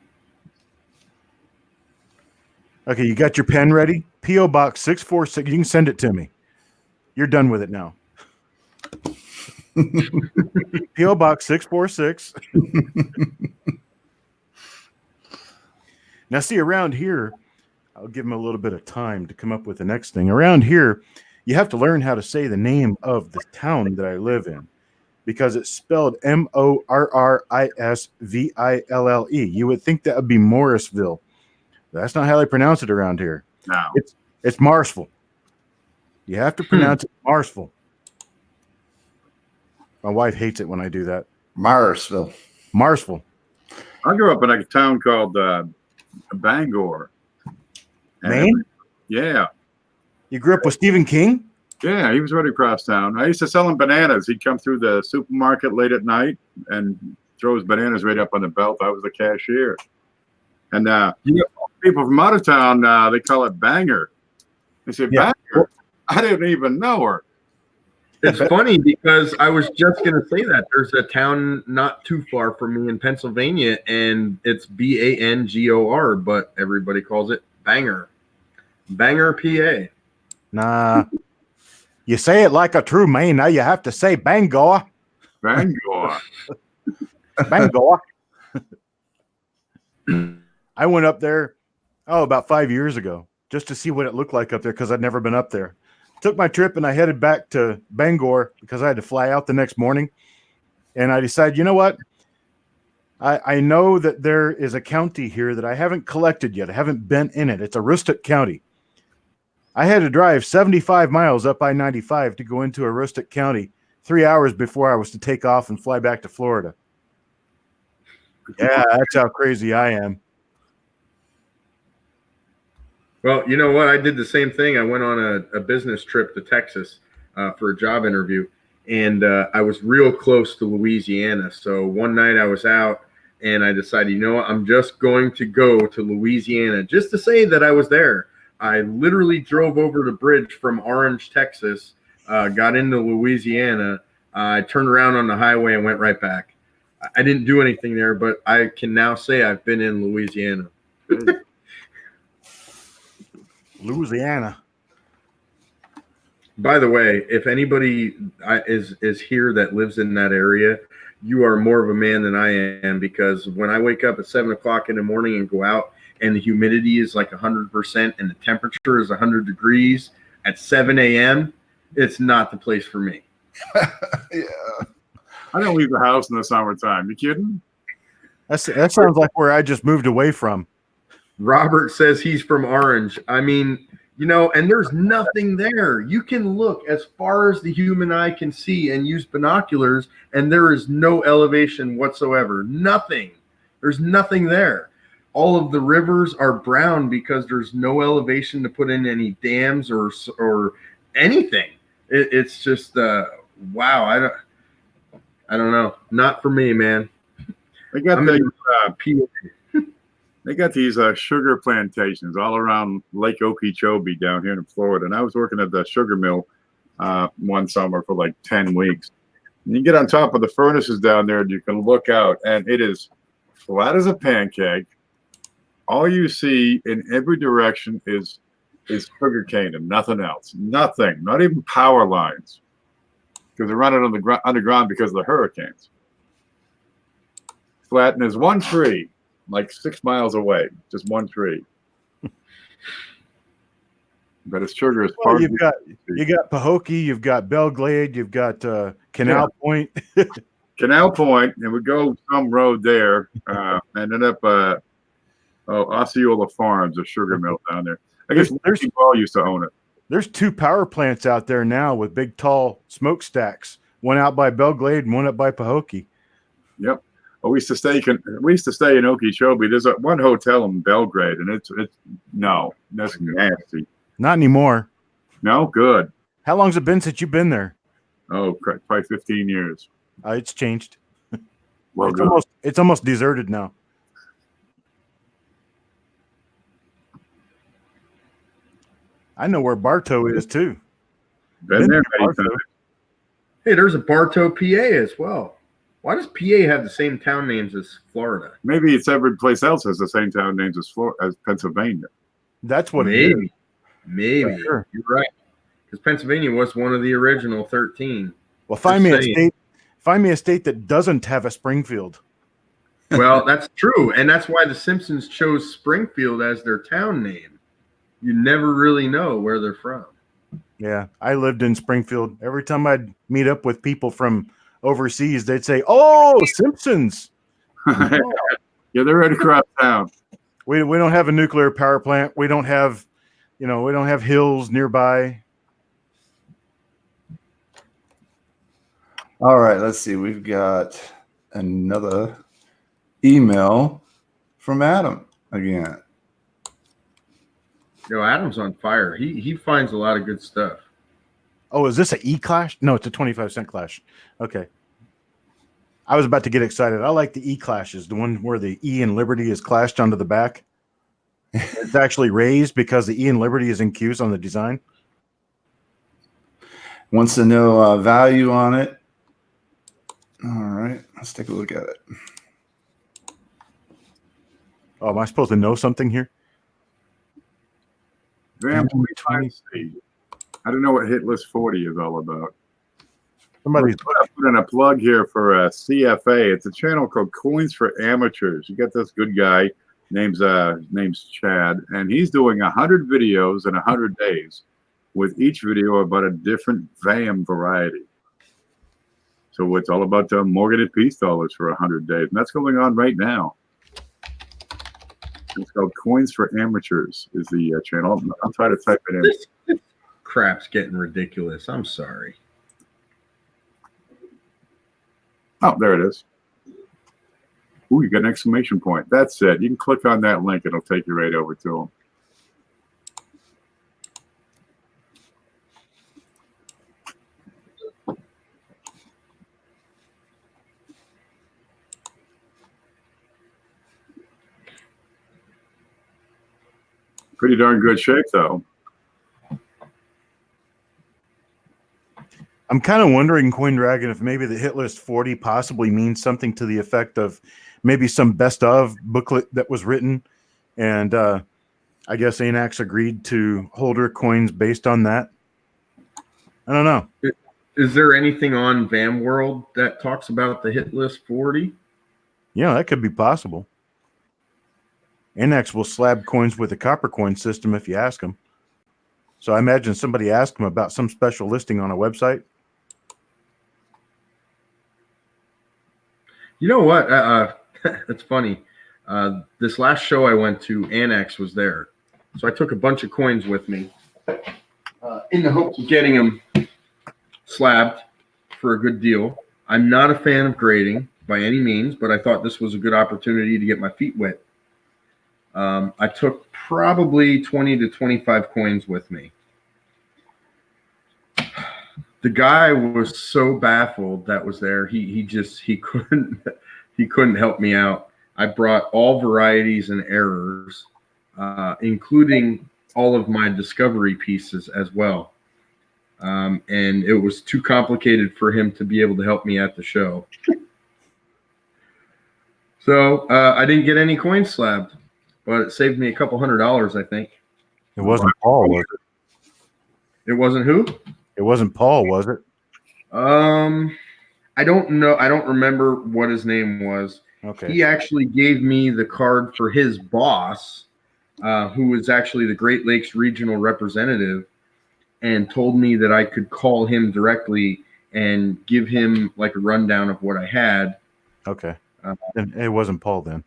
Okay, you got your pen ready? P.O. Box 646. You can send it to me. You're done with it now. P.O. Box 646. Now, see, around here, I'll give him a little bit of time to come up with the next thing. Around here, you have to learn how to say the name of the town that I live in because it's spelled Morrisville. You would think that would be Morrisville. That's not how they pronounce it around here. No. It's Marsville. You have to pronounce it Marsville. My wife hates it when I do that. Marsville. Marsville. I grew up in a town called Bangor. Maine? Yeah. You grew up with Stephen King? Yeah, he was right across town. I used to sell him bananas. He'd come through the supermarket late at night and throw his bananas right up on the belt. I was the cashier. And people from out of town, they call it Banger. They say, Yeah. Banger? I didn't even know her. It's funny because I was just going to say that. There's a town not too far from me in Pennsylvania, and it's Bangor, but everybody calls it Banger. Banger, PA. Nah. You say it like a true Maine. Now you have to say Bangor. Bangor. Bangor. I went up there, about 5 years ago, just to see what it looked like up there because I'd never been up there. Took my trip and I headed back to Bangor because I had to fly out the next morning. And I decided, you know what? I know that there is a county here that I haven't collected yet. I haven't been in it. It's Aroostook County. I had to drive 75 miles up I-95 to go into Aroostook County 3 hours before I was to take off and fly back to Florida. Yeah, that's how crazy I am. Well, you know what? I did the same thing. I went on a business trip to Texas for a job interview, and I was real close to Louisiana. So one night I was out, and I decided, you know what? I'm just going to go to Louisiana just to say that I was there. I literally drove over the bridge from Orange, Texas, got into Louisiana. I turned around on the highway and went right back. I didn't do anything there, but I can now say I've been in Louisiana. Louisiana. By the way, if anybody is here that lives in that area, you are more of a man than I am, because when I wake up at 7 o'clock in the morning and go out and the humidity is like 100% and the temperature is 100 degrees at 7 a.m., it's not the place for me. Yeah. I don't leave the house in the summertime. You kidding? That sounds like where I just moved away from. Robert says he's from Orange. I mean, And there's nothing there. You can look as far as the human eye can see and use binoculars, and there is no elevation whatsoever. Nothing. There's nothing there. All of the rivers are brown because there's no elevation to put in any dams or anything. It's just wow. I don't know. Not for me, man. They got PA. They got these sugar plantations all around Lake Okeechobee down here in Florida. And I was working at the sugar mill one summer for like 10 weeks. And you get on top of the furnaces down there and you can look out, and it is flat as a pancake. All you see in every direction is sugar cane and nothing else. Nothing, not even power lines, because they're running on the underground because of the hurricanes. Flat, and there's one tree like 6 miles away, just one tree. But it's sugar is part you got Pahokee, you've got Belglade, you've got Canal Point. Canal Point, and we go some road there, ended up Osceola Farms, a sugar mill down there. I guess all used to own it. There's 2 power plants out there now with big tall smokestacks. One out by Belglade and one up by Pahokee. Yep. Well, we used to stay in Okeechobee. There's one hotel in Belgrade, and it's that's nasty. Not anymore. No, good. How long's it been since you've been there? Oh, probably 15 years. It's changed. Well, it's almost deserted now. I know where Bartow is too. Been there many times. Hey, there's a Bartow, PA as well. Why does PA have the same town names as Florida? Maybe it's every place else has the same town names as Pennsylvania. That's what Maybe. Sure. You're right. Because Pennsylvania was one of the original 13. Well, find me a state that doesn't have a Springfield. Well, that's true. And that's why the Simpsons chose Springfield as their town name. You never really know where they're from. Yeah, I lived in Springfield. Every time I'd meet up with people from overseas, they'd say, "Oh, Simpsons." Yeah, they're right across town. We don't have a nuclear power plant. We don't have hills nearby. All right, let's see. We've got another email from Adam again. Adam's on fire. He finds a lot of good stuff. Oh, is this an E-clash? No, it's a 25-cent clash. Okay. I was about to get excited. I like the E-clashes, the one where the E in Liberty is clashed onto the back. It's actually raised because the E in Liberty is in Q's on the design. Wants to know value on it. All right, let's take a look at it. Oh, am I supposed to know something here? I don't know what Hit List 40 is all about. Somebody's put in a plug here for CFA. It's a channel called Coins for Amateurs. You got this good guy name's Chad, and he's doing 100 videos in 100 days, with each video about a different VAM variety. So it's all about Morgan and Peace dollars for 100 days, and that's going on right now. It's called Coins for Amateurs is the channel. I'll try to type it in. This crap's getting ridiculous. I'm sorry. Oh, there it is. Ooh, you got an exclamation point. That's it. You can click on that link. It'll take you right over to them. Pretty darn good shape, though. I'm kind of wondering, Coin Dragon, if maybe the Hit List 40 possibly means something to the effect of maybe some best of booklet that was written. And I guess Anax agreed to hold her coins based on that. I don't know. Is there anything on VAM World that talks about the Hit List 40? Yeah, that could be possible. Anax will slab coins with a copper coin system if you ask them. So I imagine somebody asked him about some special listing on a website. You know what? That's funny. This last show I went to, Annex was there. So I took a bunch of coins with me. in the hopes of getting them slabbed for a good deal. I'm not a fan of grading by any means, but I thought this was a good opportunity to get my feet wet. I took probably 20 to 25 coins with me. The guy was so baffled that was there. He couldn't help me out. I brought all varieties and errors, including all of my discovery pieces as well. And it was too complicated for him to be able to help me at the show. So I didn't get any coins slabbed, but it saved me a couple $100, I think. It wasn't Paul, was it? It wasn't who? It wasn't Paul, was it? I don't know. I don't remember what his name was. Okay. He actually gave me the card for his boss, who was actually the Great Lakes regional representative, and told me that I could call him directly and give him like a rundown of what I had. Okay. Then it wasn't Paul then.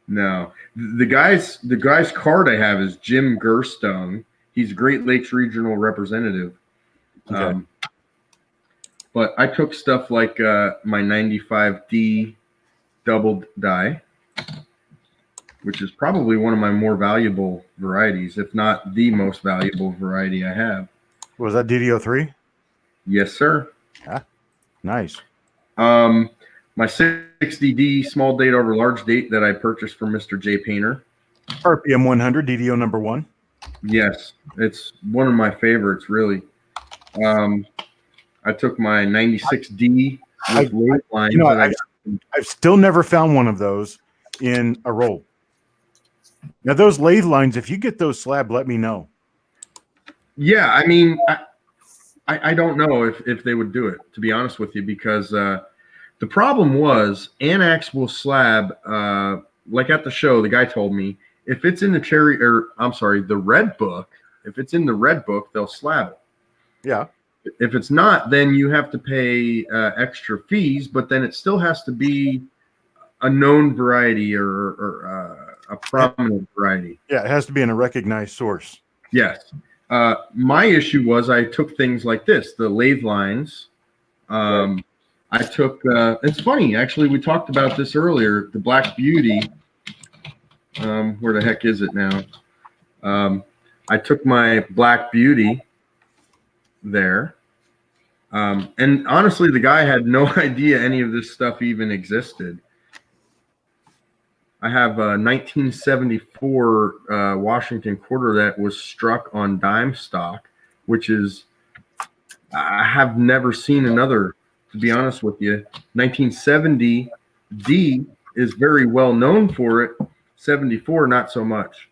No, the guy's card I have is Jim Gerstone. He's a Great Lakes regional representative. Okay. But I took stuff like my 95D doubled die, which is probably one of my more valuable varieties, if not the most valuable variety I have. Was that DDO3? Yes, sir. Ah, nice. My 60D small date over large date that I purchased from Mr. J Painter. RPM 100 DDO number 1. Yes, it's one of my favorites, really. I took my 96D with weight lines. I've still never found one of those in a roll. Now, those lathe lines, if you get those slab, let me know. Yeah, I mean, I don't know if they would do it, to be honest with you, because the problem was Annex will slab, like at the show, the guy told me, if it's in the red book, if it's in the red book, they'll slab it. Yeah. If it's not, then you have to pay extra fees, but then it still has to be a known variety or a prominent variety. Yeah, it has to be in a recognized source. Yes. My issue was I took things like this, the lathe lines. I took, it's funny, actually, we talked about this earlier, the Black Beauty. Where the heck is it now? I took my Black Beauty there. And honestly, the guy had no idea any of this stuff even existed. I have a 1974 Washington quarter that was struck on dime stock, which is, I have never seen another, to be honest with you. 1970 D is very well known for it. 74, not so much.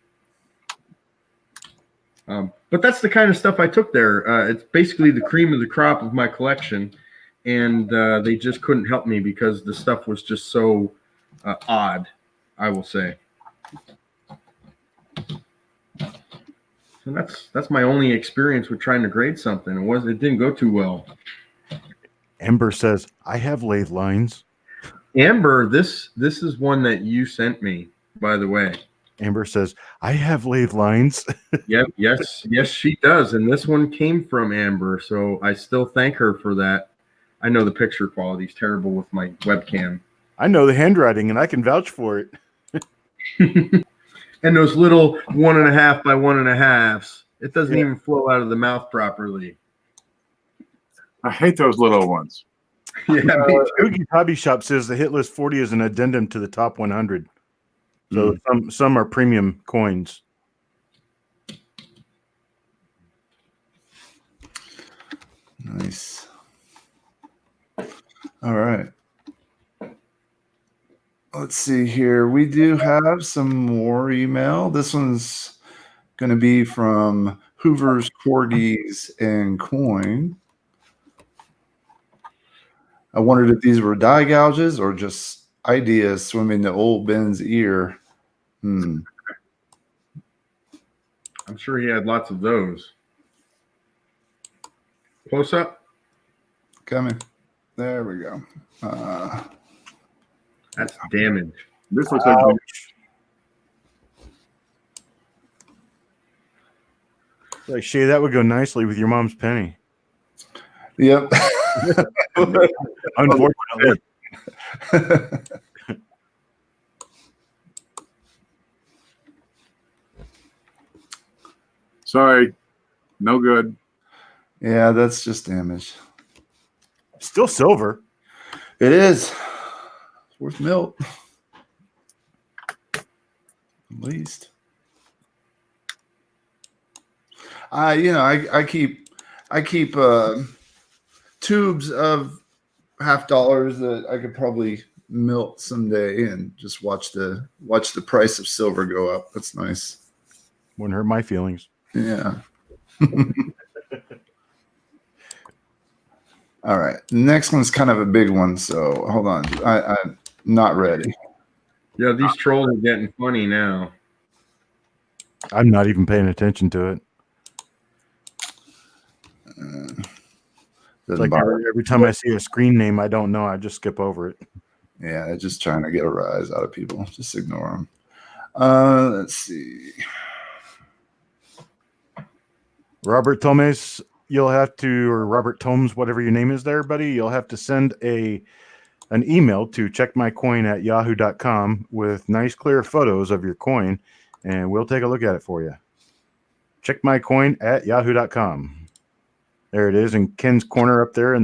But that's the kind of stuff I took there. It's basically the cream of the crop of my collection, and they just couldn't help me because the stuff was just so odd, I will say. So that's my only experience with trying to grade something. It didn't go too well. Amber says, I have lathe lines. Amber, this is one that you sent me, by the way. Amber says, I have lathe lines. Yep, yes, she does. And this one came from Amber, so I still thank her for that. I know the picture quality is terrible with my webcam. I know the handwriting, and I can vouch for it. And those little 1.5 by 1.5s, it doesn't even flow out of the mouth properly. I hate those little ones. Yeah, Oogie Hobby Shop says the hit list 40 is an addendum to the top 100. So some are premium coins. Nice. All right. Let's see here. We do have some more email. This one's going to be from Hoover's, Corgis, and Coin. I wondered if these were die gouges or just ideas swimming to old Ben's ear. I'm sure he had lots of those. Close up. Coming. There we go. That's damage. This looks like Like Shay, that would go nicely with your mom's penny. Yep. Unfortunately. Sorry, no good. Yeah, that's just damage. Still silver. It is. It's worth milk. At least. I keep tubes of $50 that I could probably milk someday and just watch the price of silver go up. That's nice. Wouldn't hurt my feelings. Yeah. All right. Next one's kind of a big one, so hold on. I'm not ready. Yeah, these trolls are getting funny now. I'm not even paying attention to it. Doesn't Like bother. every time I see a screen name I don't know, I just skip over it. Yeah, they're just trying to get a rise out of people. Just ignore them. Let's see. Robert Tomes, you'll have to, or Robert Tomes, whatever your name is there, buddy, you'll have to send an email to checkmycoin@yahoo.com with nice, clear photos of your coin, and we'll take a look at it for you. Checkmycoin@yahoo.com. There it is in Ken's corner up there,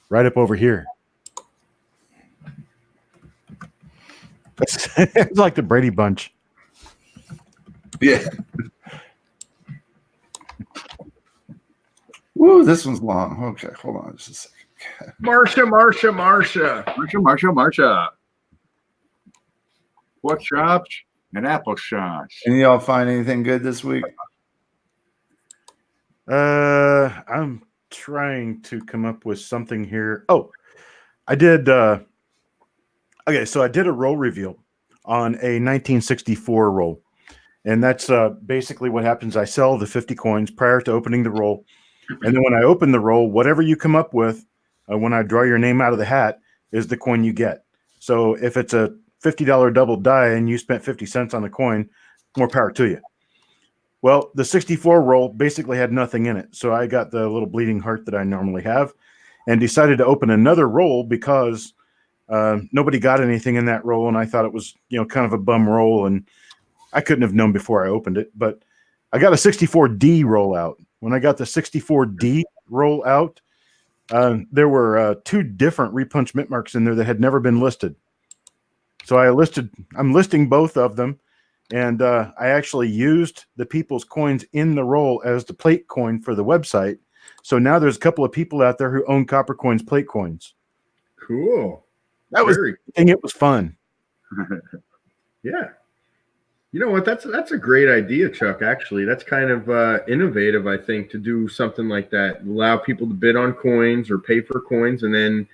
right up over here. It's like the Brady Bunch. Yeah. Woo, this one's long. Okay, hold on just a second. Marsha. Pork chops and apple shots. Any of y'all find anything good this week? I'm trying to come up with something here. Oh, I did. Okay, so I did a roll reveal on a 1964 roll, and that's basically what happens. I sell the 50 coins prior to opening the roll, and then when I open the roll, whatever you come up with, when I draw your name out of the hat, is the coin you get. So if it's a $50 double die and you spent 50 cents on the coin, more power to you. Well, the 64 roll basically had nothing in it. So I got the little bleeding heart that I normally have and decided to open another roll because nobody got anything in that roll. And I thought it was, kind of a bum roll. And I couldn't have known before I opened it. But I got a 64D roll out. When I got the 64D roll out, there were 2 different repunch mint marks in there that had never been listed. So I'm listing both of them. And I actually used the people's coins in the roll as the plate coin for the website. So now there's a couple of people out there who own Copper Coins plate coins. Cool. That was it was fun. Yeah. You know what? That's a great idea, Chuck. Actually, that's kind of innovative, I think, to do something like that. Allow people to bid on coins or pay for coins, and then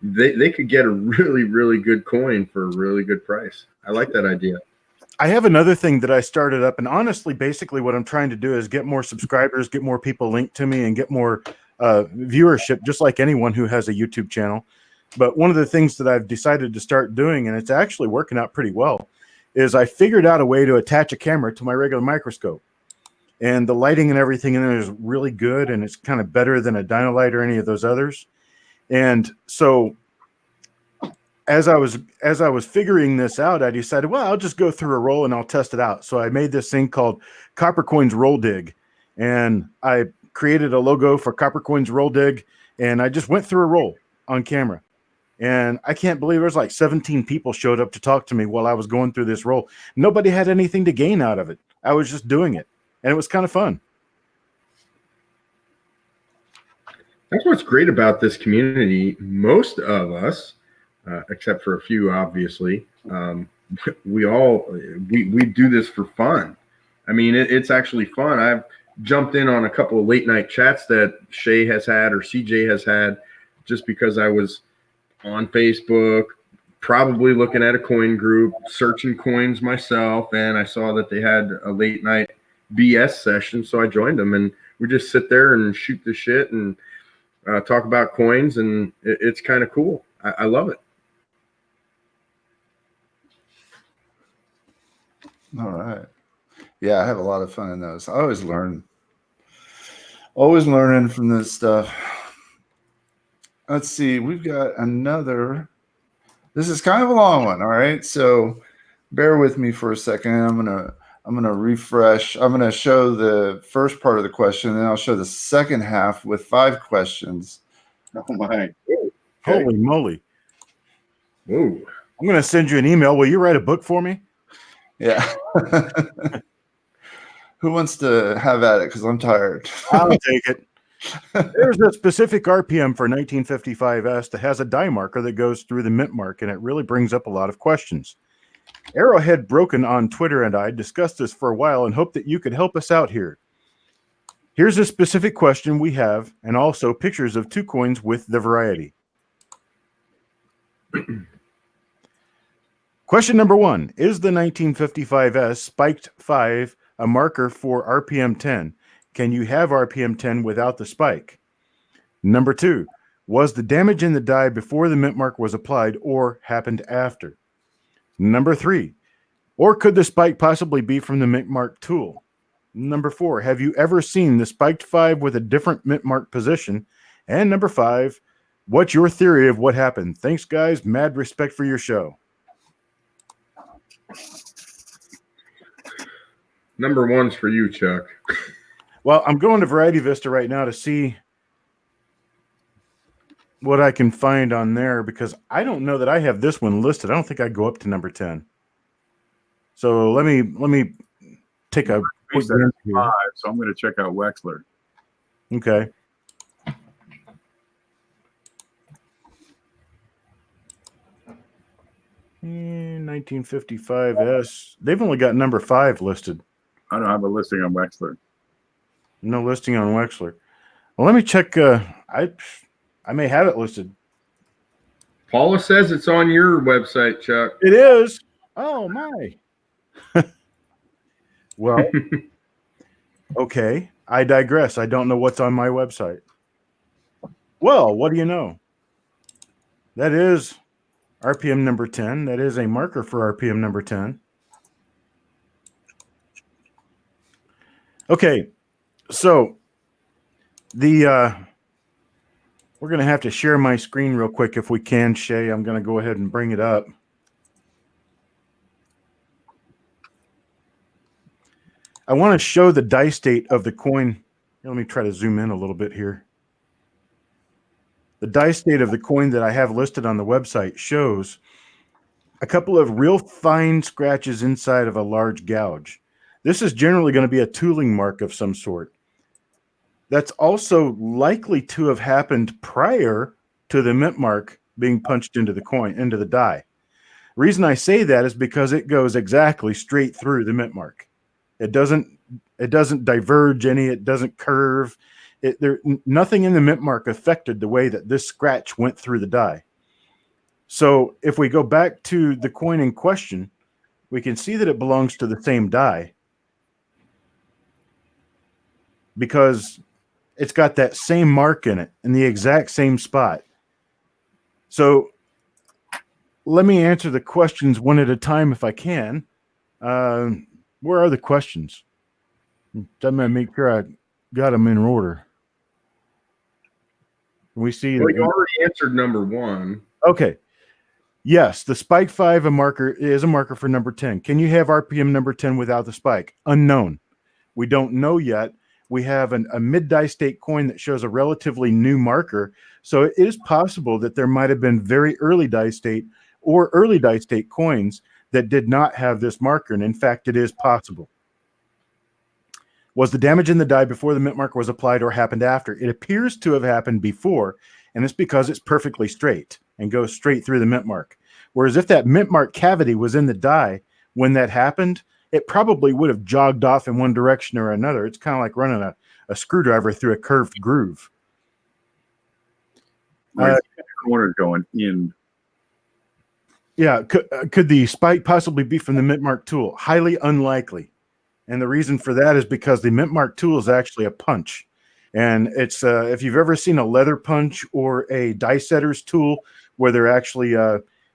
they could get a really, really good coin for a really good price. I like that idea. I have another thing that I started up, and honestly, basically what I'm trying to do is get more subscribers, get more people linked to me, and get more viewership, just like anyone who has a YouTube channel. But one of the things that I've decided to start doing, and it's actually working out pretty well, is I figured out a way to attach a camera to my regular microscope. And the lighting and everything in there is really good, and it's kind of better than a Dynolight or any of those others. And so as I was figuring this out, I decided, well, I'll just go through a roll and I'll test it out. So I made this thing called Copper Coins Roll Dig, and I created a logo for Copper Coins Roll Dig, and I just went through a roll on camera. And I can't believe there's like 17 people showed up to talk to me while I was going through this roll. Nobody had anything to gain out of it. I was just doing it, and it was kind of fun. That's what's great about this community. Most of us, except for a few, obviously, we do this for fun. I mean, it's actually fun. I've jumped in on a couple of late night chats that Shay has had or CJ has had just because I was on Facebook, probably looking at a coin group, searching coins myself, and I saw that they had a late night BS session, so I joined them, and we just sit there and shoot the shit and talk about coins, and it's kind of cool. I love it. All right. Yeah, I have a lot of fun in those. I always learning from this stuff. Let's see, we've got another. This is kind of a long one, all right? So bear with me for a second. I'm gonna refresh. I'm gonna show the first part of the question, and then I'll show the second half with 5 questions. Oh my! Holy moly! Whoa. I'm going to send you an email. Will you write a book for me? Yeah. Who wants to have at it? Because I'm tired. I'll take it. There's a specific RPM for 1955S that has a die marker that goes through the mint mark, and it really brings up a lot of questions. Arrowhead Broken on Twitter and I discussed this for a while and hope that you could help us out here. Here's a specific question we have, and also pictures of 2 coins with the variety. Question number 1. Is the 1955S spiked 5 a marker for RPM 10? Can you have RPM 10 without the spike? Number 2. Was the damage in the die before the mint mark was applied or happened after? Number 3. Or could the spike possibly be from the mint mark tool? Number 4. Have you ever seen the spiked 5 with a different mint mark position? And number 5. What's your theory of what happened? Thanks, guys. Mad respect for your show. Number 1's for you, Chuck. Well, I'm going to Variety Vista right now to see what I can find on there because I don't know that I have this one listed. I don't think I'd go up to number 10. So let me take a quick glance here. 5, so I'm going to check out Wexler. Okay. And 1955S. They've only got number 5 listed. I don't have a listing on Wexler. No listing on Wexler. Well, let me check. I may have it listed. Paula says it's on your website, Chuck. It is. Oh my. Well, okay. I digress. I don't know what's on my website. Well, what do you know? That is RPM number 10. That is a marker for RPM number 10. Okay. So we're going to have to share my screen real quick if we can, Shay. I'm going to go ahead and bring it up. I want to show the die state of the coin. Here, let me try to zoom in a little bit here. The die state of the coin that I have listed on the website shows a couple of real fine scratches inside of a large gouge. This is generally going to be a tooling mark of some sort. That's also likely to have happened prior to the mint mark being punched into the coin, into the die. The reason I say that is because it goes exactly straight through the mint mark. It doesn't diverge any. It doesn't curve. Nothing in the mint mark affected the way that this scratch went through the die. So if we go back to the coin in question, we can see that it belongs to the same die because it's got that same mark in it in the exact same spot. So let me answer the questions one at a time if I can. Where are the questions? I'm going to make sure I got them in order. We see. Well, you already answered number 1. Okay. Yes, the spike 5 is a marker for number 10. Can you have RPM number 10 without the spike? Unknown. We don't know yet. We have a mid-die state coin that shows a relatively new marker. So it is possible that there might have been very early die state or early die state coins that did not have this marker. And in fact, it is possible. Was the damage in the die before the mint marker was applied or happened after? It appears to have happened before, and it's because it's perfectly straight and goes straight through the mint mark. Whereas if that mint mark cavity was in the die when that happened, it probably would have jogged off in one direction or another. It's kind of like running a screwdriver through a curved groove. The corner going in. Yeah. Could the spike possibly be from the mint mark tool? Highly unlikely. And the reason for that is because the mint mark tool is actually a punch. And it's if you've ever seen a leather punch or a die setter's tool where they're actually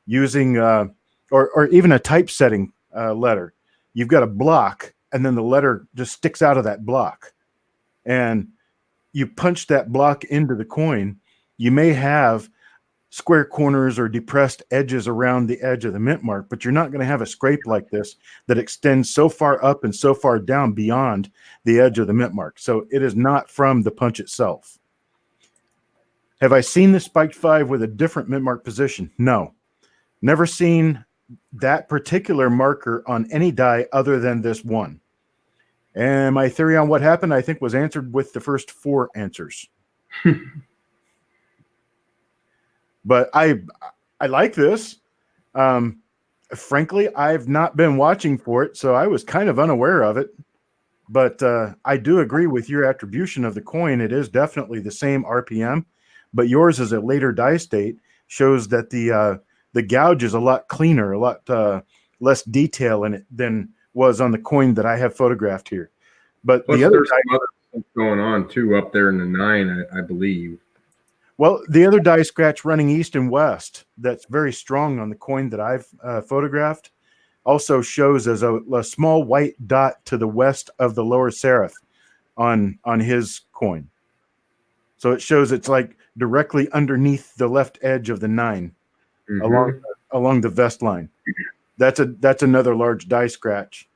using or even a typesetting letter, you've got a block and then the letter just sticks out of that block. And you punch that block into the coin, you may have square corners or depressed edges around the edge of the mint mark, but you're not going to have a scrape like this that extends so far up and so far down beyond the edge of the mint mark. So it is not from the punch itself. Have I seen the spiked 5 with a different mint mark position? No. Never seen that particular marker on any die other than this one. And my theory on what happened, I think, was answered with the first 4 answers. But I like this. Frankly, I've not been watching for it, so I was kind of unaware of it. But I do agree with your attribution of the coin. It is definitely the same RPM, but yours is a later die state, shows that the gouge is a lot cleaner, a lot less detail in it than was on the coin that I have photographed here. But Plus, the other there's some other stuff going on too up there in the 9, I believe. Well, the other die scratch running east and west that's very strong on the coin that I've photographed also shows as a small white dot to the west of the lower serif on his coin. So it shows it's like directly underneath the left edge of the 9 along the vest line. That's another large die scratch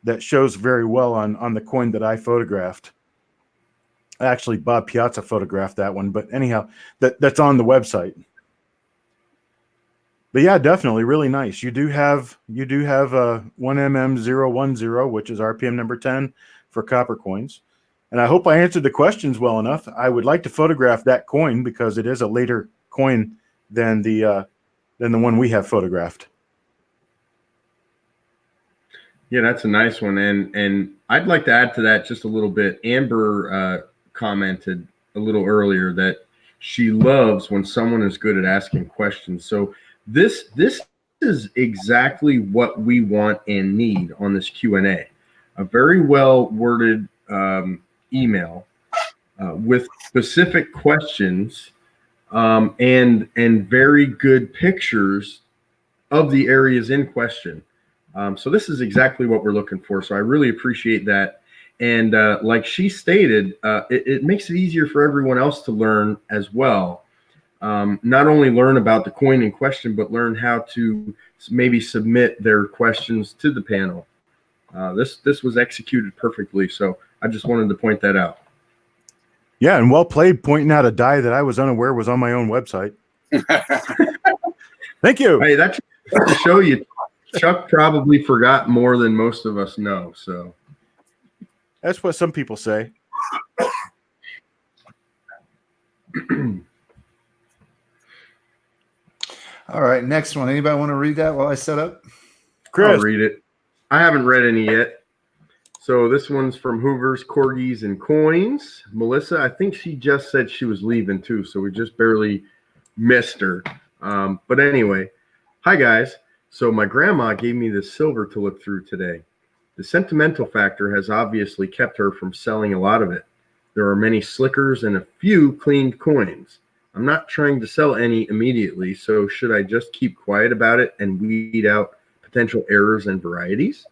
that shows very well on the coin that I photographed. Actually, Bob Piazza photographed that one, but anyhow, that's on the website. But yeah, definitely really nice. You do have 1mm010, which is RPM number 10 for copper coins. And I hope I answered the questions well enough. I would like to photograph that coin because it is a later coin than the one we have photographed. Yeah, that's a nice one. And I'd like to add to that just a little bit. Amber commented a little earlier that she loves when someone is good at asking questions. So this is exactly what we want and need on this Q&A. A very well worded email with specific questions and very good pictures of the areas in question. So this is exactly what we're looking for. So I really appreciate that. And like she stated, it makes it easier for everyone else to learn as well. Not only learn about the coin in question, but learn how to maybe submit their questions to the panel. This was executed perfectly. So I just wanted to point that out. Yeah, and well played pointing out a die that I was unaware was on my own website. Thank you. Hey, that's to show you, Chuck probably forgot more than most of us know. So that's what some people say. All right, next one. Anybody want to read that while I set up? Chris, I'll read it. I haven't read any yet. So this one's from Hoover's Corgis and Coins. Melissa, I think she just said she was leaving too, so we just barely missed her. But anyway, hi guys. So my grandma gave me this silver to look through today. The sentimental factor has obviously kept her from selling a lot of it. There are many slickers and a few cleaned coins. I'm not trying to sell any immediately, so should I just keep quiet about it and weed out potential errors and varieties?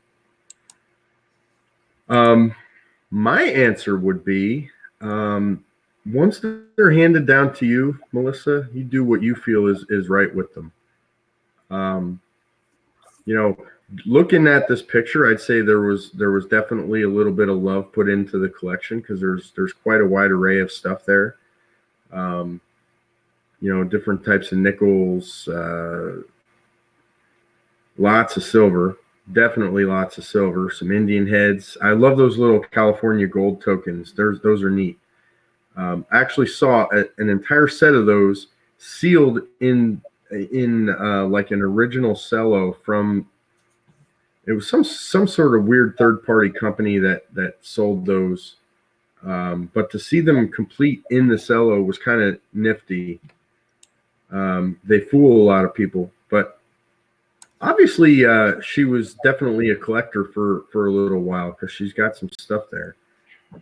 My answer would be, once they're handed down to you, Melissa, you do what you feel is right with them. Looking at this picture, I'd say there was definitely a little bit of love put into the collection because there's quite a wide array of stuff there. Different types of nickels, lots of silver, definitely lots of silver, some Indian heads. I love those little California gold tokens. Those are neat. I actually saw an entire set of those sealed in like an original cello from. It was some sort of weird third-party company that sold those, but to see them complete in the cello was kind of nifty. They fool a lot of people, but obviously she was definitely a collector for a little while because she's got some stuff there,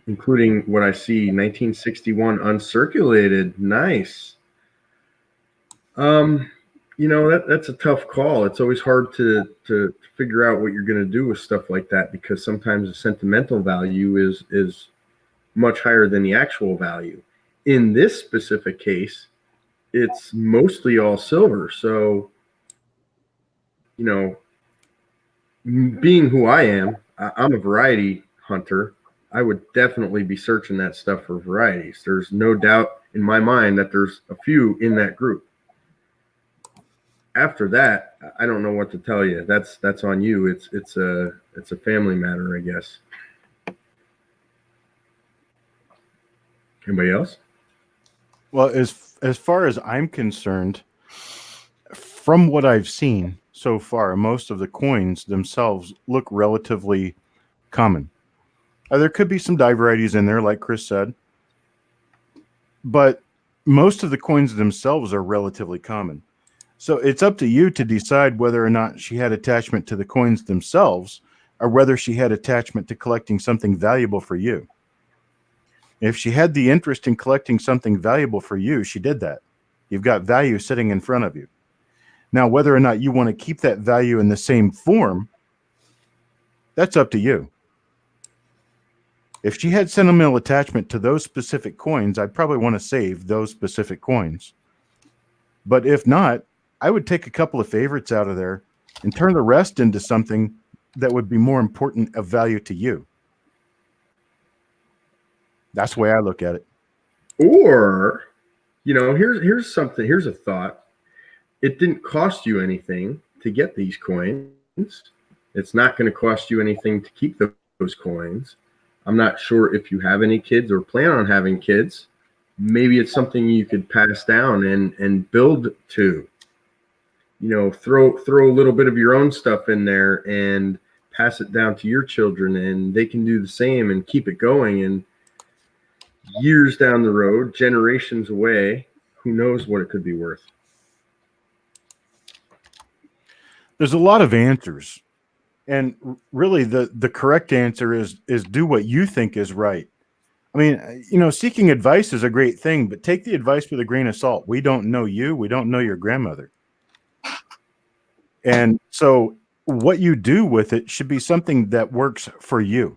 including what I see, 1961 uncirculated. Nice. that's a tough call. It's always hard to figure out what you're going to do with stuff like that, because sometimes the sentimental value is much higher than the actual value. In this specific case, it's mostly all silver. So, being who I am, I'm a variety hunter. I would definitely be searching that stuff for varieties. There's no doubt in my mind that there's a few in that group. After that, I don't know what to tell you. That's on you. It's a family matter, I guess. Anybody else? Well, as far as I'm concerned, from what I've seen so far, most of the coins themselves look relatively common. There could be some dye varieties in there, like Chris said, but most of the coins themselves are relatively common. So it's up to you to decide whether or not she had attachment to the coins themselves, or whether she had attachment to collecting something valuable for you. If she had the interest in collecting something valuable for you, she did that. You've got value sitting in front of you. Now, whether or not you want to keep that value in the same form, that's up to you. If she had sentimental attachment to those specific coins, I'd probably want to save those specific coins. But if not, I would take a couple of favorites out of there and turn the rest into something that would be more important of value to you. That's the way I look at it. Or, here's something. Here's a thought. It didn't cost you anything to get these coins. It's not going to cost you anything to keep those coins. I'm not sure if you have any kids or plan on having kids. Maybe it's something you could pass down and build to. Throw a little bit of your own stuff in there and pass it down to your children, and they can do the same and keep it going. And years down the road, generations away, who knows what it could be worth. There's a lot of answers. And really the correct answer is do what you think is right. I mean, seeking advice is a great thing, but take the advice with a grain of salt. We don't know you. We don't know your grandmother. And so what you do with it should be something that works for you.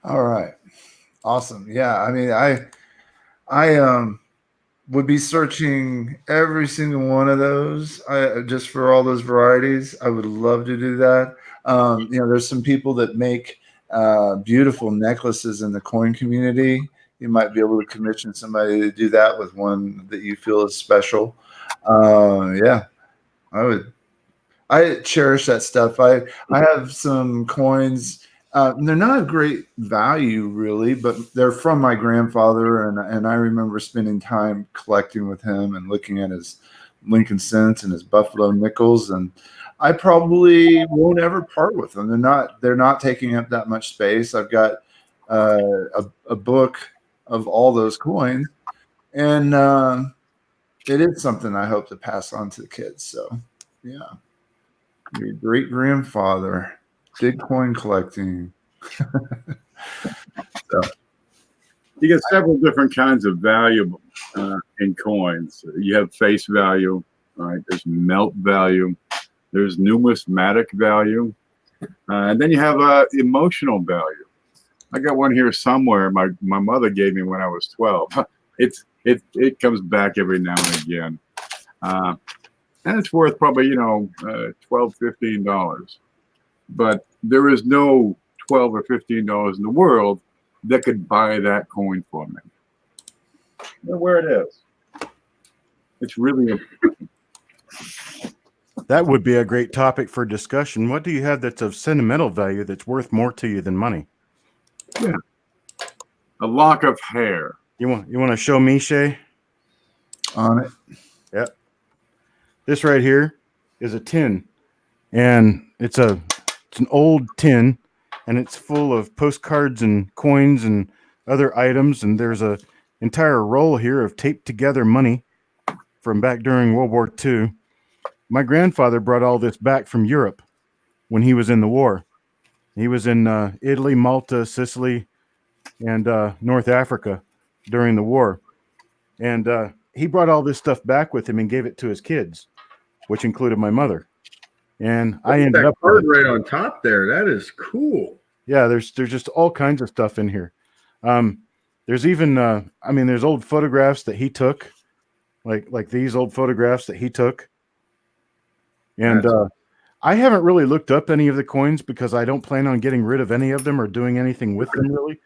All right. Awesome. Yeah. I mean, I would be searching every single one of those just for all those varieties. I would love to do that. There's some people that make beautiful necklaces in the coin community. You might be able to commission somebody to do that with one that you feel is special. Yeah, I cherish that stuff. I have some coins. They're not of great value, really, but they're from my grandfather, and I remember spending time collecting with him and looking at his Lincoln cents and his Buffalo nickels, and I probably won't ever part with them. They're not taking up that much space. I've got a book of all those coins, and it is something I hope to pass on to the kids. So, yeah, your great grandfather. Big coin collecting. So, you get several different kinds of value in coins. You have face value, right? There's melt value. There's numismatic value. And then you have emotional value. I got one here somewhere. My mother gave me when I was 12. It comes back every now and again. And it's worth probably, $12, $15. But there is no $12 or $15 in the world that could buy that coin for me. You know where it is. It's really important. That would be a great topic for discussion. What do you have that's of sentimental value that's worth more to you than money? Yeah. A lock of hair. You want to show me, Shay? On it. Yep. This right here is a tin, and it's an old tin, and it's full of postcards and coins and other items, and there's a entire roll here of taped together money from back during World War II. My grandfather brought all this back from Europe when he was in the war. He was in Italy, Malta, Sicily, and North Africa during the war. And he brought all this stuff back with him and gave it to his kids, which included my mother. And I ended up card right on top there. That is cool. Yeah, there's just all kinds of stuff in here. There's even there's old photographs that he took, like these old photographs that he took. And I haven't really looked up any of the coins because I don't plan on getting rid of any of them or doing anything with them really.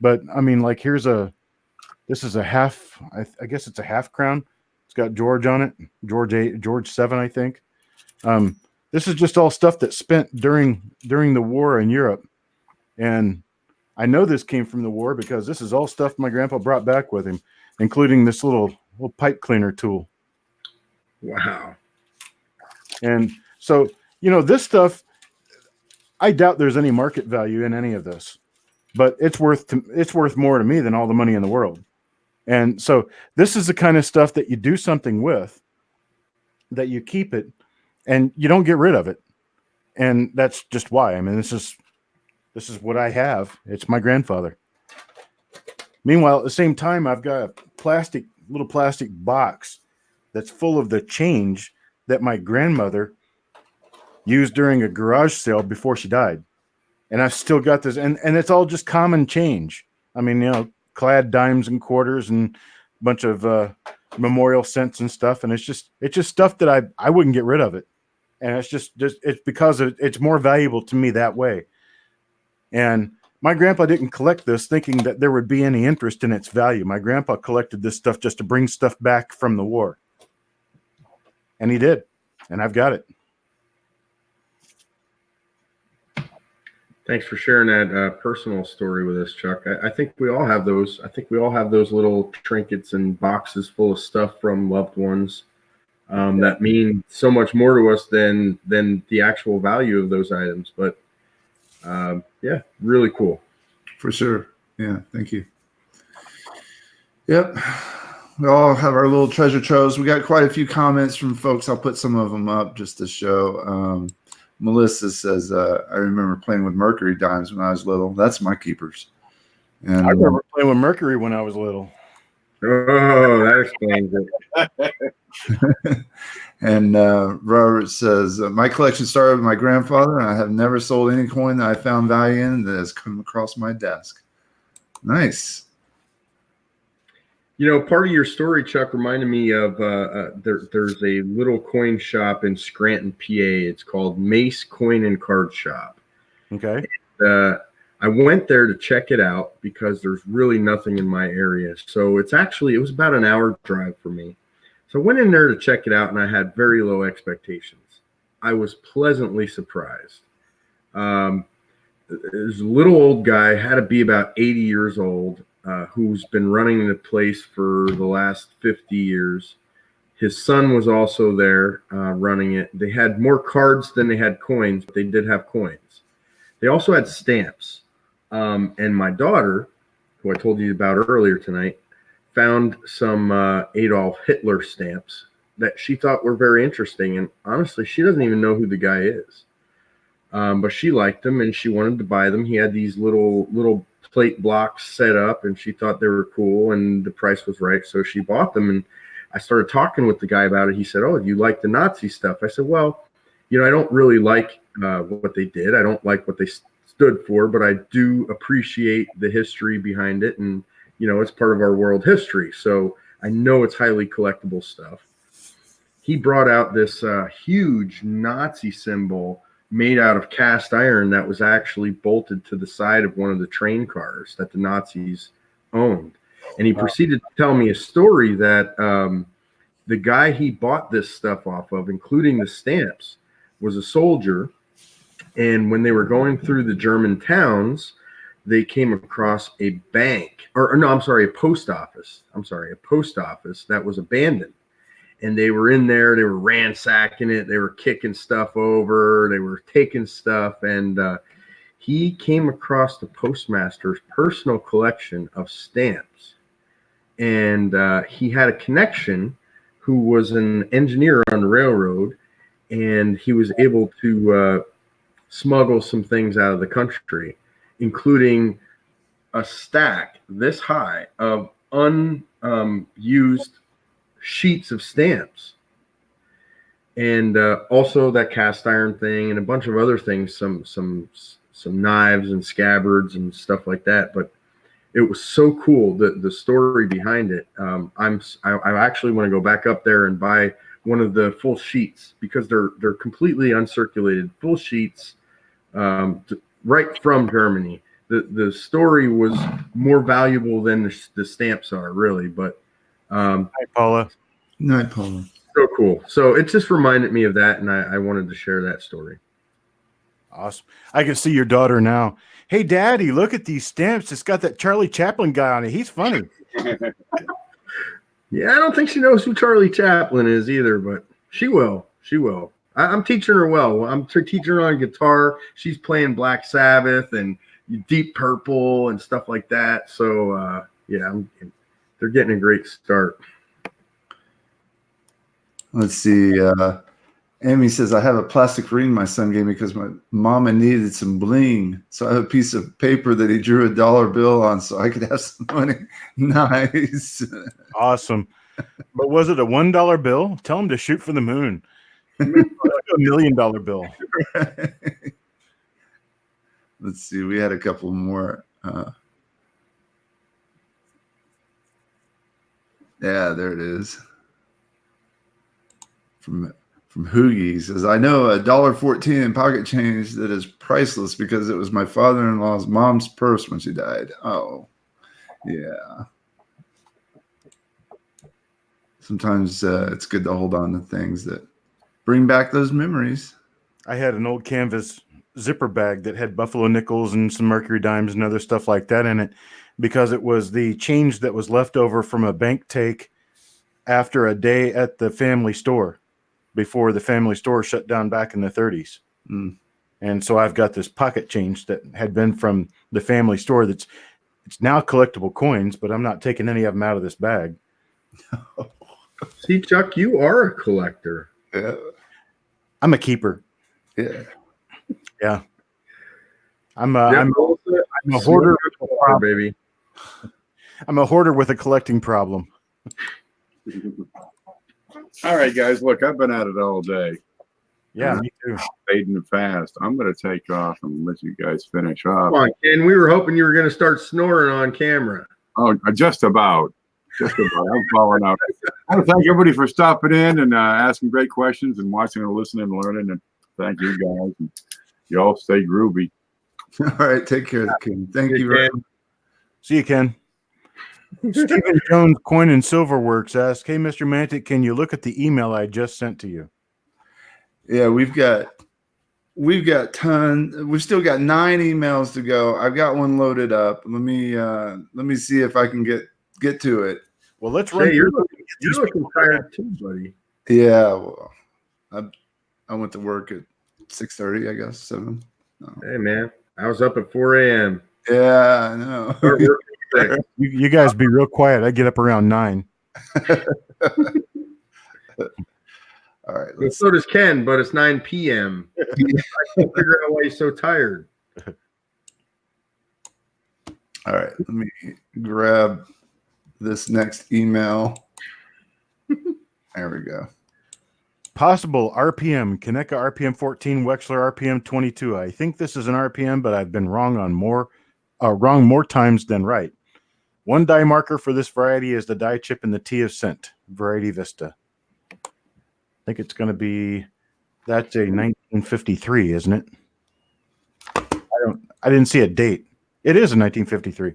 But I mean, like this is a half, I guess it's a half crown. It's got George on it, George 7, I think. This is just all stuff that's spent during the war in Europe. And I know this came from the war because this is all stuff my grandpa brought back with him, including this little pipe cleaner tool. Wow. And so, this stuff, I doubt there's any market value in any of this, but it's worth more to me than all the money in the world. And so this is the kind of stuff that you do something with, that you keep it, and you don't get rid of it. And that's just why. I mean, this is what I have. It's my grandfather. Meanwhile, at the same time, I've got a little plastic box that's full of the change that my grandmother used during a garage sale before she died. And I've still got this, and it's all just common change. I mean, clad dimes and quarters and a bunch of memorial cents and stuff. And it's just stuff that I wouldn't get rid of it. And it's because it's more valuable to me that way. And my grandpa didn't collect this thinking that there would be any interest in its value. My grandpa collected this stuff just to bring stuff back from the war. And he did. And I've got it. Thanks for sharing that personal story with us, Chuck. I think we all have those. I think we all have those little trinkets and boxes full of stuff from loved ones that mean so much more to us than the actual value of those items. But yeah, really cool. For sure. Yeah, thank you. Yep. We all have our little treasure troves. We got quite a few comments from folks. I'll put some of them up just to show. Melissa says, I remember playing with mercury dimes when I was little. That's my keepers. And I remember playing with mercury when I was little. Oh, that explains it. And Robert says, my collection started with my grandfather, and I have never sold any coin that I found value in that has come across my desk. Nice. Part of your story, Chuck, reminded me of there's a little coin shop in Scranton, PA. It's called Mace Coin and Card Shop. Okay. And, I went there to check it out because there's really nothing in my area. So it was about an hour drive for me. So I went in there to check it out, and I had very low expectations. I was pleasantly surprised. There's a little old guy, had to be about 80 years old, who's been running the place for the last 50 years. His son was also there running it. They had more cards than they had coins, but they did have coins. They also had stamps. And my daughter, who I told you about earlier tonight, found some Adolf Hitler stamps that she thought were very interesting. And honestly, she doesn't even know who the guy is. But she liked them and she wanted to buy them. He had these little plate blocks set up and she thought they were cool and the price was right. So she bought them, and I started talking with the guy about it. He said, "Oh, you like the Nazi stuff?" I said, "Well, I don't really like what they did. I don't like what they stood for, but I do appreciate the history behind it. And, it's part of our world history. So I know it's highly collectible stuff." He brought out this huge Nazi symbol made out of cast iron that was actually bolted to the side of one of the train cars that the Nazis owned. And he proceeded to tell me a story that the guy he bought this stuff off of, including the stamps, was a soldier. And when they were going through the German towns, they came across a a post office. A post office that was abandoned. And they were in there, they were ransacking it, they were kicking stuff over, they were taking stuff. And he came across the postmaster's personal collection of stamps. And he had a connection who was an engineer on the railroad. And he was able to smuggle some things out of the country, including a stack this high of unused sheets of stamps, and also that cast iron thing and a bunch of other things, some knives and scabbards and stuff like that. But it was so cool, the story behind it. I actually want to go back up there and buy one of the full sheets, because they're completely uncirculated full sheets, right from Germany. The story was more valuable than the stamps are, really. But Hi, Paula. Night, Paula. so cool. So it just reminded me of that, and I wanted to share that story. Awesome. I can see your daughter now. Hey, Daddy, look at these stamps. It's got that Charlie Chaplin guy on it. He's funny. Yeah, I don't think she knows who Charlie Chaplin is either, but she will. She will. I'm teaching her well. I'm teaching her on guitar. She's playing Black Sabbath and Deep Purple and stuff like that. So, yeah, they're getting a great start. Let's see. Amy says, I have a plastic ring my son gave me because my mama needed some bling. So I have a piece of paper that he drew a dollar bill on so I could have some money. Nice. Awesome. But was it a $1 bill? Tell him to shoot for the moon. $1 million bill. Let's see. We had a couple more. Yeah, there it is. From Hoogie says, I know $1.14 in pocket change that is priceless because it was my father-in-law's mom's purse when she died. Oh, yeah. Sometimes it's good to hold on to things that bring back those memories. I had an old canvas zipper bag that had buffalo nickels and some mercury dimes and other stuff like that in it, because it was the change that was left over from a bank take after a day at the family store, before the family store shut down back in the 30s. Mm. And so I've got this pocket change that had been from the family store it's now collectible coins, but I'm not taking any of them out of this bag. See, Chuck, you are a collector. Yeah. I'm a keeper. Yeah. Yeah. I'm a hoarder, baby. I'm a hoarder with a collecting problem. All right, guys. Look, I've been at it all day. Yeah, me too. Fading fast. I'm going to take off and let you guys finish off. Come on, Ken. We were hoping you were going to start snoring on camera. Oh, just about. Just about. I'm falling out. I want to thank everybody for stopping in and asking great questions and watching and listening and learning. And thank you guys. And you all stay groovy. All right. Take care, Ken. Thank you very much. See you, Ken. Stephen Jones Coin and Silver Works asks, hey, Mr. Mantic, can you look at the email I just sent to you? Yeah, we've got tons. We've still got 9 emails to go. I've got one loaded up. Let me see if I can get to it. Well, let's run. Hey, you're looking tired too, buddy. Yeah, well, I went to work at 6:30, I guess 7. No. Hey, man, I was up at 4 a.m. Yeah, I know. You guys be real quiet. I get up around 9. All right. Well, so does Ken, but it's 9 p.m. I can't figure out why he's so tired. All right. Let me grab this next email. There we go. Possible RPM, Kaneka RPM 14, Wexler RPM 22. I think this is an RPM, but I've been wrong on more times than right. One die marker for this variety is the die chip in the T of Cent, Variety Vista. I think it's going to be, that's a 1953, isn't it? I didn't see a date. It is a 1953.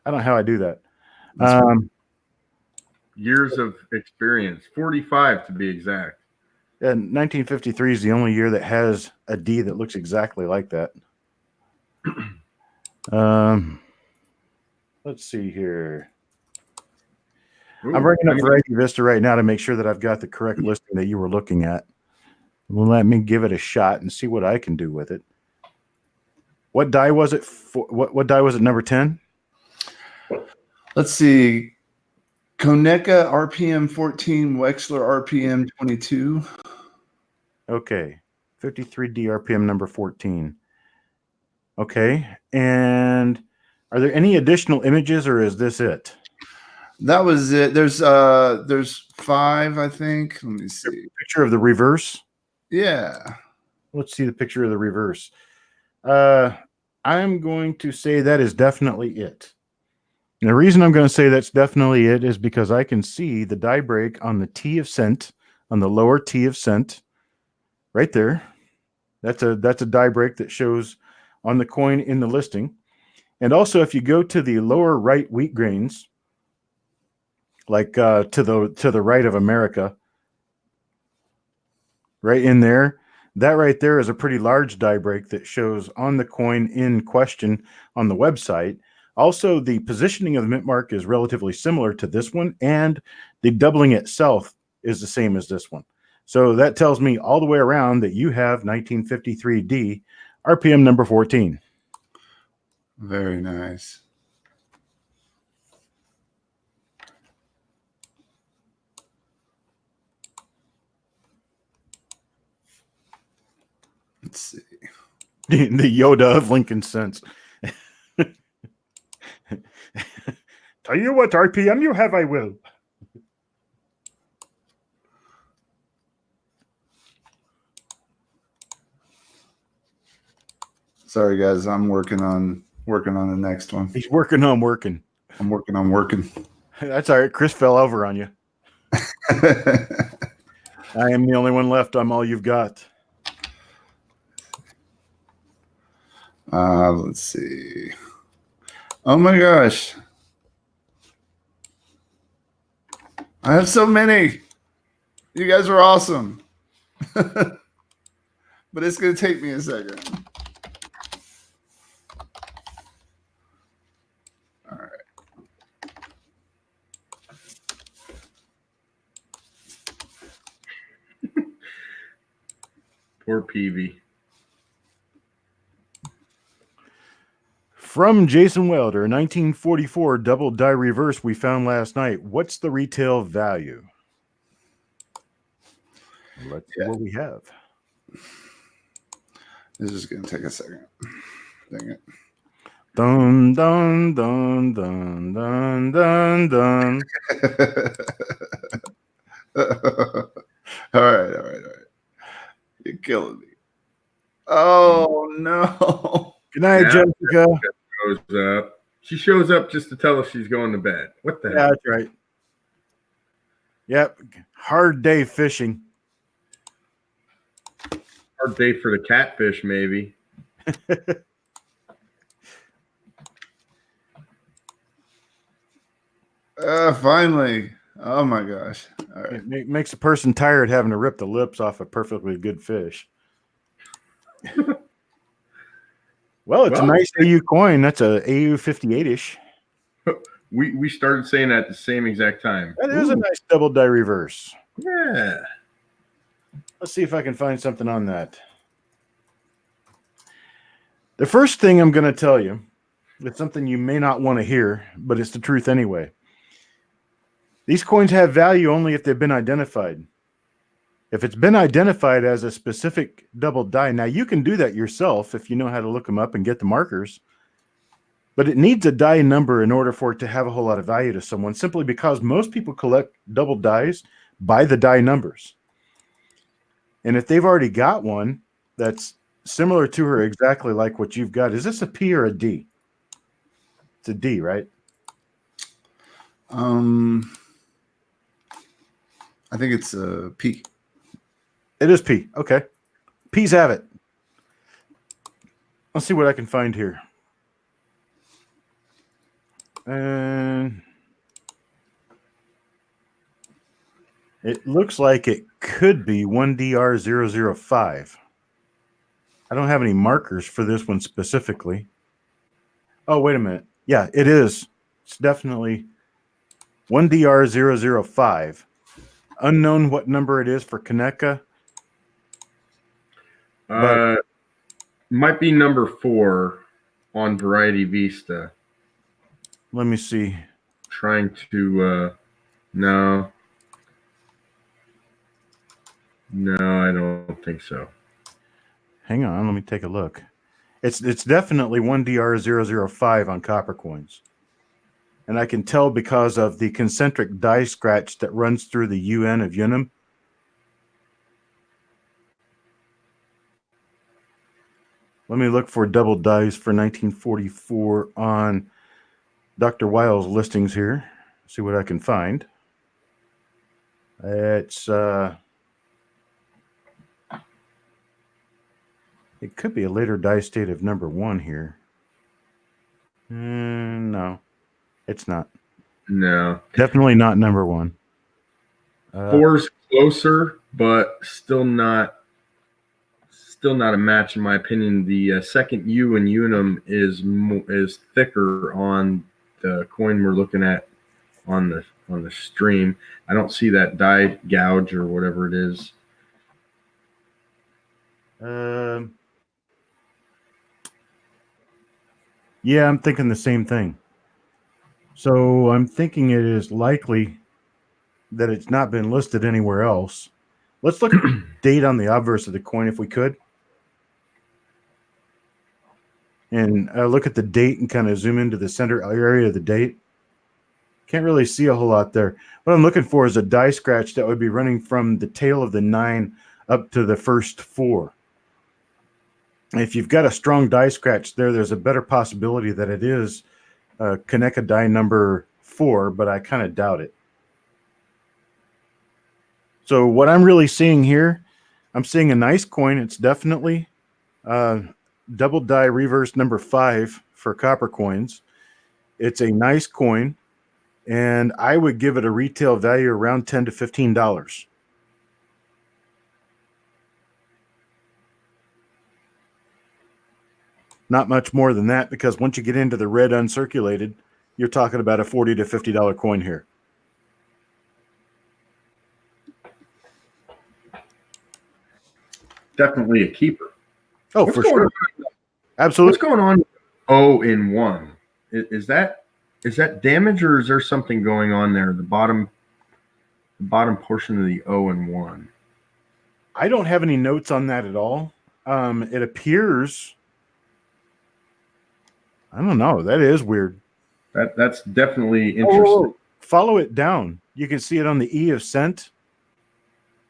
I don't know how I do that. Years of experience, 45 to be exact. And 1953 is the only year that has a D that looks exactly like that. Let's see here. Ooh, I'm bringing up Variety Vista right now to make sure that I've got the correct listing that you were looking at. Well, let me give it a shot and see what I can do with it. What die was it? What die was it? Number 10? Let's see. Kaneka RPM 14, Wexler RPM 22. Okay. 53D RPM number 14. Okay. And Are there any additional images, or is this it? That was it. There's 5, I think. Let me see. Picture of the reverse. Yeah. Let's see the picture of the reverse. I'm going to say that is definitely it. And the reason I'm going to say that's definitely it is because I can see the die break on the T of cent, on the lower T of cent, right there. That's a die break that shows on the coin in the listing. And also, if you go to the lower right wheat grains, like to the right of America, right in there, that right there is a pretty large die break that shows on the coin in question on the website. Also, the positioning of the mint mark is relatively similar to this one, and the doubling itself is the same as this one. So that tells me all the way around that you have 1953D, RPM number 14. Very nice. Let's see. The Yoda of Lincoln Sense. Tell you what RPM you have, I will. Sorry, guys. I'm working on the next one. He's working on working. I'm working on working. That's all right. Chris fell over on you. I am the only one left. I'm all you've got. Let's see. Oh my gosh. I have so many. You guys are awesome. But it's going to take me a second. All right. Poor Peavy. From Jason Welder, 1944 double die reverse we found last night. What's the retail value? Let's see what we have. This is going to take a second. Dang it. Dun, dun, dun, dun, dun, dun, dun. All right. You're killing me. Oh, no. Good night, Jessica. Shows up. She shows up just to tell us she's going to bed. What the Yeah, hell? that's right. Yep. Hard day fishing. Hard day for the catfish, maybe. Finally. Oh, my gosh. All right. It makes a person tired having to rip the lips off a perfectly good fish. Well, it's a nice AU coin. That's a AU 58-ish. We started saying that at the same exact time. That is a nice double die reverse. Yeah. Let's see if I can find something on that. The first thing I'm going to tell you, it's something you may not want to hear, but it's the truth anyway. These coins have value only if they've been identified. If it's been identified as a specific double die, now you can do that yourself if you know how to look them up and get the markers, but it needs a die number in order for it to have a whole lot of value to someone, simply because most people collect double dies by the die numbers. And if they've already got one that's similar to her, exactly like what you've got, is this a P or a D? It's a D, right? I think it's a P. It is P. Okay. P's have it. Let's see what I can find here. And it looks like it could be 1DR005. I don't have any markers for this one specifically. Oh, wait a minute. Yeah, it is. It's definitely 1DR005. Unknown what number it is for Kaneka. Might be number 4 on Variety Vista. Let me see. Trying to no, I don't think so. Hang on, let me take a look. It's definitely 1DR005 on copper coins. And I can tell because of the concentric die scratch that runs through the UN of Unum. Let me look for double dies for 1944 on Dr. Weil's listings here. See what I can find. It's it could be a later die state of number 1 here. No, it's not. No. Definitely not number 1. 4's closer, but still not a match in my opinion. The second U in Unum is thicker on the coin we're looking at on the stream. I don't see that die gouge or whatever it is. Yeah, I'm thinking the same thing. So I'm thinking it is likely that it's not been listed anywhere else. Let's look at the date on the obverse of the coin if we could. And look at the date and kind of zoom into the center area of the date. Can't really see a whole lot there. What I'm looking for is a die scratch that would be running from the tail of the 9 up to the first 4. If you've got a strong die scratch there, there's a better possibility that it is Kaneka die number 4, but I kind of doubt it. So what I'm really seeing here, I'm seeing a nice coin. It's definitely double die reverse number 5 for copper coins. It's a nice coin, and I would give it a retail value around $10 to $15. Not much more than that, because once you get into the red uncirculated, you're talking about a $40 to $50 coin here. Definitely a keeper. Oh, for sure. Absolutely. What's going on with O in 1? Is that damage, or is there something going on there? The bottom portion of the O in 1. I don't have any notes on that at all. It appears, I don't know. That is weird. That's definitely interesting. Oh, follow it down. You can see it on the E of cent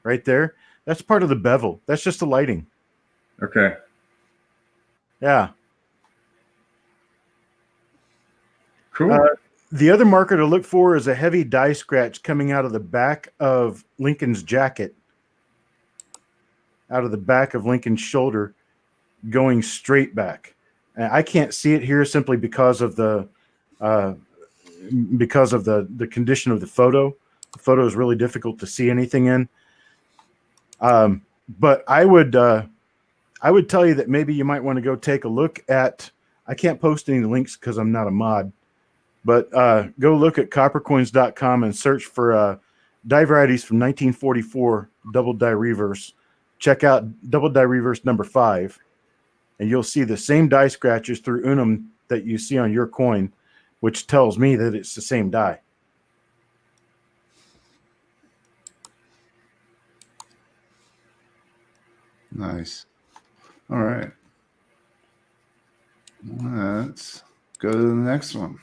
right there. That's part of the bevel. That's just the lighting. Okay. Yeah. Cool. The other marker to look for is a heavy die scratch coming out of the back of Lincoln's jacket, out of the back of Lincoln's shoulder, going straight back. And I can't see it here simply because of the condition of the photo. The photo is really difficult to see anything in. But I would tell you that maybe you might want to go take a look at. I can't post any links because I'm not a mod. But go look at coppercoins.com and search for die varieties from 1944 double die reverse. Check out double die reverse number 5, and you'll see the same die scratches through Unum that you see on your coin, which tells me that it's the same die. Nice. All right. Let's go to the next one.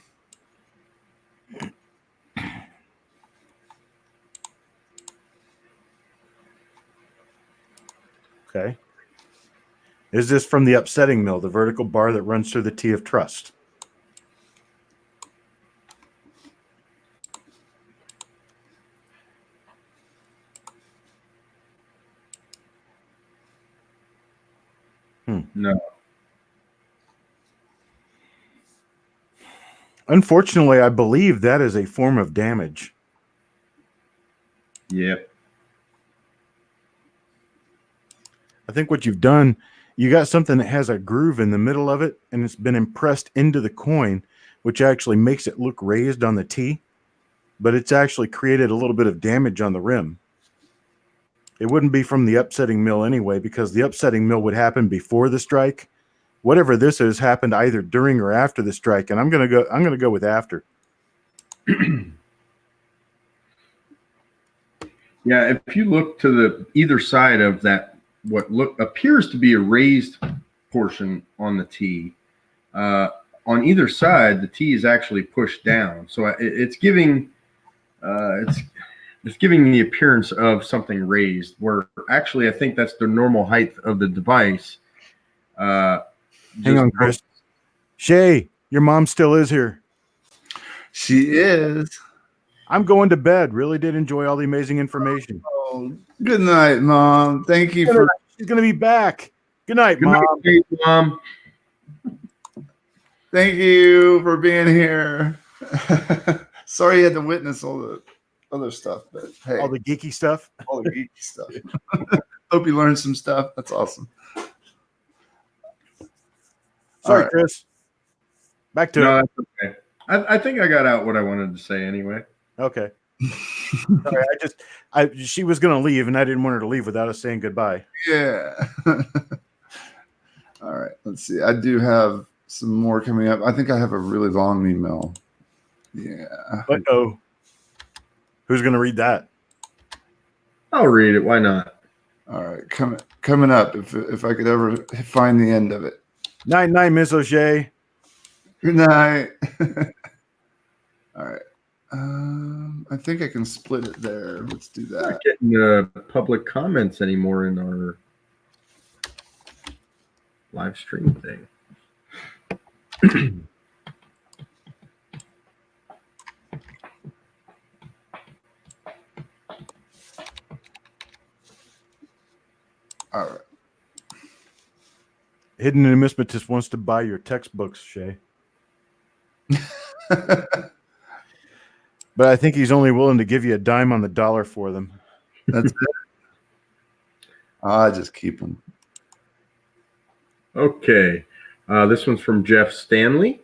Okay. Is this from the upsetting mill, the vertical bar that runs through the T of trust? No. Unfortunately, I believe that is a form of damage. Yep. I think what you've done, you got something that has a groove in the middle of it, and it's been impressed into the coin, which actually makes it look raised on the T, but it's actually created a little bit of damage on the rim. It wouldn't be from the upsetting mill anyway, because the upsetting mill would happen before the strike. Whatever this is happened either during or after the strike, and I'm gonna go with after. Yeah, if you look to the either side of that, what appears to be a raised portion on the T. On either side, the T is actually pushed down, so it's giving it's giving the appearance of something raised. Where actually, I think that's the normal height of the device. Hang on, Chris. Shay, your mom still is here. She is. I'm going to bed. Really did enjoy all the amazing information. Oh, good night, Mom. Thank you for. She's going to be back. Good night, Good Mom. night, Mom. Thank you for being here. Sorry you had to witness all the other stuff, but hey, All the geeky stuff. all the geeky stuff. Hope you learned some stuff. That's awesome. Sorry, right. Chris. Back to No, it. that's okay. I think I got out what I wanted to say anyway. Okay. Sorry, she was going to leave, and I didn't want her to leave without us saying goodbye. Yeah. All right. Let's see. I do have some more coming up. I think I have a really long email. Yeah. Uh-oh. Who's going to read that? I'll read it. Why not? All right. Coming up, if I could ever find the end of it. Night, Miss O'Shea. Good night. All right. I think I can split it there. Let's do I'm that. not getting public comments anymore in our live stream thing. All right. Hidden Numismatist wants to buy your textbooks, Shay. But I think he's only willing to give you a dime on the dollar for them. That's it. I just keep them. Okay. This one's from Jeff Stanley.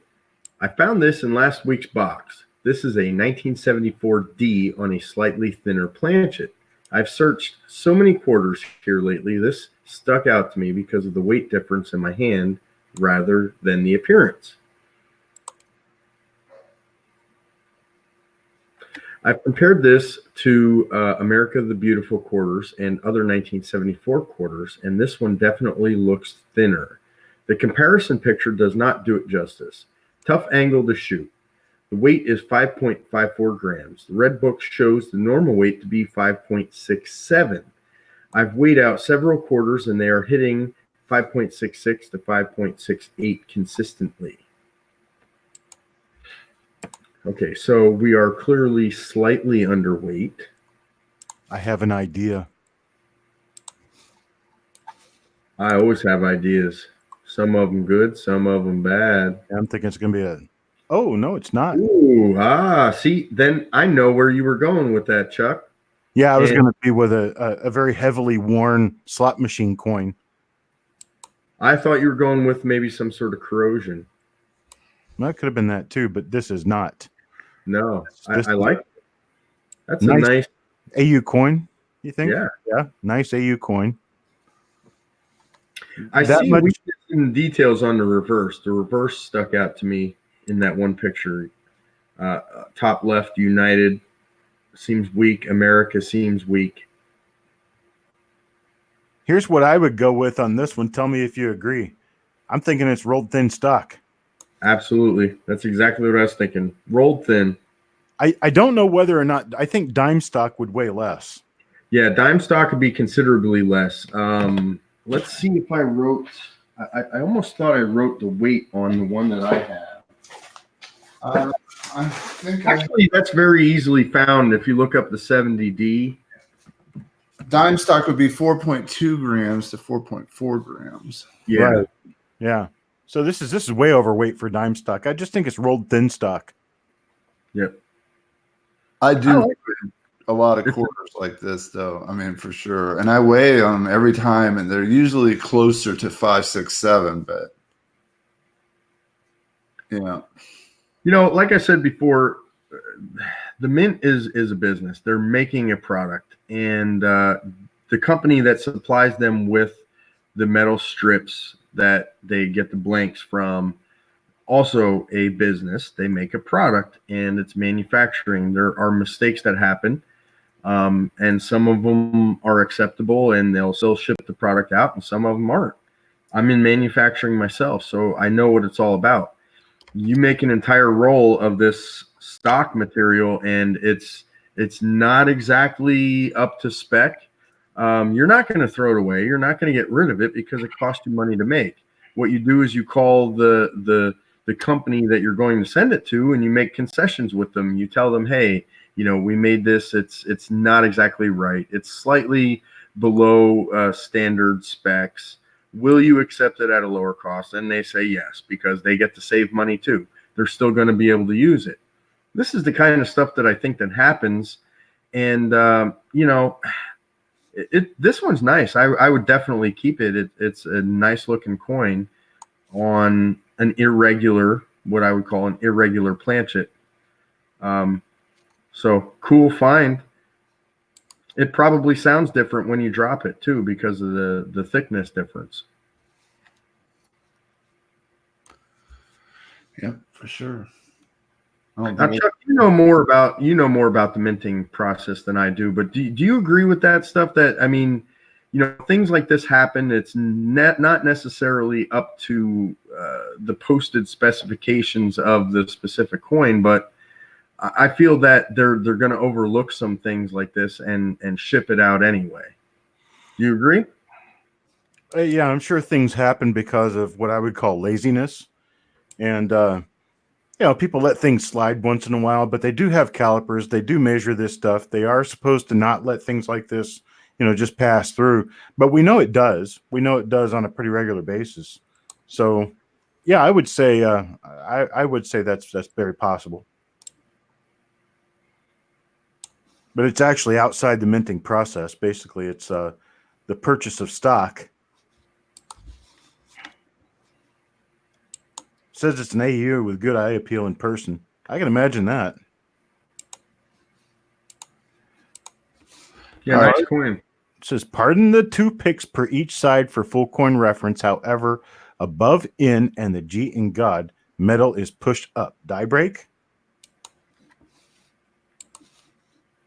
I found this in last week's box. This is a 1974 D on a slightly thinner planchet. I've searched so many quarters here lately. This stuck out to me because of the weight difference in my hand rather than the appearance. I've compared this to America the Beautiful quarters and other 1974 quarters, and this one definitely looks thinner. The comparison picture does not do it justice. Tough angle to shoot. The weight is 5.54 grams. The red book shows the normal weight to be 5.67. I've weighed out several quarters, and they are hitting 5.66 to 5.68 consistently. Okay, so we are clearly slightly underweight. I have an idea. I always have ideas. Some of them good, some of them bad. I'm thinking it's going to be a... Oh, no, it's not. Ooh, see, then I know where you were going with that, Chuck. Yeah, I was going to be with a very heavily worn slot machine coin. I thought you were going with maybe some sort of corrosion. That could have been that too, but this is not. No, I like it. That's nice, a nice AU coin, you think? Yeah. Yeah, nice AU coin. I see weakness in details on the reverse. The reverse stuck out to me in that one picture. Top left, United seems weak. America seems weak. Here's what I would go with on this one. Tell me if you agree. I'm thinking it's rolled thin stock. Absolutely. That's exactly what I was thinking. Rolled thin. I don't know whether or not, I think dime stock would weigh less. Yeah, dime stock would be considerably less. Let's see if I wrote, I almost thought I wrote the weight on the one that I have. I think Actually, that's very easily found if you look up the 70D. dime stock would be 4.2 grams to 4.4 grams. Yeah. Right. Yeah. So this is way overweight for dime stock. I just think it's rolled thin stock. Yep. I do like a lot of quarters like this, though. I mean, for sure. And I weigh them every time, and they're usually closer to 5, 6, 7. But yeah, You know, like I said before, the Mint is a business. They're making a product, and the company that supplies them with the metal strips that they get the blanks from, also a business. They make a product, and it's manufacturing. There are mistakes that happen, and some of them are acceptable, and they'll still ship the product out, and some of them aren't. I'm in manufacturing myself, so I know what it's all about. You make an entire roll of this stock material, and it's not exactly up to spec. You're not going to throw it away. You're not going to get rid of it because it costs you money to make. What you do is you call the company that you're going to send it to, and you make concessions with them. You tell them, hey, we made this. It's not exactly right. It's slightly below standard specs. Will you accept it at a lower cost? And they say yes, because they get to save money too. They're still going to be able to use it. This is the kind of stuff that I think that happens. And, this one's nice. I would definitely keep it. It's a nice looking coin on an irregular, what I would call an irregular planchet. So cool find. It probably sounds different when you drop it too, because of the thickness difference. Yep, for sure. Now, Chuck, you know more about the minting process than I do, but do you agree with that stuff? That, I mean, things like this happen. It's not necessarily up to the posted specifications of the specific coin, but I feel that they're going to overlook some things like this and ship it out anyway. Do you agree? Yeah, I'm sure things happen because of what I would call laziness. And, people let things slide once in a while, but they do have calipers. They do measure this stuff. They are supposed to not let things like this, just pass through. But we know it does. We know it does on a pretty regular basis. So, yeah, I would say I would say that's very possible. But it's actually outside the minting process. Basically, it's the purchase of stock. It says it's an AU with good eye appeal in person. I can imagine that. Yeah, nice coin. It says, pardon the 2 picks per each side for full coin reference. However, above in and the G in God, metal is pushed up. Die break?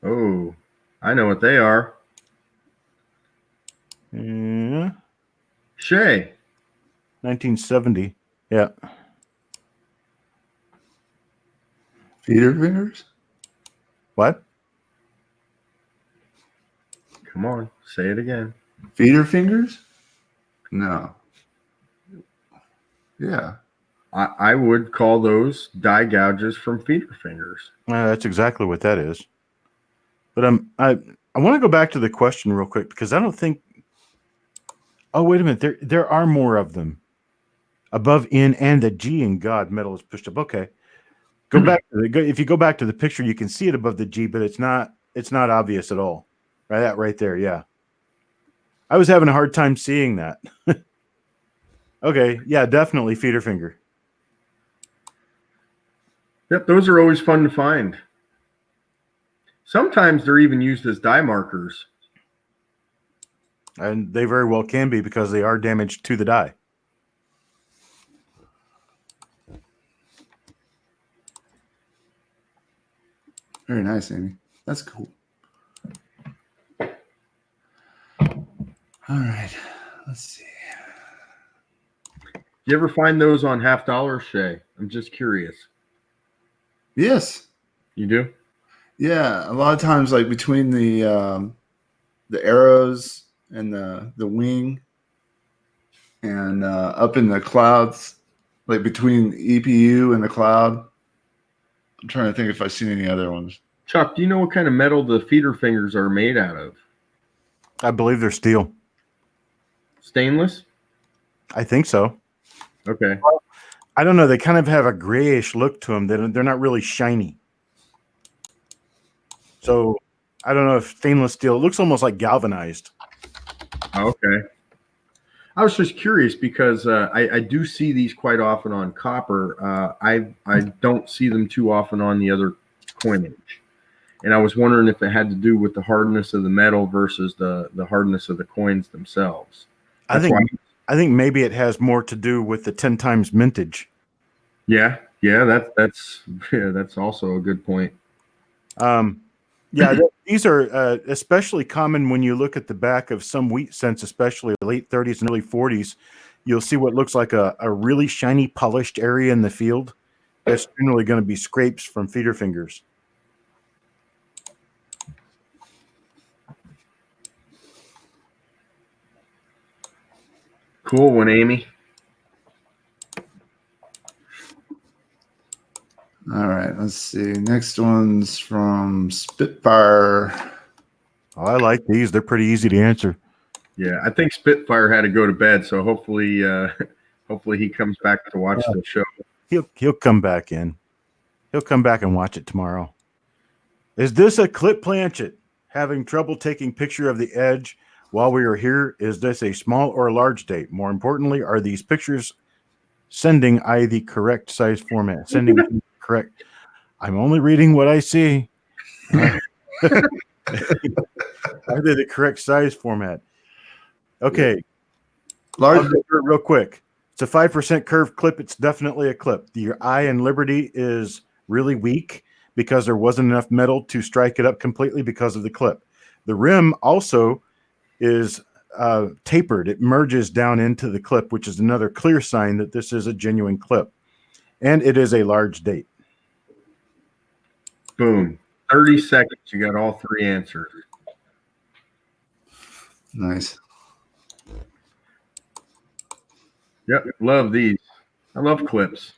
Oh, I know what they are. Yeah. Shay. 1970. Yeah. Feeder fingers? What? Come on, say it again. Feeder fingers? No. Yeah. I would call those die gouges from feeder fingers. That's exactly what that is. But I want to go back to the question real quick, because I don't think. Oh, wait a minute. There are more of them. Above in and the G in God, metal is pushed up. Okay. Go back to if you go back to the picture, you can see it above the G, but it's not obvious at all. Right, that right there, yeah. I was having a hard time seeing that. Okay, yeah, definitely feeder finger. Yep, those are always fun to find. Sometimes they're even used as die markers. And they very well can be, because they are damaged to the die. Very nice, Amy. That's cool. All right. Let's see. You ever find those on $50, Shay? I'm just curious. Yes. You do? Yeah. A lot of times, like between the arrows and the wing and up in the clouds, like between the EPU and the cloud. I'm trying to think if I've seen any other ones. Chuck, do you know what kind of metal the feeder fingers are made out of? I believe they're steel. Stainless? I think so. Okay. I don't know. They kind of have a grayish look to them. They're not really shiny. So I don't know if stainless steel. It looks almost like galvanized. Okay. I was just curious because I do see these quite often on copper. I don't see them too often on the other coinage. And I was wondering if it had to do with the hardness of the metal versus the hardness of the coins themselves. I think maybe it has more to do with the 10 times mintage. Yeah, that's also a good point. These are especially common when you look at the back of some wheat cents, especially late 30s and early 40s. you'll see what looks like a really shiny, polished area in the field. That's generally going to be scrapes from feeder fingers. Cool one, Amy. All right, let's see. Next one's from Spitfire. Oh, I like these. They're pretty easy to answer. Yeah, I think Spitfire had to go to bed, so hopefully, hopefully he comes back to watch the show. He'll come back in. He'll come back and watch it tomorrow. Is this a clip planchet? Having trouble taking picture of the edge while we are here? Is this a small or large date? More importantly, are these pictures sending the correct size format? Sending correct. I'm only reading what I see. Are they the correct size format? Okay. Large. Real quick. It's a 5% curved clip. It's definitely a clip. Your eye in Liberty is really weak because there wasn't enough metal to strike it up completely because of the clip. The rim also is tapered. It merges down into the clip, which is another clear sign that this is a genuine clip. And it is a large date. Boom. 30 seconds. You got all three answers. Nice. Yep. Love these. I love clips.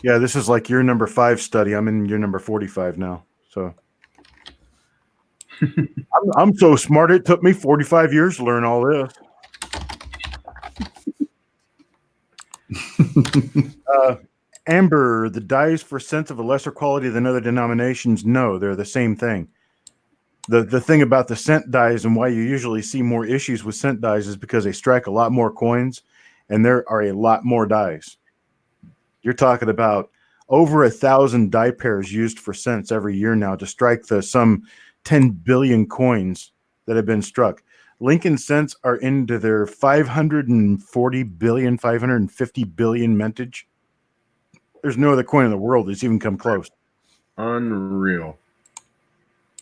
Yeah, this is like your number 5 study. I'm in your number 45 now. So I'm so smart. It took me 45 years to learn all this. Amber, the dies for cents of a lesser quality than other denominations. No, they're the same thing. The thing about the cent dies and why you usually see more issues with cent dies is because they strike a lot more coins and there are a lot more dies. You're talking about over 1,000 die pairs used for cents every year now to strike some 10 billion coins that have been struck. Lincoln cents are into their 540 billion, 550 billion mintage. There's no other coin in the world that's even come close. Unreal.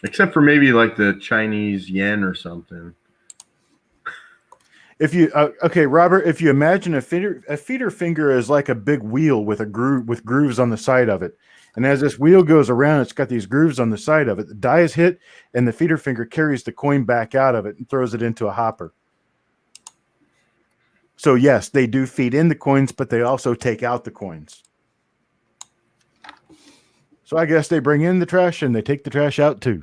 Except for maybe like the Chinese yen or something. If you okay, Robert, if you imagine a feeder finger is like a big wheel with a groove with grooves on the side of it, and as this wheel goes around, it's got these grooves on the side of it. The die is hit, and the feeder finger carries the coin back out of it and throws it into a hopper. So yes, they do feed in the coins, but they also take out the coins. So I guess they bring in the trash and they take the trash out too.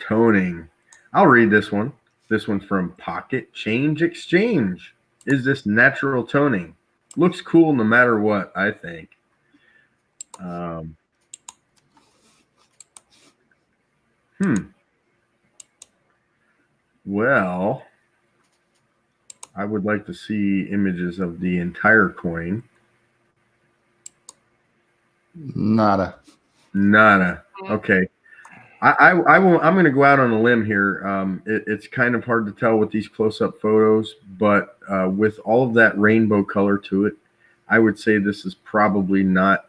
Toning. I'll read this one. This one from Pocket Change Exchange. Is this natural toning? Looks cool no matter what, I think. Well, I would like to see images of the entire coin. Nada. Okay. I'm going to go out on a limb here. It's kind of hard to tell with these close-up photos, but with all of that rainbow color to it, I would say this is probably not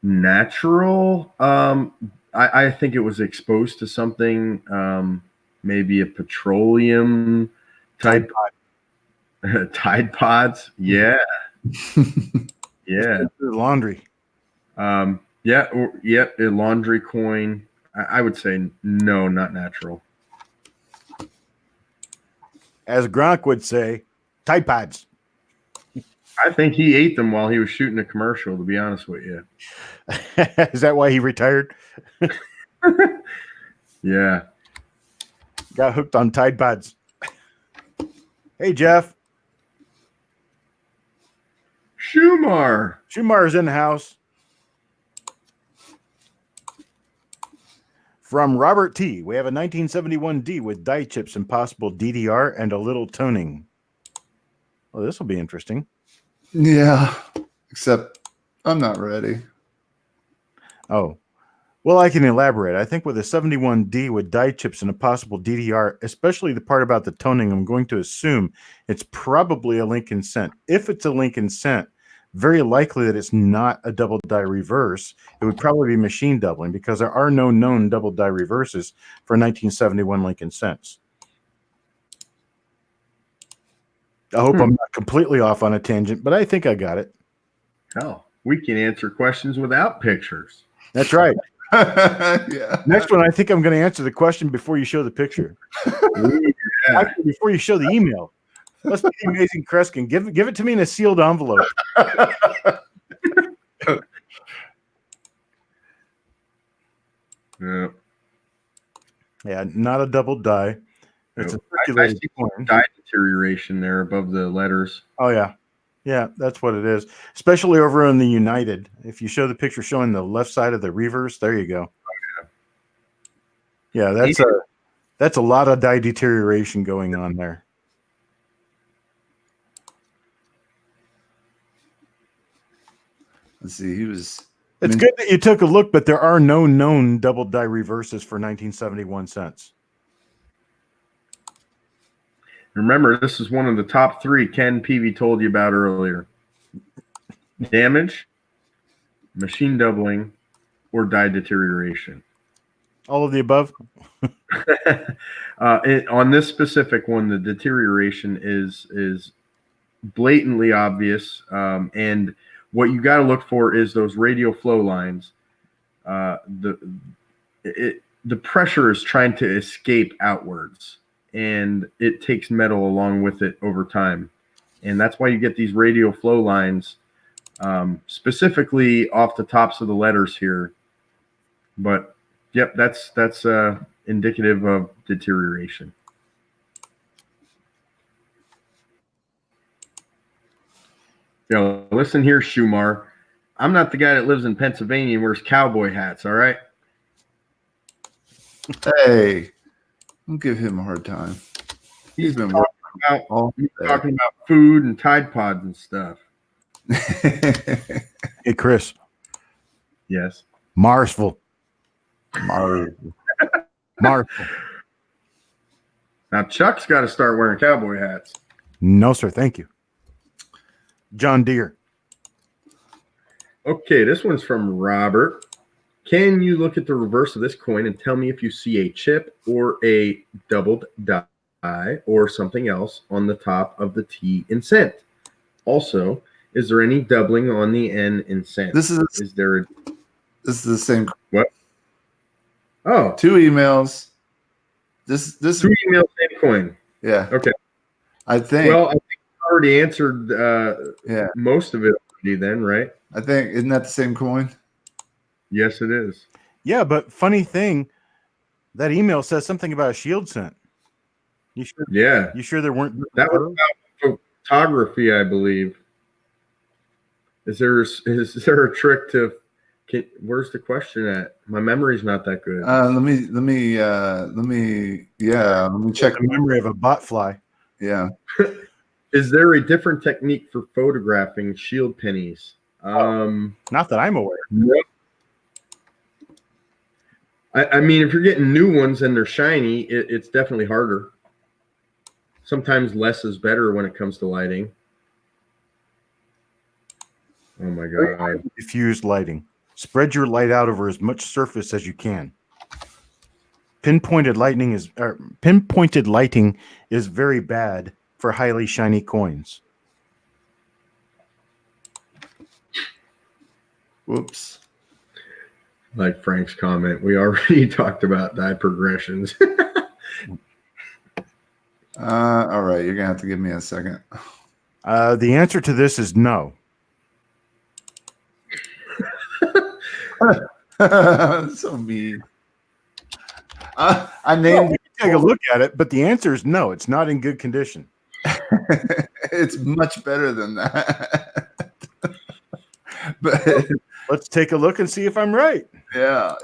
natural. I think it was exposed to something, maybe a petroleum type Tide Pods. Yeah. Yeah. Laundry. A laundry coin. I would say no, not natural. As Gronk would say, Tide Pods. I think he ate them while he was shooting a commercial, to be honest with you. Is that why he retired? Yeah. Got hooked on Tide Pods. Hey, Jeff. Schumar's in the house. From Robert T. We have a 1971 D with die chips and possible DDR and a little toning. Well, this will be interesting. Yeah, except I'm not ready. Oh, well, I can elaborate. I think with a 71D with die chips and a possible DDR, especially the part about the toning, I'm going to assume it's probably a Lincoln cent. If it's a Lincoln cent, very likely that it's not a double die reverse. It would probably be machine doubling because there are no known double die reverses for 1971 Lincoln cents. I hope I'm not completely off on a tangent, but I think I got it. Hell, we can answer questions without pictures. That's right. Yeah. Next one, I think I'm going to answer the question before you show the picture. Yeah. Actually, before you show the email. Let's be the amazing Kreskin. Give it to me in a sealed envelope. Yeah. Yeah, not a double die. It's a circulated coin. Die deterioration there above the letters. Oh yeah, yeah, that's what it is. Especially over on the United. If you show the picture showing the left side of the reverse, there you go. Yeah, that's a lot of die deterioration going on there. Let's see. It's good that you took a look, but there are no known double die reverses for 1971 cents. Remember, this is one of the top 3 Ken Peavy told you about earlier. Damage, machine doubling, or die deterioration. All of the above? On this specific one, the deterioration is blatantly obvious, and what you got to look for is those radial flow lines. The pressure is trying to escape outwards, and it takes metal along with it over time, and that's why you get these radial flow lines, specifically off the tops of the letters here. But yep, that's indicative of deterioration. Yo, listen here, Shumar. I'm not the guy that lives in Pennsylvania and wears cowboy hats, all right? Hey, don't give him a hard time. He's been working talking about food and Tide Pods and stuff. Hey, Chris. Yes. Marsville. Marsville. Now, Chuck's got to start wearing cowboy hats. No, sir. Thank you. John Deere. Okay, this one's from Robert. Can you look at the reverse of this coin and tell me if you see a chip or a doubled die or something else on the top of the T in cent? Also, is there any doubling on the N in cent? This is the same. What? Oh, 2 emails. This 2 emails, same coin. Yeah. Okay. I think. Well, I think I already answered most of it already then, right? I think, isn't that the same coin? Yes, it is. Yeah, but funny thing, that email says something about a shield cent. You sure? Yeah. You sure there weren't? That was about photography, I believe. Is there a trick to? Where's the question at? My memory's not that good. Let me check The memory of a bot fly. Yeah. Is there a different technique for photographing shield pennies? Not that I'm aware. Nope. I mean, if you're getting new ones and they're shiny, it's definitely harder. Sometimes less is better when it comes to lighting. Oh my God. Diffused lighting. Spread your light out over as much surface as you can. Pinpointed lighting is very bad for highly shiny coins. Whoops. Like Frank's comment, we already talked about die progressions. All right, you're gonna have to give me a second. The answer to this is no. So mean. I named it. Take a look at it, but the answer is no. It's not in good condition. It's much better than that. But let's take a look and see if I'm right. Yeah.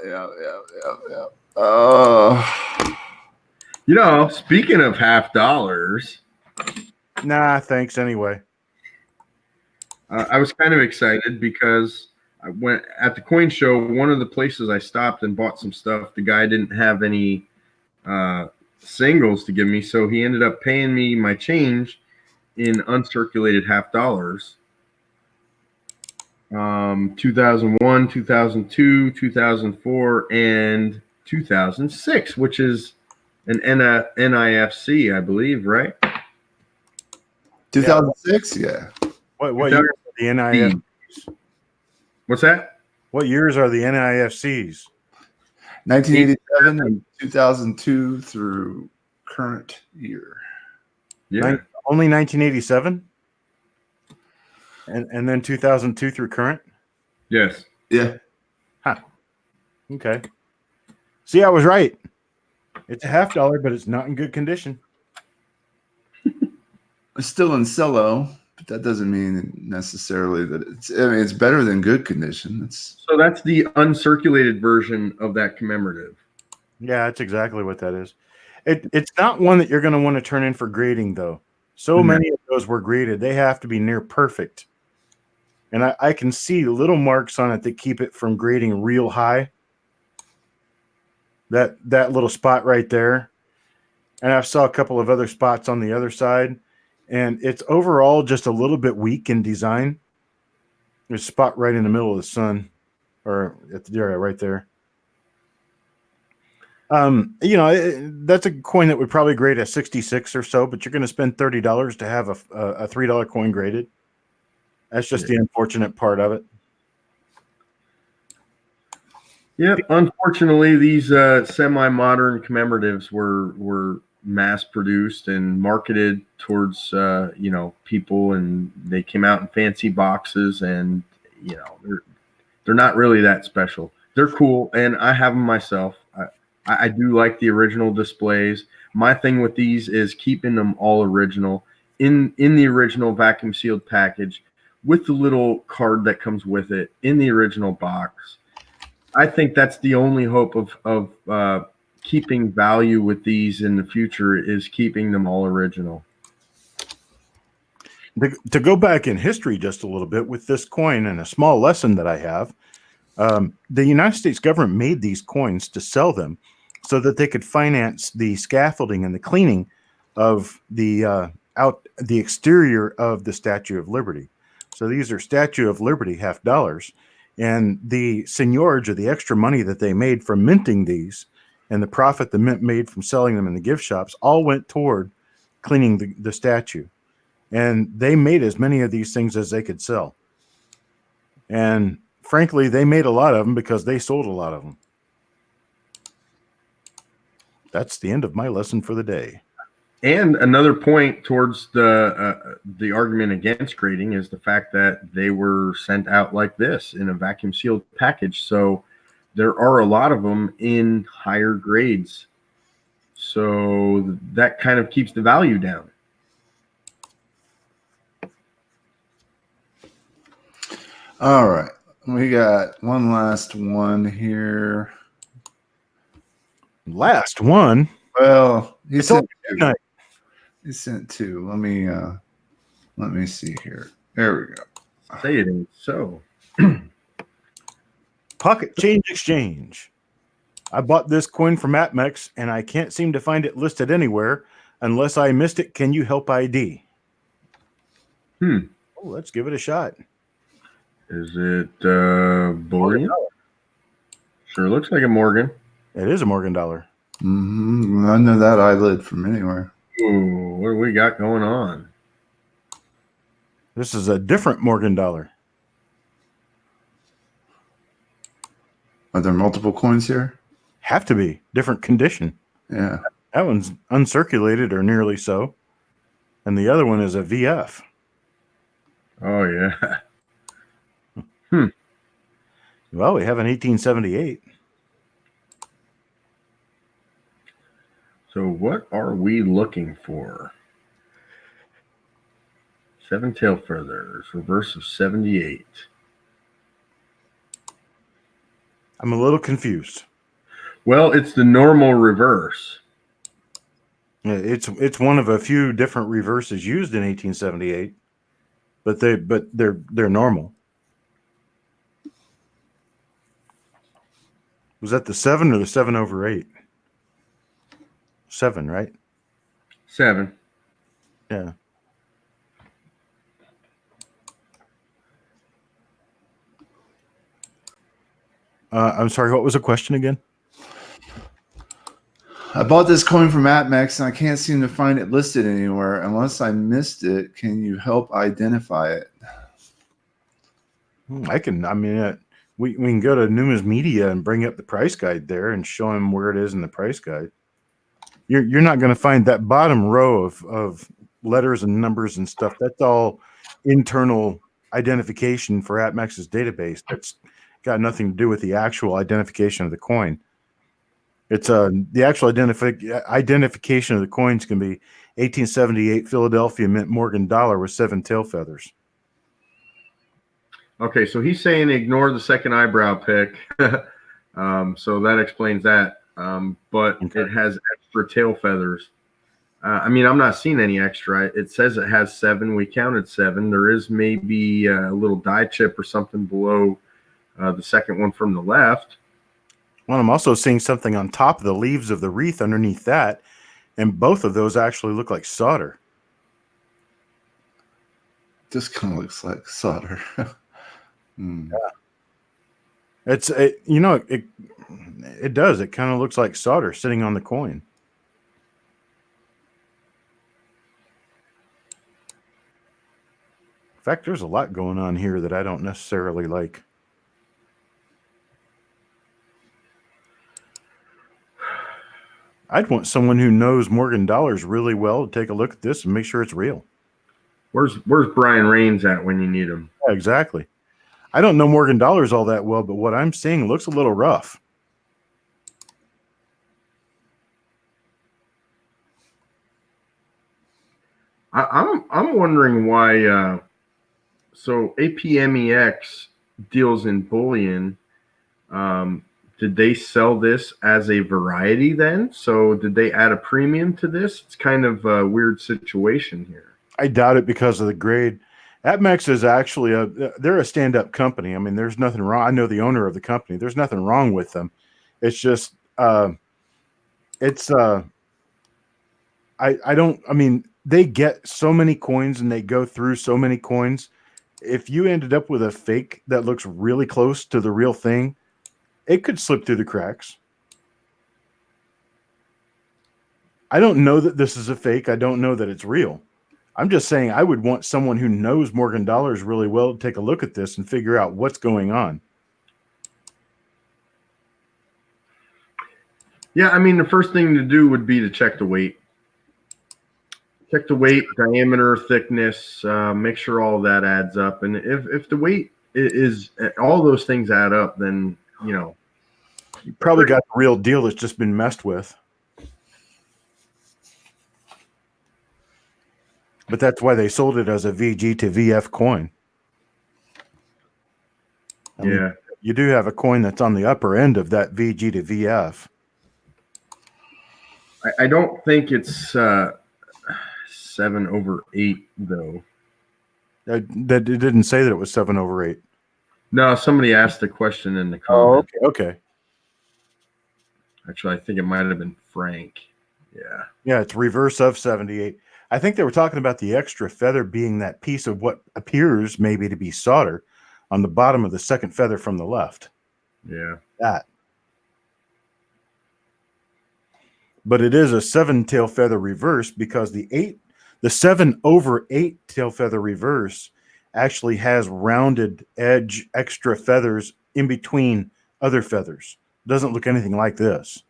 You know, speaking of $50. Nah, thanks anyway. I was kind of excited because I went at the coin show. One of the places I stopped and bought some stuff, the guy didn't have any singles to give me, so he ended up paying me my change in uncirculated $50. 2001, 2002, 2004, and 2006, which is an NIFC, I believe, right? 2006, yeah. What years are the NIFCs? What's that? What years are the NIFCs? 1987 and 2002 through current year. Yeah. Only 1987? And then 2002 through current? Yes. Yeah. Huh. Okay. See, I was right. It's a $50, but it's not in good condition. It's still in cello, but that doesn't mean necessarily that it's better than good condition. So that's the uncirculated version of that commemorative. Yeah, that's exactly what that is. It's not one that you're going to want to turn in for grading, though. So many of those were graded. They have to be near perfect. And I can see little marks on it that keep it from grading real high. That little spot right there. And I saw a couple of other spots on the other side. And it's overall just a little bit weak in design. There's a spot right in the middle of the sun. Or at the area right there. That's a coin that would probably grade a 66 or so, but you're going to spend $30 to have a $3 coin graded. That's just the unfortunate part of it. Yep. Unfortunately, these semi-modern commemoratives were mass-produced and marketed towards people, and they came out in fancy boxes, and they're not really that special. They're cool, and I have them myself. I do like the original displays. My thing with these is keeping them all original in the original vacuum sealed package with the little card that comes with it in the original box. I think that's the only hope of keeping value with these in the future is keeping them all original. To go back in history just a little bit with this coin and a small lesson that I have, the United States government made these coins to sell them so that they could finance the scaffolding and the cleaning of the exterior of the Statue of Liberty. So these are Statue of Liberty $50, and the seigniorage or the extra money that they made from minting these and the profit the mint made from selling them in the gift shops all went toward cleaning the statue. And they made as many of these things as they could sell. And frankly, they made a lot of them because they sold a lot of them. That's the end of my lesson for the day. And another point towards the argument against grading is the fact that they were sent out like this in a vacuum sealed package. So there are a lot of them in higher grades. So that kind of keeps the value down. All right. We got one last one here. Last one? Well, he sent two. He sent two. Let me see here. There we go. Say it ain't so. Pocket Change Exchange. I bought this coin from APMEX, and I can't seem to find it listed anywhere. Unless I missed it, can you help ID? Oh, let's give it a shot. Is it bullion? Sure looks like a Morgan. It is a Morgan dollar. I know that eyelid from anywhere. Ooh, what do we got going on? This is a different Morgan dollar. Are there multiple coins here? Have to be. Different condition. Yeah. That one's uncirculated or nearly so. And the other one is a VF. Oh, yeah. Well, we have an 1878. So what are we looking for? 7 tail feathers, reverse of 78. I'm a little confused. Well, it's the normal reverse. It's one of a few different reverses used in 1878, but they're normal. Was that the 7 or the 7/8? 7, right? 7. Yeah. I'm sorry, what was the question again? I bought this coin from AppMex and I can't seem to find it listed anywhere. Unless I missed it, can you help identify it? I mean, we can go to Numa's Media and bring up the price guide there and show him where it is in the price guide. You're not going to find that bottom row of letters and numbers and stuff. That's all internal identification for AppMex's database. That's got nothing to do with the actual identification of the coin. It's the actual identification of the coins can be 1878 Philadelphia Mint Morgan dollar with 7 tail feathers. Okay, so he's saying ignore the second eyebrow pick. So that explains that. But Okay. it has extra tail feathers. I mean, I'm not seeing any extra. It says it has 7. We counted 7. There is maybe a little die chip or something below the second one from the left. Well, I'm also seeing something on top of the leaves of the wreath underneath that, and both of those actually look like solder. This kind of looks like solder. Yeah. It does. It kind of looks like solder sitting on the coin. In fact, there's a lot going on here that I don't necessarily like. I'd want someone who knows Morgan dollars really well to take a look at this and make sure it's real. Where's Brian Raines at when you need him? Yeah, exactly. I don't know Morgan dollars all that well, but what I'm seeing looks a little rough. I'm wondering why. So APMEX deals in bullion. Did they sell this as a variety then? So did they add a premium to this? It's kind of a weird situation here. I doubt it because of the grade. AppMex is actually they're a stand-up company. I mean, there's nothing wrong. I know the owner of the company. There's nothing wrong with them. It's just I mean, they get so many coins and they go through so many coins. If you ended up with a fake that looks really close to the real thing, it could slip through the cracks. I don't know that this is a fake. I don't know that it's real. I'm just saying I would want someone who knows Morgan dollars really well to take a look at this and figure out what's going on. Yeah, I mean, the first thing to do would be to check the weight. Check the weight, diameter, thickness, make sure all that adds up. And if the weight is all those things add up, then, you know. You probably got the real deal that's just been messed with. But that's why they sold it as a VG to VF coin. I mean, you do have a coin that's on the upper end of that VG to VF. I don't think it's 7/8 though. That it didn't say that it was 7/8. No, somebody asked the question in the comments. Oh, okay. Actually, I think it might have been Frank. Yeah. Yeah, it's reverse of 78. I think they were talking about the extra feather being that piece of what appears maybe to be solder on the bottom of the second feather from the left. Yeah. That. But it is a 7 tail feather reverse because the 7/8 tail feather reverse actually has rounded edge extra feathers in between other feathers. Doesn't look anything like this.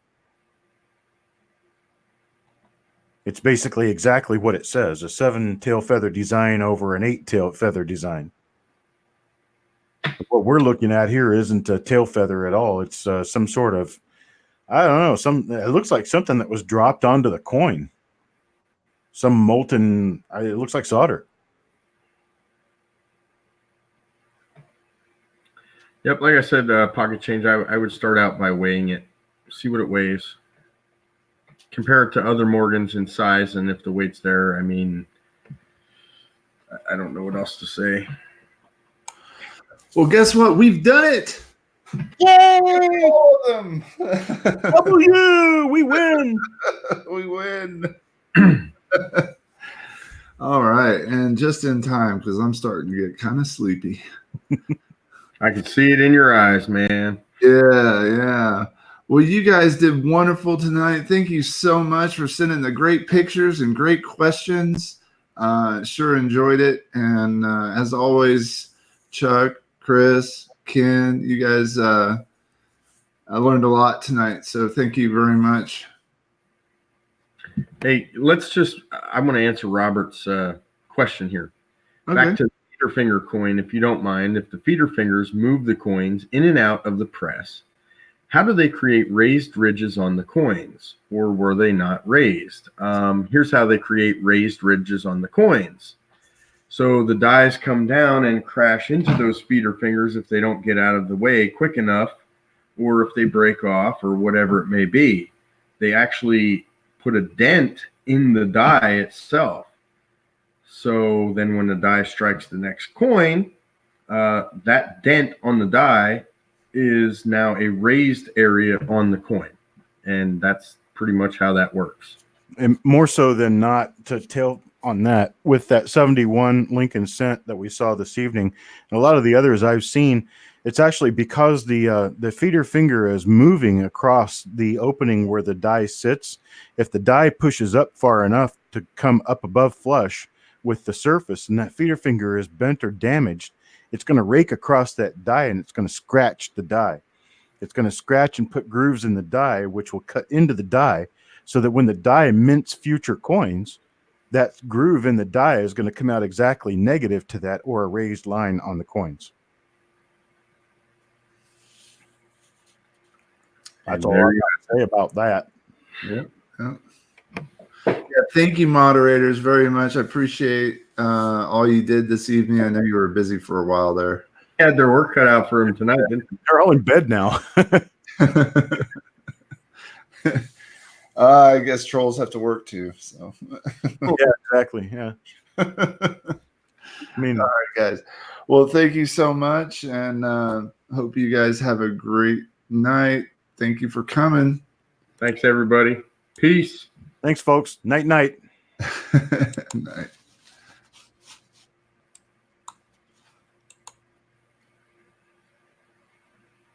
It's basically exactly what it says, a 7 tail feather design over an 8 tail feather design. What we're looking at here isn't a tail feather at all. It's some sort of, I don't know, it looks like something that was dropped onto the coin. Some molten, it looks like solder. Yep, like I said, pocket change, I would start out by weighing it, see what it weighs. Compare it to other Morgans in size, and if the weight's there, I mean, I don't know what else to say. Well, guess what? We've done it. Yay! All of them. W! We win. We win. All right, and just in time because I'm starting to get kind of sleepy. I can see it in your eyes, man. Yeah. Well, you guys did wonderful tonight. Thank you so much for sending the great pictures and great questions. Sure enjoyed it. And as always, Chuck, Chris, Ken, you guys, I learned a lot tonight. So thank you very much. Hey, I want to answer Robert's question here. Okay. Back to the feeder finger coin, if you don't mind. If the feeder fingers move the coins in and out of the press, how do they create raised ridges on the coins, or were they not raised? Here's how they create raised ridges on the coins. So the dies come down and crash into those feeder fingers if they don't get out of the way quick enough, or if they break off, or whatever it may be. They actually put a dent in the die itself. So then when the die strikes the next coin, that dent on the die is now a raised area on the coin. And that's pretty much how that works. And more so than not, to tell on that, with that 71 Lincoln cent that we saw this evening, and a lot of the others I've seen, it's actually because the feeder finger is moving across the opening where the die sits. If the die pushes up far enough to come up above flush with the surface, and that feeder finger is bent or damaged, it's going to rake across that die and it's going to scratch the die. It's going to scratch and put grooves in the die, which will cut into the die, so that when the die mints future coins, that groove in the die is going to come out exactly negative to that, or a raised line on the coins. That's all I got to say about that. Yeah. Thank you, moderators, very much. I appreciate all you did this evening. I know you were busy for a while there. Had their work cut out for them tonight, didn't they? They're all in bed now. I guess trolls have to work too. So Yeah, exactly. Yeah. I mean, all right, guys. Well, thank you so much, and hope you guys have a great night. Thank you for coming. Thanks, everybody. Peace. thanks, folks. Night, night. Night.